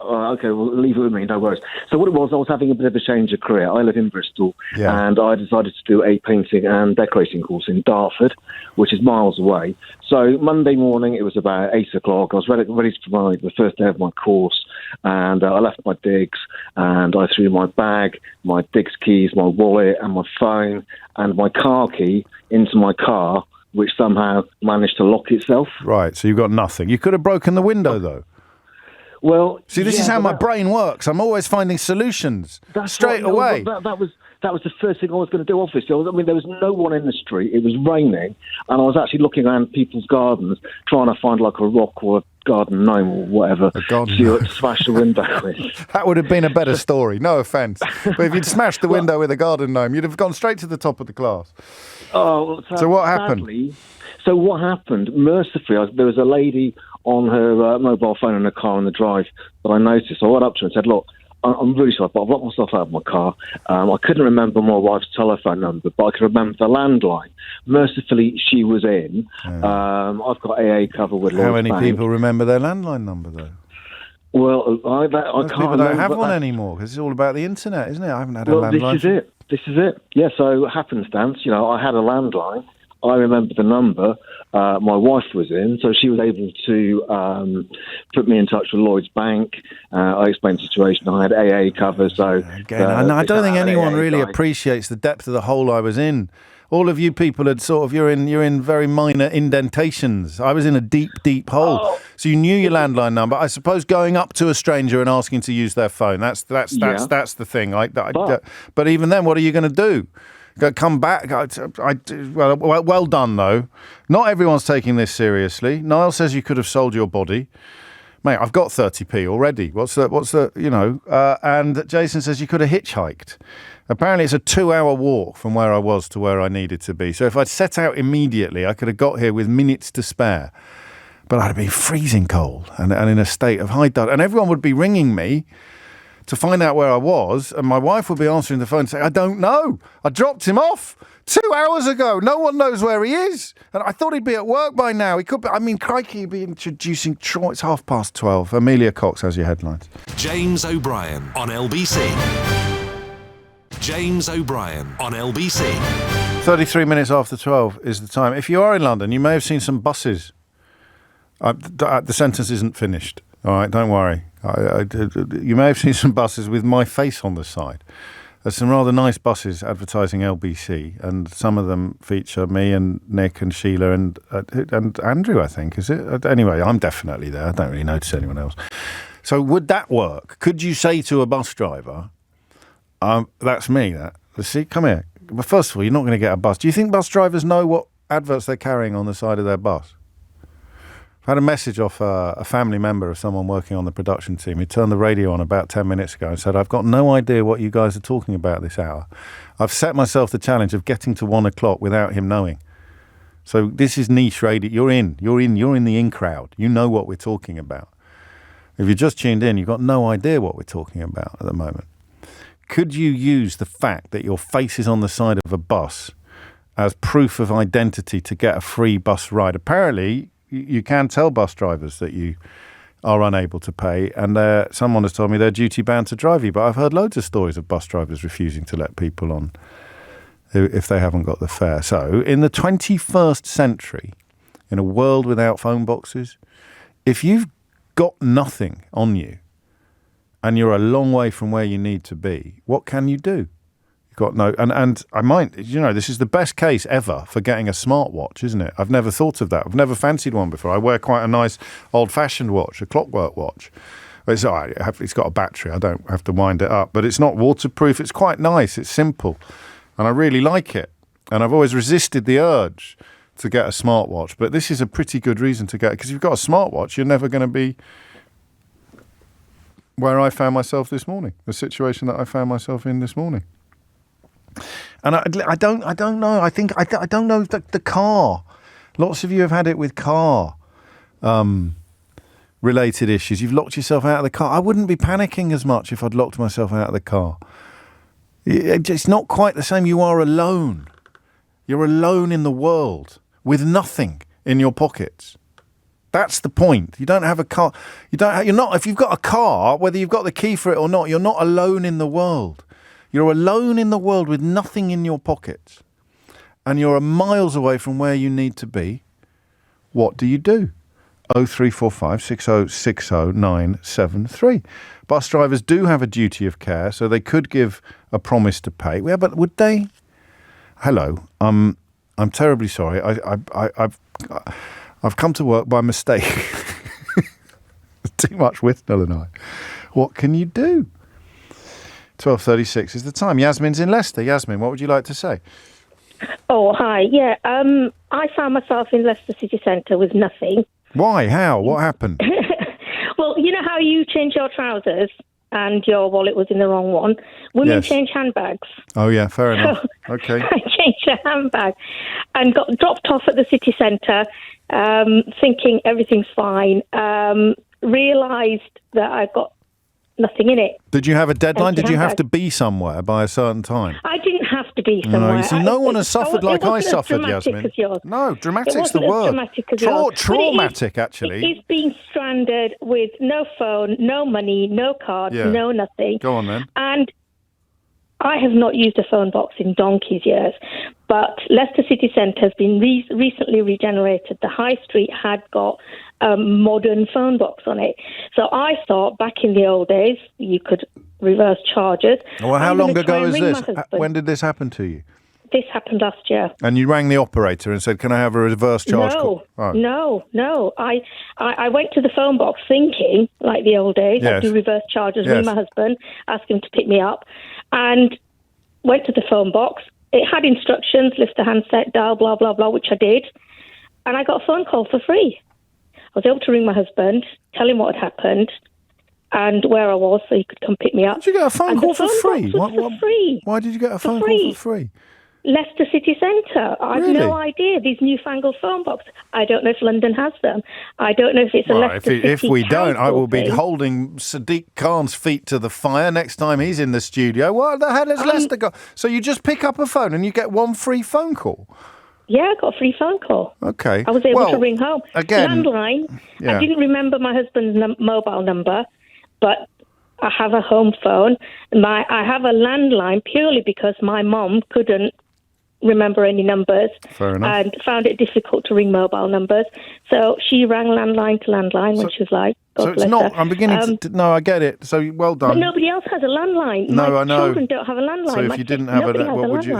Okay, well, leave it with me, no worries. So what it was, I was having a bit of a change of career. I live in Bristol, and I decided to do a painting and decorating course in Dartford, which is miles away. So Monday morning, it was about 8 o'clock. I was ready to provide the first day of my course, and I left my digs, and I threw my bag, my digs keys, my wallet, and my phone, and my car key into my car, which somehow managed to lock itself. Right, so you've got nothing. You could have broken the window, though. Well, see, this is how my brain works. I'm always finding solutions straight away. That was the first thing I was going to do, obviously. I mean, there was no one in the street. It was raining, and I was actually looking around people's gardens, trying to find like a rock or a garden gnome or whatever to smash the window with. That would have been a better story, no offence. But if you'd smashed the window with a garden gnome, you'd have gone straight to the top of the class. Oh, so what happened? So what happened, mercifully, there was a lady on her mobile phone in the car on the drive that I noticed. So I went up to her and said, look, I'm really sorry, but I've locked myself out of my car. I couldn't remember my wife's telephone number, but I could remember the landline. Mercifully, she was in. I've got AA cover with Lloyds How many Bank. people remember their landline number, though? Well, I can't people don't have one anymore, because it's all about the internet, isn't it? I haven't had a landline. This is it. Yeah, so happenstance, I had a landline. I remember the number. My wife was in, so she was able to put me in touch with Lloyds Bank. I explained the situation. I had AA cover, so... Again, I don't think anyone really appreciates the depth of the hole I was in. All of you people had sort of, you're in very minor indentations. I was in a deep, deep hole. So you knew your landline number. I suppose going up to a stranger and asking to use their phone, that's the thing. But even then, what are you going to do? Come back. Well done, though. Not everyone's taking this seriously. Niall says you could have sold your body. Mate, I've got 30p already. What's the and Jason says you could have hitchhiked. Apparently it's a 2-hour walk from where I was to where I needed to be. So if I'd set out immediately, I could have got here with minutes to spare. But I'd have been freezing cold and in a state of high dust. And everyone would be ringing me to find out where I was, and my wife would be answering the phone and saying, I don't know. I dropped him off 2 hours ago. No one knows where he is. And I thought he'd be at work by now. He could be, crikey, he'd be introducing... It's 12:30. Amelia Cox has your headlines. James O'Brien on LBC. James O'Brien on LBC. 33 minutes after 12 is the time. If you are in London, you may have seen some buses. The sentence isn't finished. All right, don't worry. You may have seen some buses with my face on the side. There's some rather nice buses advertising LBC, and some of them feature me and Nick and Sheila and Andrew, I think, is it? Anyway, I'm definitely there. I don't really notice anyone else. So would that work? Could you say to a bus driver, That's me, that. See, come here. But first of all, you're not going to get a bus. Do you think bus drivers know what adverts they're carrying on the side of their bus? I had a message off a family member of someone working on the production team. He turned the radio on about 10 minutes ago and said, I've got no idea what you guys are talking about this hour. I've set myself the challenge of getting to 1 o'clock without him knowing. So this is niche radio. You're in the in crowd. You know what we're talking about. If you're just tuned in, you've got no idea what we're talking about at the moment. Could you use the fact that your face is on the side of a bus as proof of identity to get a free bus ride? Apparently, you can tell bus drivers that you are unable to pay, and someone has told me they're duty-bound to drive you, but I've heard loads of stories of bus drivers refusing to let people on if they haven't got the fare. So, in the 21st century, in a world without phone boxes, if you've got nothing on you and you're a long way from where you need to be, what can you do? You've got no, and I might, this is the best case ever for getting a smartwatch, isn't it? I've never thought of that. I've never fancied one before. I wear quite a nice old-fashioned watch, a clockwork watch. It's all right. It's got a battery. I don't have to wind it up, but it's not waterproof. It's quite nice. It's simple, and I really like it. And I've always resisted the urge to get a smartwatch, but this is a pretty good reason to get it, because if you've got a smartwatch, you're never going to be where I found myself this morning, the situation that I found myself in this morning. And I don't know. I don't know the car. Lots of you have had it with car related issues. You've locked yourself out of the car. I wouldn't be panicking as much if I'd locked myself out of the car. It's not quite the same. You are alone. You're alone in the world with nothing in your pockets. That's the point. You don't have a car. You're not. If you've got a car, whether you've got the key for it or not, you're not alone in the world. You're alone in the world with nothing in your pockets, and you're miles away from where you need to be. What do you do? 0345 6060 973. Bus drivers do have a duty of care, so they could give a promise to pay. Yeah, but would they? Hello, I'm terribly sorry. I've come to work by mistake. Too much Withnell and I. What can you do? 12:36 is the time. Yasmin's in Leicester. Yasmin, what would you like to say? Oh, hi. Yeah, I found myself in Leicester city centre with nothing. Why? How? What happened? Well, you know how you change your trousers and your wallet was in the wrong one? Women change handbags. Oh, yeah, fair enough. Okay. I changed a handbag and got dropped off at the city centre, thinking everything's fine. Realised that I got nothing in it. Did you have a deadline? Did you have to be somewhere by a certain time? I didn't have to be somewhere. No, you see, no one has suffered like I suffered, Yasmin. No, dramatic's the word. Traumatic, actually. It's being stranded with no phone, no money, no card, no nothing. Go on then. And I have not used a phone box in donkey's years, but Leicester City Centre has been recently regenerated. The High Street had got a modern phone box on it. So I thought back in the old days you could reverse charges. Well, how long ago is this? When did this happen to you? This happened last year. And you rang the operator and said, can I have a reverse charge? No. I went to the phone box thinking, like the old days, I'd do reverse charges, ring my husband, ask him to pick me up, and went to the phone box. It had instructions, lift the handset, dial, blah, blah, blah, which I did. And I got a phone call for free. I was able to ring my husband, tell him what had happened, and where I was so he could come pick me up. Did you get a phone call for free? For free. Why did you get a phone call for free? Leicester City Centre. I've no idea. These newfangled phone boxes. I don't know if London has them. I don't know if it's a Leicester City. If we don't, I will be holding Sadiq Khan's feet to the fire next time he's in the studio. What the hell has Leicester got? So you just pick up a phone and you get one free phone call? Yeah, I got a free phone call. Okay. I was able to ring home. Again, landline. I didn't remember my husband's mobile number, but I have a home phone. I have a landline purely because my mum couldn't remember any numbers. Fair enough. And found it difficult to ring mobile numbers. So she rang landline to landline when she was like, God so it's not, I'm beginning to, no, I get it. So well done. But nobody else has a landline. No, I know. My children don't have a landline. So if you didn't have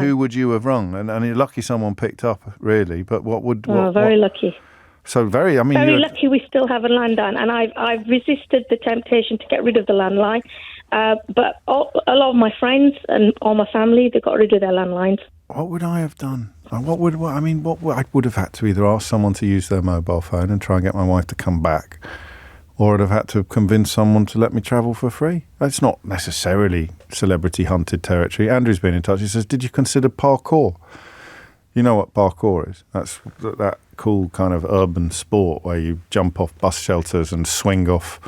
who would you have rung? And you're lucky someone picked up, really. But very lucky. So very lucky we still have a landline. And I've resisted the temptation to get rid of the landline. But a lot of my friends and all my family, they got rid of their landlines. What would I have done? I would have had to either ask someone to use their mobile phone and try and get my wife to come back, or I'd have had to convince someone to let me travel for free. That's not necessarily celebrity hunted territory. Andrew's been in touch. He says, did you consider parkour? You know what parkour is? That's that cool kind of urban sport where you jump off bus shelters and swing off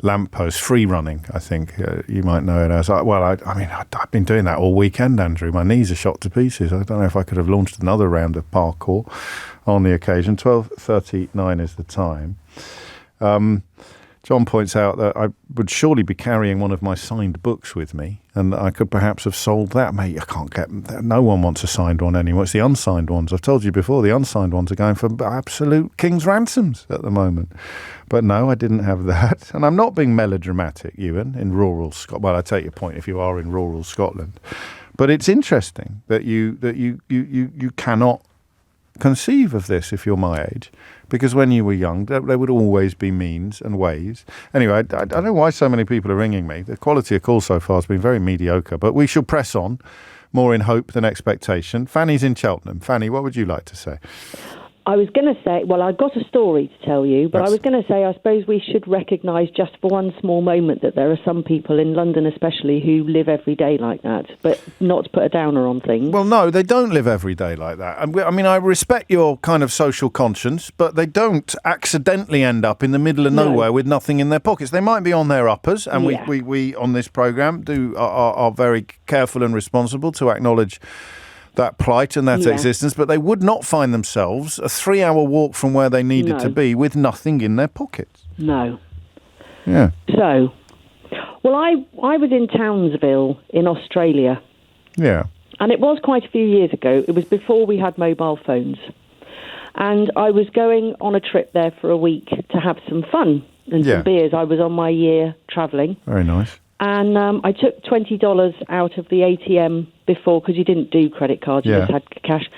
lampposts, free running, I think you might know it as. I've been doing that all weekend, Andrew. My knees are shot to pieces. I don't know if I could have launched another round of parkour on the occasion. 12:39 is the time. John points out that I would surely be carrying one of my signed books with me, and I could perhaps have sold that. Mate, no one wants a signed one anymore. It's the unsigned ones. I've told you before, the unsigned ones are going for absolute king's ransoms at the moment. But no, I didn't have that. And I'm not being melodramatic, Ewan, in rural Scotland. Well, I take your point if you are in rural Scotland. But it's interesting that you cannot conceive of this if you're my age, because when you were young there would always be means and ways. Anyway, I don't know why so many people are ringing me. The quality of calls so far has been very mediocre, but we shall press on, more in hope than expectation. Fanny's in Cheltenham. Fanny, what would you like to say? I was going to say, well, I've got a story to tell you, but I was going to say, I suppose we should recognise just for one small moment that there are some people in London especially who live every day like that, but not to put a downer on things. Well, no, they don't live every day like that. I mean, I respect your kind of social conscience, but they don't accidentally end up in the middle of nowhere with nothing in their pockets. They might be on their uppers, and we on this programme are very careful and responsible to acknowledge that plight and that existence, but they would not find themselves a 3-hour walk from where they needed to be with nothing in their pockets. No. Yeah. So, well, I was in Townsville in Australia. Yeah. And it was quite a few years ago. It was before we had mobile phones. And I was going on a trip there for a week to have some fun and some beers. I was on my year travelling. Very nice. And I took $20 out of the ATM before, because you didn't do credit cards, you just had cash,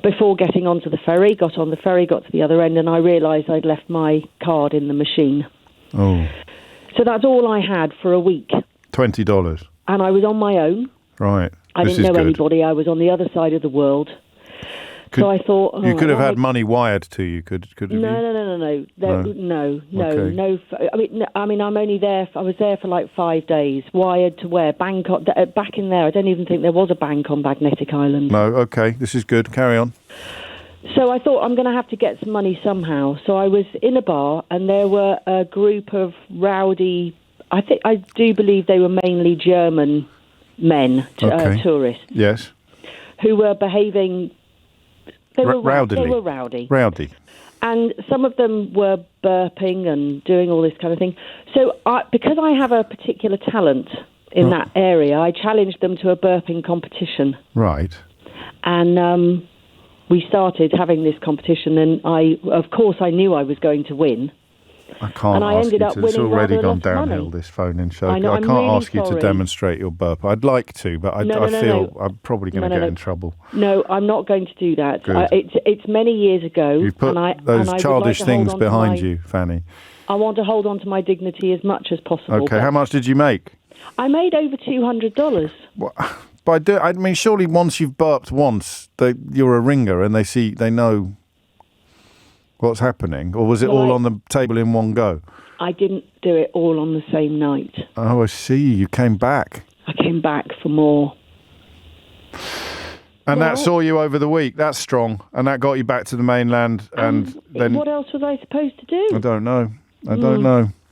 before getting onto the ferry. Got on the ferry, got to the other end, and I realised I'd left my card in the machine. Oh. So that's all I had for a week. $20. And I was on my own. Right. I didn't know anybody. I was on the other side of the world. So I thought... you could have had money wired to you, could you? No. No. I mean, I'm only there... I was there for like 5 days. Wired to where? Back in there. I don't even think there was a bank on Magnetic Island. No, OK. This is good. Carry on. So I thought I'm going to have to get some money somehow. So I was in a bar, and there were a group of rowdy... I do believe they were mainly German men, tourists. Yes. Who were behaving... They were rowdy. Rowdy. And some of them were burping and doing all this kind of thing. So because I have a particular talent in that area, I challenged them to a burping competition. Right. And we started having this competition, and of course I knew I was going to win. I can't ask you to. It's already gone downhill, this phone-in show. I can't ask you to demonstrate your burp. I'd like to, but I feel I'm probably going to get in trouble. No, I'm not going to do that. It's many years ago. You've put those childish things behind you, Fanny. I want to hold on to my dignity as much as possible. Okay, how much did you make? I made over $200. But I mean, surely once you've burped once, you're a ringer, and they know what's happening, or was it all on the table in one go? I didn't do it all on the same night. Oh, I see. You came back. I came back for more. And that saw you over the week. That's strong. And that got you back to the mainland. And then what else was I supposed to do? I don't know.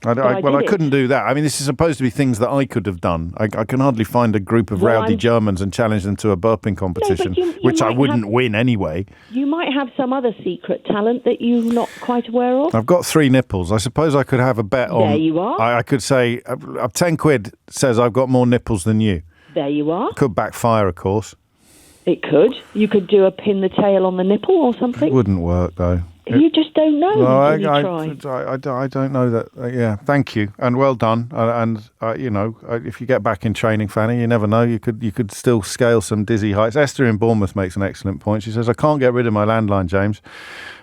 I couldn't do that. I mean, this is supposed to be things that I could have done. I can hardly find a group of rowdy Germans and challenge them to a burping competition, which I wouldn't win anyway. You might have some other secret talent that you're not quite aware of. I've got 3 nipples. I suppose I could have a bet on... There you are. I could say, 10 quid says I've got more nipples than you. There you are. Could backfire, of course. It could. You could do a pin the tail on the nipple or something. It wouldn't work, though. You just don't know until you try. I don't know that. Yeah, thank you, and well done. If you get back in training, Fanny, you never know. You could still scale some dizzy heights. Esther in Bournemouth makes an excellent point. She says, I can't get rid of my landline, James,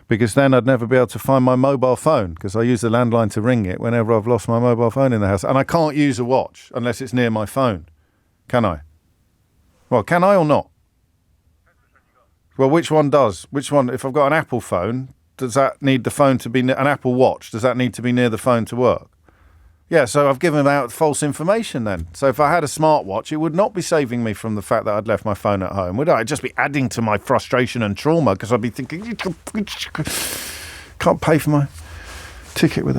because then I'd never be able to find my mobile phone, because I use the landline to ring it whenever I've lost my mobile phone in the house. And I can't use a watch unless it's near my phone. Can I? Well, can I or not? Well, which one does? Which one? If I've got an Apple phone, does that need the phone to be an Apple Watch? Does that need to be near the phone to work? Yeah, so I've given out false information then. So if I had a smartwatch, it would not be saving me from the fact that I'd left my phone at home, would I? I'd just be adding to my frustration and trauma, because I'd be thinking, can't pay for my ticket with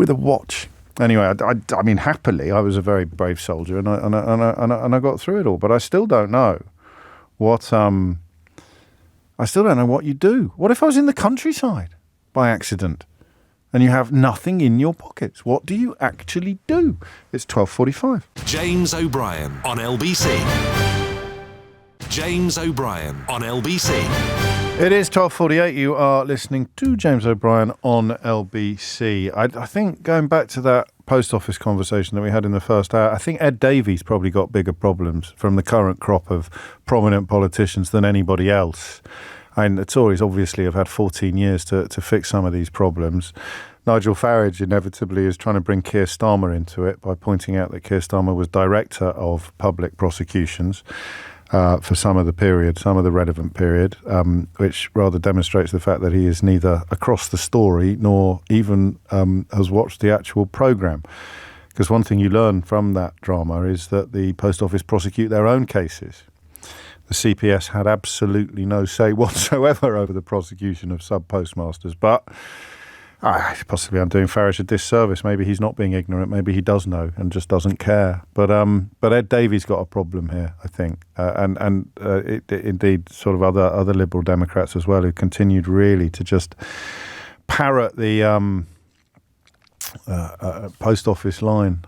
a watch. Anyway, I mean, happily, I was a very brave soldier, and I got through it all. But I still don't know what I still don't know what you do. What if I was in the countryside by accident and you have nothing in your pockets? What do you actually do? It's 12:45. James O'Brien on LBC. James O'Brien on LBC. It is 12:48. You are listening to James O'Brien on LBC. I think, going back to that post office conversation that we had in the first hour, I think Ed Davies probably got bigger problems from the current crop of prominent politicians than anybody else. And the Tories obviously have had 14 years to fix some of these problems. Nigel Farage inevitably is trying to bring Keir Starmer into it by pointing out that Keir Starmer was director of public prosecutions for some of the relevant period, which rather demonstrates the fact that he is neither across the story nor even has watched the actual programme. Because one thing you learn from that drama is that the Post Office prosecute their own cases. The CPS had absolutely no say whatsoever over the prosecution of sub-postmasters. But possibly I'm doing Farage a disservice. Maybe he's not being ignorant. Maybe he does know and just doesn't care. But Ed Davies got a problem here, I think, indeed sort of other Liberal Democrats as well, who continued really to just parrot the post office line.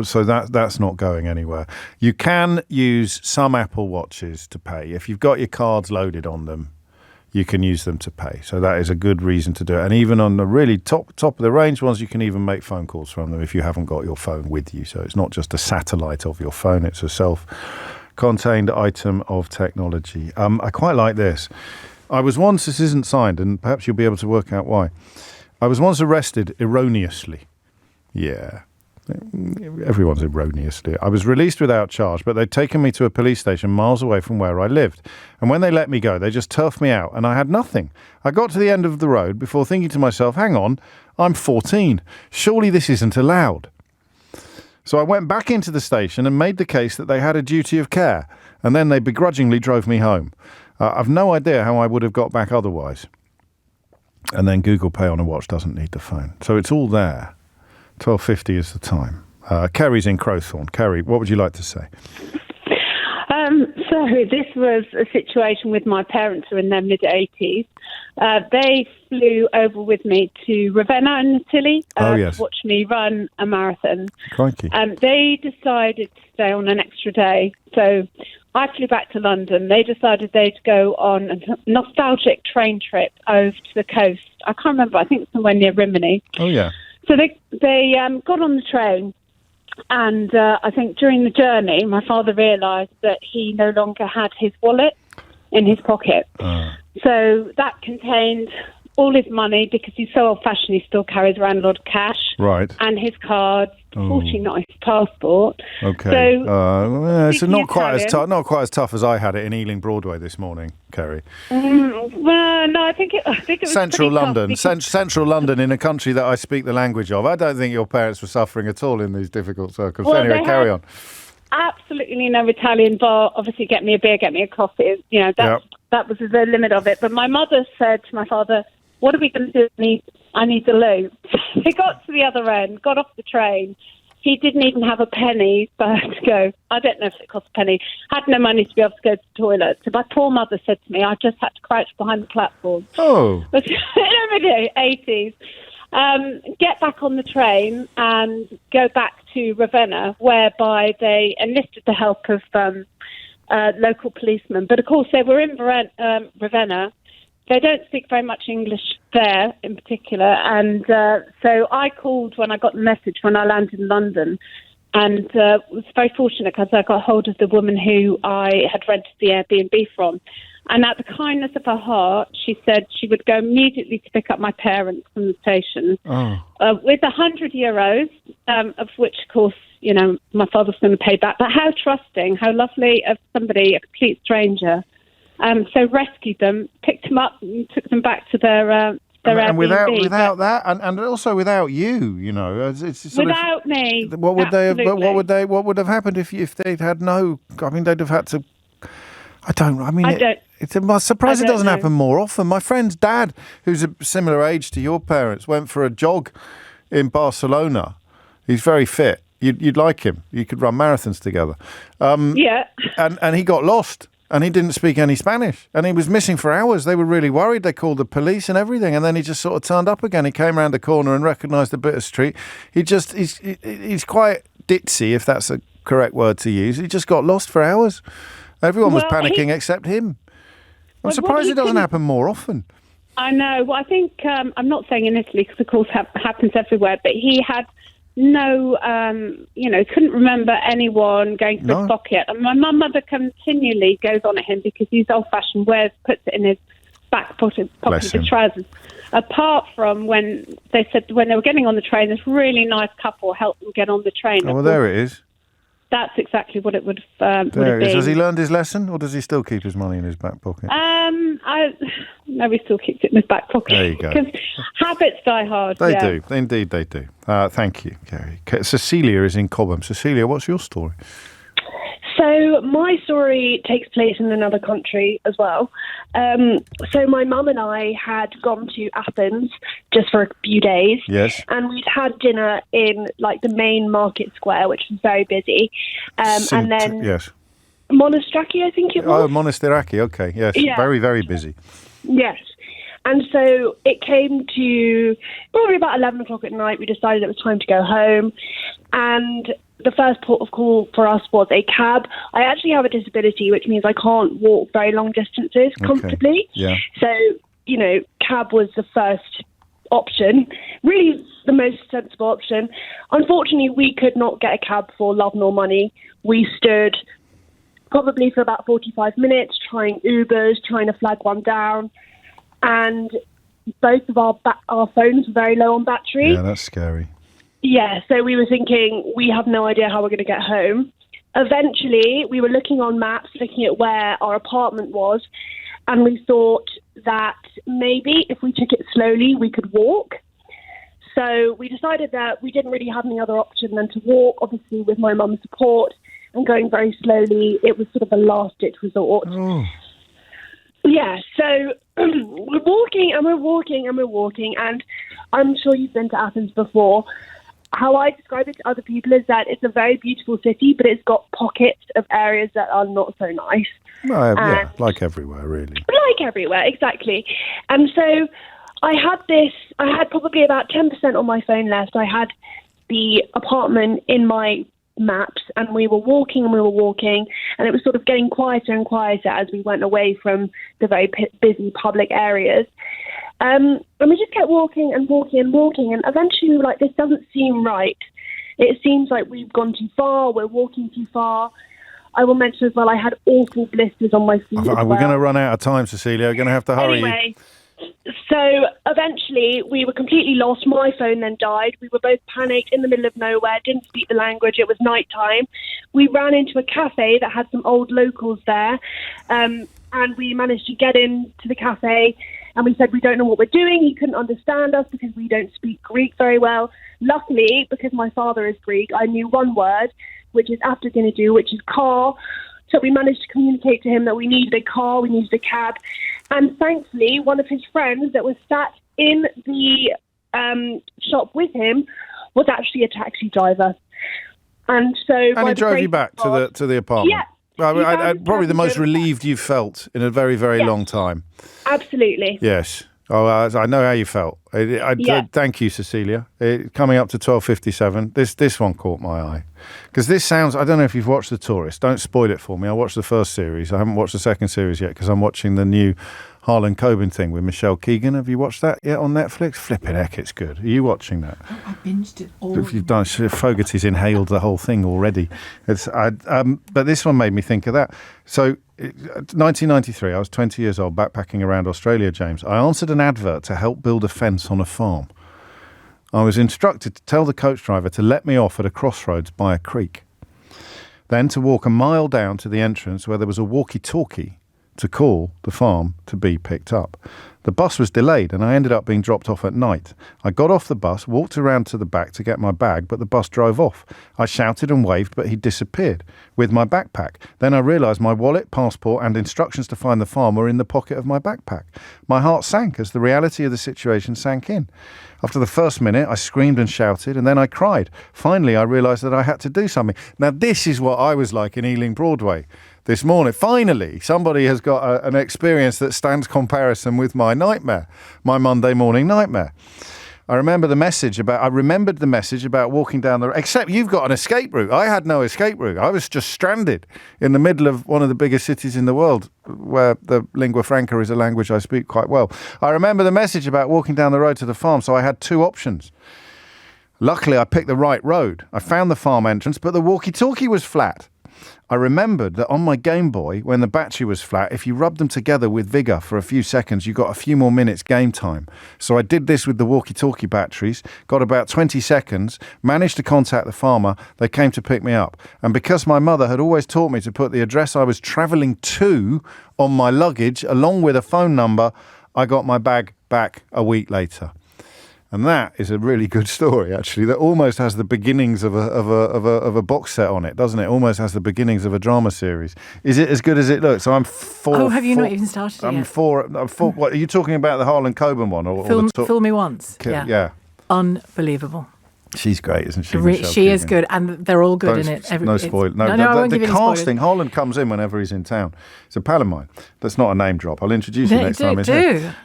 So that's not going anywhere. You can use some Apple Watches to pay. If you've got your cards loaded on them, you can use them to pay. So that is a good reason to do it. And even on the really top of the range ones, you can even make phone calls from them if you haven't got your phone with you. So it's not just a satellite of your phone, it's a self-contained item of technology. I quite like this. I was once, this isn't signed, and perhaps you'll be able to work out why. I was once arrested erroneously. Yeah. Everyone's erroneously. I was released without charge, but they'd taken me to a police station miles away from where I lived. And when they let me go, they just turfed me out, and I had nothing. I got to the end of the road before thinking to myself, hang on, I'm 14. Surely this isn't allowed. So I went back into the station and made the case that they had a duty of care, and then they begrudgingly drove me home. I've no idea how I would have got back otherwise. And then Google Pay on a watch doesn't need the phone. So it's all there. 12:50 is the time. Kerry's in Crowthorne. Kerry, what would you like to say? So this was a situation with my parents who are in their mid-80s. They flew over with me to Ravenna and Tilly to watch me run a marathon. Crikey. They decided to stay on an extra day. So I flew back to London. They decided they'd go on a nostalgic train trip over to the coast. I can't remember. I think it's somewhere near Rimini. Oh, yeah. So they got on the train, and I think during the journey, my father realised that he no longer had his wallet in his pocket. So that contained all his money, because he's so old-fashioned, he still carries around a lot of cash. Right. And his cards, fortunately not his passport. Okay. So it's not quite as tough as I had it in Ealing Broadway this morning, Kerry. Well, no, I think it was Central London. Central London, in a country that I speak the language of. I don't think your parents were suffering at all in these difficult circumstances. Well, anyway, carry on. Absolutely no Italian bar. Obviously, get me a beer, get me a coffee. You know, that was the limit of it. But my mother said to my father, what are we going to do? I need the loo. He got to the other end, got off the train. He didn't even have a penny, but I had to go. I don't know if it cost a penny. Had no money to be able to go to the toilet. So my poor mother said to me, I just had to crouch behind the platform. Oh. But every day, 80s. Get back on the train and go back to Ravenna, whereby they enlisted the help of local policemen. But, of course, they were in Ravenna they don't speak very much English there in particular. And so I called when I got the message when I landed in London, and was very fortunate because I got hold of the woman who I had rented the Airbnb from. And out of the kindness of her heart, she said she would go immediately to pick up my parents from the station with €100, of which, of course, you know, my father's going to pay back. But how trusting, how lovely of somebody, a complete stranger. So rescued them, picked them up, and took them back to their Airbnb. And without that, and also without you, you know, it's sort without me. What would they have? What would have happened if they'd had no? I mean, they'd have had to. I'm surprised it doesn't happen more often. My friend's dad, who's a similar age to your parents, went for a jog in Barcelona. He's very fit. You'd like him. You could run marathons together. Yeah. And he got lost. And he didn't speak any Spanish. And he was missing for hours. They were really worried. They called the police and everything. And then he just sort of turned up again. He came around the corner and recognised the bit of street. He's quite ditzy, if that's a correct word to use. He just got lost for hours. Everyone was panicking except him. I'm surprised it doesn't happen more often. I know. Well, I think, I'm not saying in Italy, because of course happens everywhere, but he had no, couldn't remember anyone going to his pocket. And my mother continually goes on at him because he's old-fashioned, puts it in his back pocket of his trousers. Apart from when they were getting on the train, this really nice couple helped them get on the train. Oh, well, there it is. That's exactly what it would have been. Has he learned his lesson, or does he still keep his money in his back pocket? No, he still keeps it in his back pocket. There you go. Because habits die hard. They do. Indeed, they do. Thank you, Gary. Cecilia is in Cobham. Cecilia, what's your story? So my story takes place in another country as well. So my mum and I had gone to Athens just for a few days. Yes. And we'd had dinner in like the main market square, which was very busy. And then yes. Monastraki, I think it was. Oh, Monastiraki. Okay. Yes. Yeah. Very, very busy. Yes. And so it came to probably about 11 o'clock at night. We decided it was time to go home. And the first port of call for us was a cab. I actually have a disability, which means I can't walk very long distances comfortably. Yeah. So, cab was the first option, really the most sensible option. Unfortunately, we could not get a cab for love nor money. We stood probably for about 45 minutes trying Ubers, trying to flag one down. And both of our phones were very low on battery. Yeah, that's scary. Yeah, so we were thinking, we have no idea how we're going to get home. Eventually, we were looking on maps, looking at where our apartment was, and we thought that maybe if we took it slowly, we could walk. So we decided that we didn't really have any other option than to walk, obviously with my mum's support, and going very slowly. It was sort of a last-ditch resort. Oh. Yeah, so we're walking and we're walking and we're walking, and I'm sure you've been to Athens before. How I describe it to other people is that it's a very beautiful city, but it's got pockets of areas that are not so nice. Yeah, like everywhere, really. Like everywhere, exactly. And so I had probably about 10% on my phone left. I had the apartment in my maps, and we were walking, and it was sort of getting quieter and quieter as we went away from the very busy public areas. And we just kept walking, and eventually we were like, this doesn't seem right. It seems like we've gone too far, we're walking too far. I will mention as well, I had awful blisters on my feet. We're going to run out of time, Cecilia. We're going to have to hurry. Anyway, so eventually we were completely lost. My phone then died. We were both panicked in the middle of nowhere, didn't speak the language. It was nighttime. We ran into a cafe that had some old locals there, and we managed to get into the cafe, and we said we don't know what we're doing. He couldn't understand us because we don't speak Greek very well. Luckily, because my father is Greek, I knew one word, which is afterginidu, which is car. So we managed to communicate to him that we needed a car, we needed a cab. And thankfully, one of his friends that was sat in the shop with him was actually a taxi driver. And he drove you back to the apartment? Yeah. Probably the most relieved you've felt in a very, very long time. Absolutely. Yes. Oh, I know how you felt. Thank you, Cecilia. Coming up to 12:57, this one caught my eye. Because this sounds, I don't know if you've watched The Tourist. Don't spoil it for me. I watched the first series. I haven't watched the second series yet because I'm watching the new Harlan Coben thing with Michelle Keegan. Have you watched that yet on Netflix? Flipping heck, it's good. Are you watching that? Oh, I binged it all. If you've done, Fogarty's inhaled the whole thing already. But this one made me think of that. So, 1993, I was 20 years old, backpacking around Australia, James. I answered an advert to help build a fence on a farm. I was instructed to tell the coach driver to let me off at a crossroads by a creek. Then to walk a mile down to the entrance where there was a walkie-talkie to call the farm to be picked up. The bus was delayed and I ended up being dropped off at night. I got off the bus, walked around to the back to get my bag, but the bus drove off. I shouted and waved, but he disappeared with my backpack. Then I realised my wallet, passport and instructions to find the farm were in the pocket of my backpack. My heart sank as the reality of the situation sank in. After the first minute, I screamed and shouted, and then I cried. Finally, I realised that I had to do something. Now, this is what I was like in Ealing Broadway this morning. Finally, somebody has got an experience that stands comparison with my nightmare, my Monday morning nightmare. I remembered the message about walking down the... Except you've got an escape route. I had no escape route. I was just stranded in the middle of one of the biggest cities in the world, where the lingua franca is a language I speak quite well. I remember the message about walking down the road to the farm, so I had two options. Luckily, I picked the right road. I found the farm entrance, but the walkie-talkie was flat. I remembered that on my Game Boy, when the battery was flat, if you rubbed them together with vigour for a few seconds, you got a few more minutes game time. So I did this with the walkie-talkie batteries, got about 20 seconds, managed to contact the farmer. They came to pick me up. And because my mother had always taught me to put the address I was travelling to on my luggage, along with a phone number, I got my bag back a week later. And that is a really good story, actually. That almost has the beginnings of a box set on it, doesn't it? Almost has the beginnings of a drama series. Is it as good as it looks? So I'm four. Oh, have you not even started yet? I'm four. What are you talking about? The Harlan Coben one, or Fool Me Once? Yeah. Unbelievable. She's great, isn't she? She is good, and they're all good in it. No spoil. No, I won't give you any spoilers. casting. Harlan comes in whenever he's in town. It's a pal of mine. That's not a name drop. I'll introduce you next time.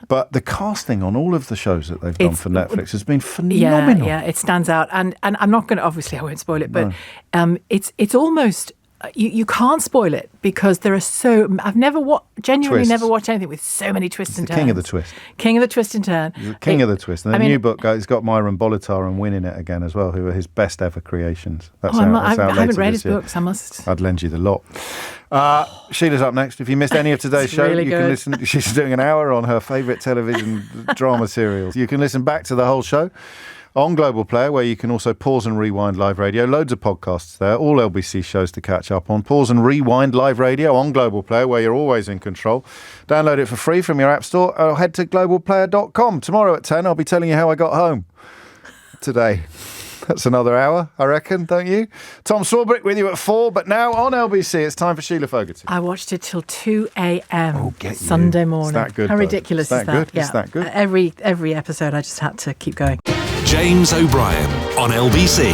But the casting on all of the shows that they've done for Netflix has been phenomenal. Yeah, it stands out. And I'm not going to, obviously I won't spoil it, but it's almost... You can't spoil it because there are so... I've never watched anything with so many twists and turns. King of the twist. King of the twist and turn. King of the twist. And the new book, it's got Myron Bolitar and Wynn in it again as well, who are his best ever creations. I haven't read his books. I must. I'd lend you the lot. Sheila's up next. If you missed any of today's show, you can listen. She's doing an hour on her favourite television drama serials. You can listen back to the whole show on Global Player, where you can also pause and rewind live radio. Loads of podcasts there, all LBC shows to catch up on. Pause and rewind live radio on Global Player, where you're always in control. Download it for free from your app store or head to globalplayer.com. Tomorrow at 10, I'll be telling you how I got home today. That's another hour, I reckon, don't you? Tom Swarbrick with you at 4, but now on LBC, it's time for Sheila Fogarty. I watched it till 2 a.m. Sunday morning. Is that good? How ridiculous is that? Good? Yeah. Is that good? Every episode, I just had to keep going. James O'Brien on LBC.